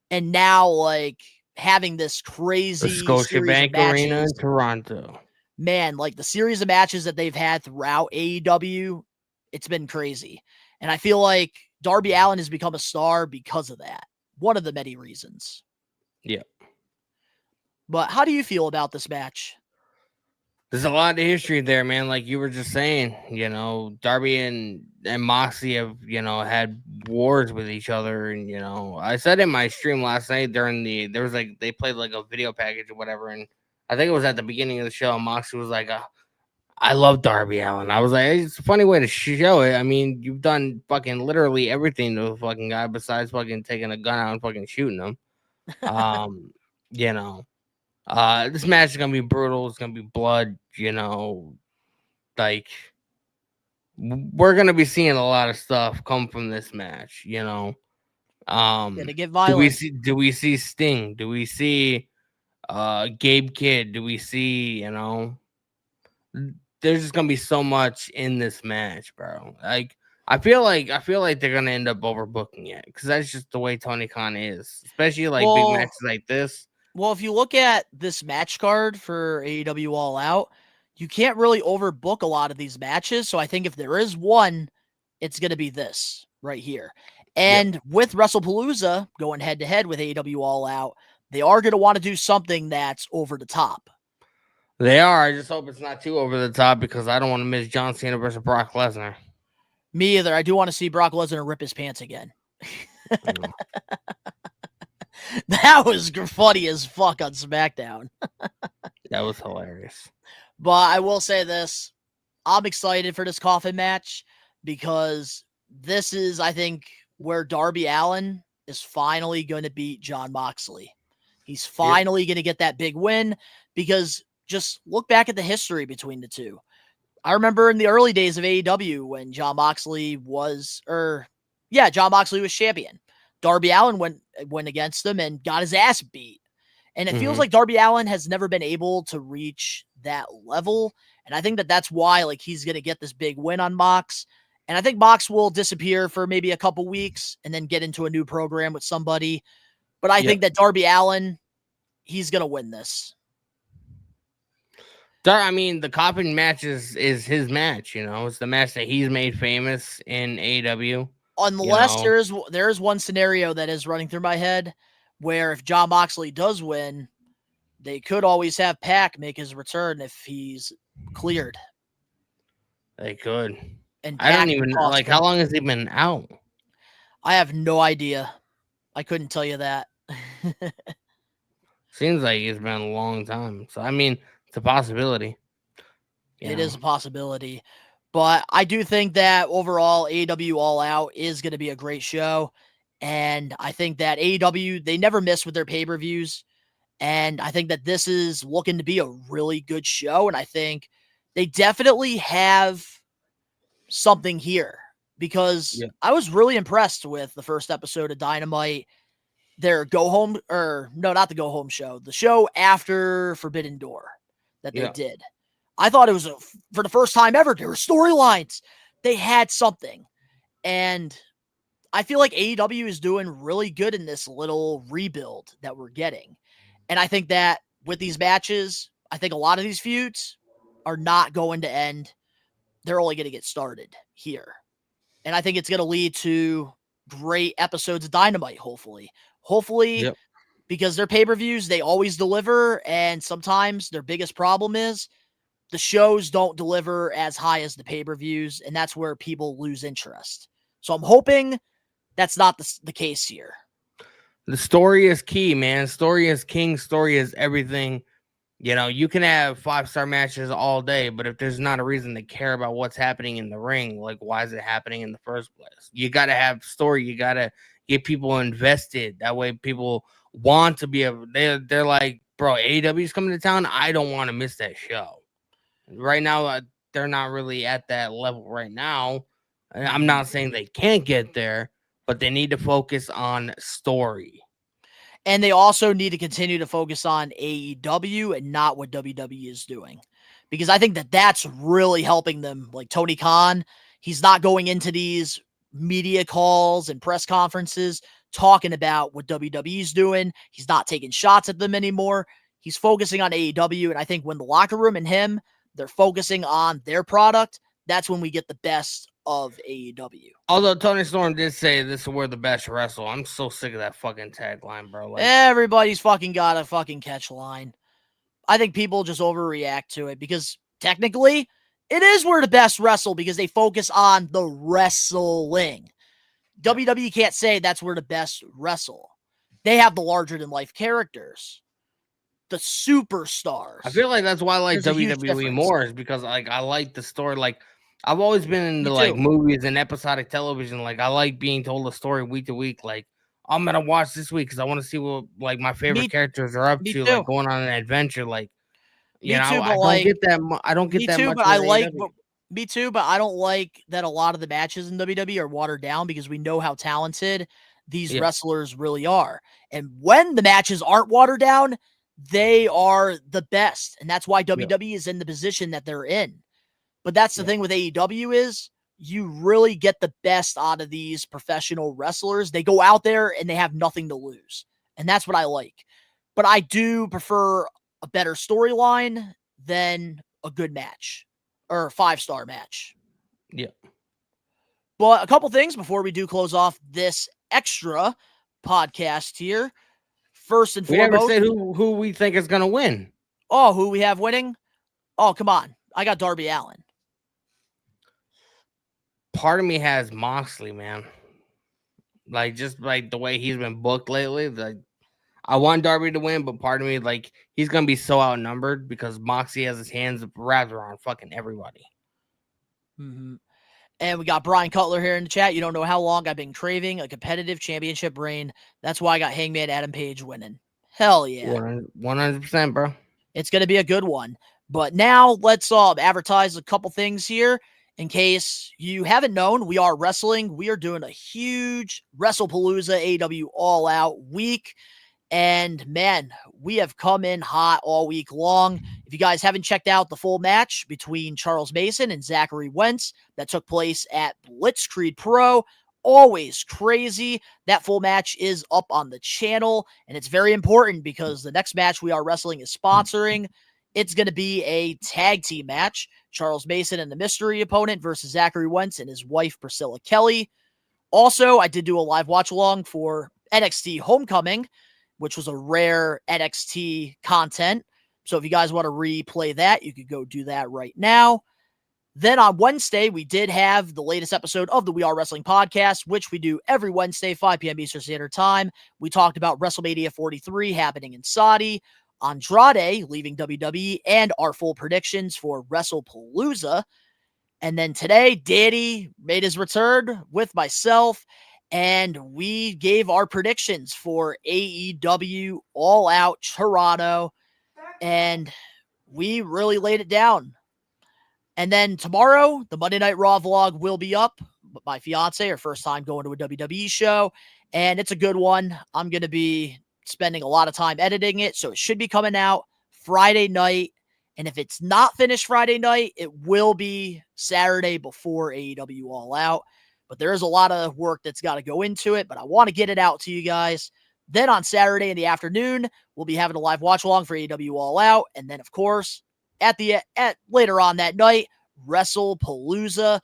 and now like having this crazy Scotiabank Arena in Toronto. Man, like the series of matches that they've had throughout AEW, it's been crazy. And I feel like Darby Allin has become a star because of that. One of the many reasons. Yeah. But how do you feel about this match? There's a lot of history there, man. Like you were just saying, you know, Darby and Moxley have, you know, had wars with each other. And, you know, I said in my stream last night there was like, they played like a video package or whatever. And I think it was at the beginning of the show. Moxley was like, I love Darby Allin. I was like, it's a funny way to show it. I mean, you've done fucking literally everything to a fucking guy besides fucking taking a gun out and fucking shooting him. Um, you know, this match is gonna be brutal. It's gonna be blood. Like we're gonna be seeing a lot of stuff come from this match. Gonna get Do violent. we see Sting? Do we see Gabe Kidd? Do we see, there's just gonna be so much in this match, bro. Like I feel like they're gonna end up overbooking it because that's just the way Tony Khan is, especially like big matches like this. Well, if you look at this match card for AEW All Out, you can't really overbook a lot of these matches. So I think if there is one, it's going to be this right here. And with WrestlePalooza going head to head with AEW All Out, they are going to want to do something that's over the top. They are. I just hope it's not too over the top because I don't want to miss John Cena versus Brock Lesnar. Me either. I do want to see Brock Lesnar rip his pants again. That was funny as fuck on SmackDown. That was hilarious. But I will say this. I'm excited for this Coffin match because this is, I think, where Darby Allin is finally going to beat Jon Moxley. He's finally going to get that big win because just look back at the history between the two. I remember in the early days of AEW when Jon Moxley was champion. Darby Allin went against him and got his ass beat. And it feels like Darby Allin has never been able to reach that level. And I think that that's why he's going to get this big win on Mox. And I think Mox will disappear for maybe a couple weeks and then get into a new program with somebody. But I think that Darby Allin, he's going to win this. I mean, the Coffin match is his match, It's the match that he's made famous in AEW. Unless there is one scenario that is running through my head where if Jon Moxley does win, they could always have Pac make his return if he's cleared. They could. And I don't even know, how long has he been out? I have no idea. I couldn't tell you that. Seems like it's been a long time. So, I mean, it's a possibility. It is a possibility. But I do think that overall, AEW All Out is going to be a great show. And I think that AEW, they never miss with their pay-per-views. And I think that this is looking to be a really good show. And I think they definitely have something here. Because I was really impressed with the first episode of Dynamite. Their not the go home show. The show after Forbidden Door that they did. I thought it was for the first time ever, there were storylines. They had something. And I feel like AEW is doing really good in this little rebuild that we're getting. And I think that with these matches, I think a lot of these feuds are not going to end. They're only going to get started here. And I think it's going to lead to great episodes of Dynamite, hopefully. Because their pay-per-views, they always deliver. And sometimes their biggest problem is the shows don't deliver as high as the pay-per-views, and that's where people lose interest. So I'm hoping that's not the case here. The story is key, man. Story is king. Story is everything. You can have 5-star matches all day, but if there's not a reason to care about what's happening in the ring, why is it happening in the first place? You got to have story. You got to get people invested. That way people want to be able, they're like, bro, AEW's coming to town. I don't want to miss that show. Right now, they're not really at that level right now. I'm not saying they can't get there, but they need to focus on story. And they also need to continue to focus on AEW and not what WWE is doing. Because I think that that's really helping them. Like Tony Khan, he's not going into these media calls and press conferences talking about what WWE is doing. He's not taking shots at them anymore. He's focusing on AEW. And I think when the locker room and him, they're focusing on their product, that's when we get the best of AEW. Although Tony Storm did say this is where the best wrestle. I'm so sick of that fucking tagline, bro. Everybody's fucking got a fucking catch line. I think people just overreact to it because technically it is where the best wrestle because they focus on the wrestling. WWE can't say that's where the best wrestle. They have the larger than life characters. The superstars. I feel like that's why I like WWE more is because I like the story. I've always been into movies and episodic television. I like being told a story week to week. I'm gonna watch this week because I want to see what like my favorite Me, characters are up me to, too. like going on an adventure. Like, you Me know, too, but I don't like, get that. I don't get me that too, much. but with I like. AEW. Me too, but I don't like that a lot of the matches in WWE are watered down because we know how talented these Yeah. wrestlers really are. And when the matches aren't watered down, they are the best. And that's why WWE is in the position that they're in. But that's the thing with AEW is you really get the best out of these professional wrestlers. They go out there and they have nothing to lose. And that's what I like. But I do prefer a better storyline than a good match or a 5-star match. Yeah. But a couple things before we do close off this extra podcast here. First and We never foremost, said who we think is gonna win. oh, who we have winning? Oh, come on. I got Darby Allin. Part of me has Moxley, man. Like just like the way he's been booked lately. Like I want Darby to win, but part of me like he's gonna be so outnumbered because Moxley has his hands wrapped around fucking everybody. Mm-hmm. And we got Brian Cutler here in the chat. You don't know how long I've been craving a competitive championship reign. That's why I got Hangman Adam Page winning. Hell yeah. 100%, bro. It's going to be a good one. But now let's advertise a couple things here. In case you haven't known, We Are Wrestling. We are doing a huge WrestlePalooza AEW All Out week. And man, we have come in hot all week long. If you guys haven't checked out the full match between Charles Mason and Zachary Wentz that took place at Blitzkrieg Pro, always crazy. That full match is up on the channel, and it's very important because the next match We Are Wrestling is sponsoring. It's going to be a tag team match. Charles Mason and the mystery opponent versus Zachary Wentz and his wife, Priscilla Kelly. Also, I did do a live watch along for NXT Homecoming, which was a rare NXT content. So if you guys want to replay that, you could go do that right now. Then on Wednesday, we did have the latest episode of the We Are Wrestling podcast, which we do every Wednesday, 5 p.m. Eastern Standard Time. We talked about WrestleMania 43 happening in Saudi, Andrade leaving WWE, and our full predictions for WrestlePalooza. And then today, Danny made his return with myself, and we gave our predictions for AEW All Out Toronto, and we really laid it down. And then tomorrow, the Monday Night Raw vlog will be up. My fiance, her first time going to a WWE show, and it's a good one. I'm going to be spending a lot of time editing it, so it should be coming out Friday night. And if it's not finished Friday night, it will be Saturday before AEW All Out. But there is a lot of work that's got to go into it, but I want to get it out to you guys. Then on Saturday in the afternoon, we'll be having a live watch along for AEW All Out. And then, of course, at later on that night, WrestlePalooza.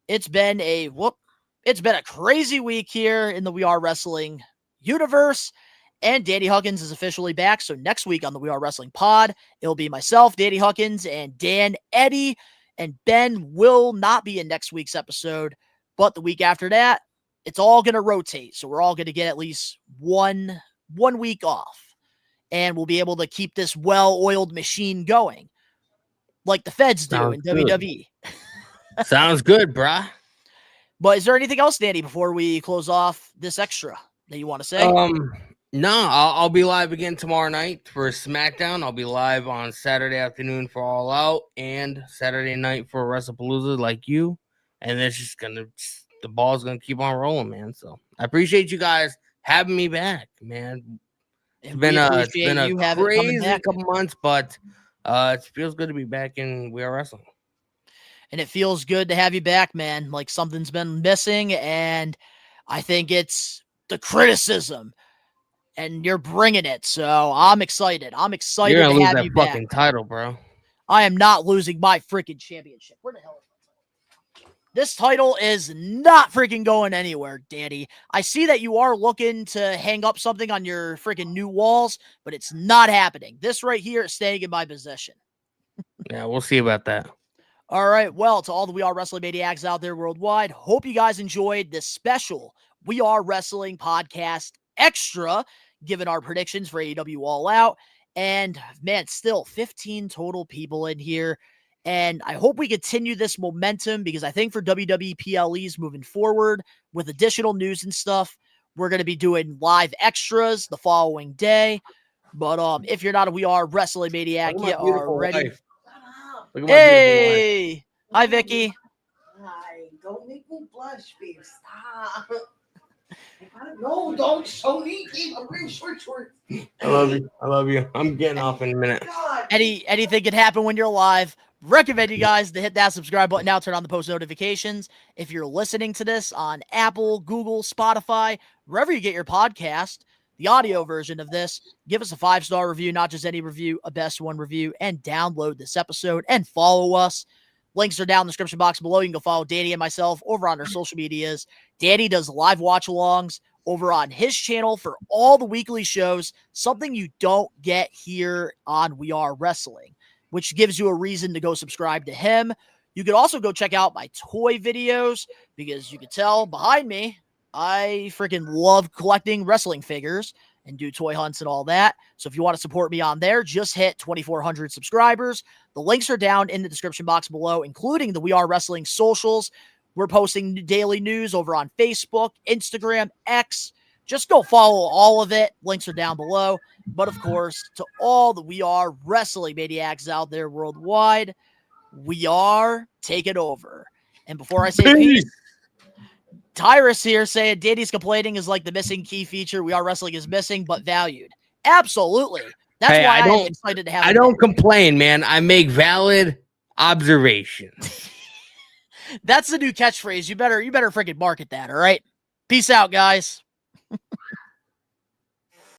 It's been a crazy week here in the We Are Wrestling universe. And Danny Huckins is officially back. So next week on the We Are Wrestling pod, it'll be myself, Danny Huckins, and Dan Eddy. And Ben will not be in next week's episode. But the week after that, it's all going to rotate. So we're all going to get at least one week off. And we'll be able to keep this well-oiled machine going. Like the feds do in WWE. Sounds good, brah. But is there anything else, Danny, before we close off this extra that you want to say? No, I'll be live again tomorrow night for SmackDown. I'll be live on Saturday afternoon for All Out and Saturday night for WrestlePalooza like you. And it's just the ball's gonna keep on rolling, man. So I appreciate you guys having me back, man. It's been a crazy couple months, but it feels good to be back in We Are Wrestling. And it feels good to have you back, man. Like something's been missing, and I think it's the criticism, and you're bringing it. So I'm excited. I'm excited You're gonna to lose have that you fucking back. title, bro. I am not losing my freaking championship. Where the hell is my title? This title is not freaking going anywhere, Danny. I see that you are looking to hang up something on your freaking new walls, but it's not happening. This right here is staying in my possession. Yeah, we'll see about that. All right. Well, to all the We Are Wrestling maniacs out there worldwide, hope you guys enjoyed this special We Are Wrestling podcast extra, given our predictions for AEW All Out. And man, still 15 total people in here. And I hope we continue this momentum because I think for WWE PLEs moving forward with additional news and stuff, We're going to be doing live extras the following day. But if you're not a We Are Wrestling Maniac, Look at you my beautiful are ready. wife. Look at my beautiful wife. Hey! Hi, Vicky. Hi, don't make me blush, babe. Stop. No, don't show me, babe. I'm wearing shorts. I love you. I love you. I'm getting off in a minute. God. Anything can happen when you're live. Recommend you guys to hit that subscribe button now, turn on the post notifications. If you're listening to this on Apple, Google, Spotify, wherever you get your podcast, the audio version of this, give us a 5-star review, not just any review, a best one review, and download this episode and follow us. Links are down in the description box below. You can go follow Danny and myself over on our social medias. Danny does live watch-alongs over on his channel for all the weekly shows, something you don't get here on We Are Wrestling, which gives you a reason to go subscribe to him. You could also go check out my toy videos, because you can tell behind me, I freaking love collecting wrestling figures and do toy hunts and all that. So if you want to support me on there, just hit 2,400 subscribers. The links are down in the description box below, including the We Are Wrestling socials. We're posting daily news over on Facebook, Instagram, X. Just go follow all of it. Links are down below. But of course, to all the We Are Wrestling Maniacs out there worldwide, we are taking over. And before I say peace, Tyrus here saying Danny's complaining is like the missing key feature. We Are Wrestling is missing, but valued. Absolutely. That's Hey, why I I'm don't- excited to have I it. don't complain, man. I make valid observations. That's the new catchphrase. You better freaking market that, all right? Peace out, guys.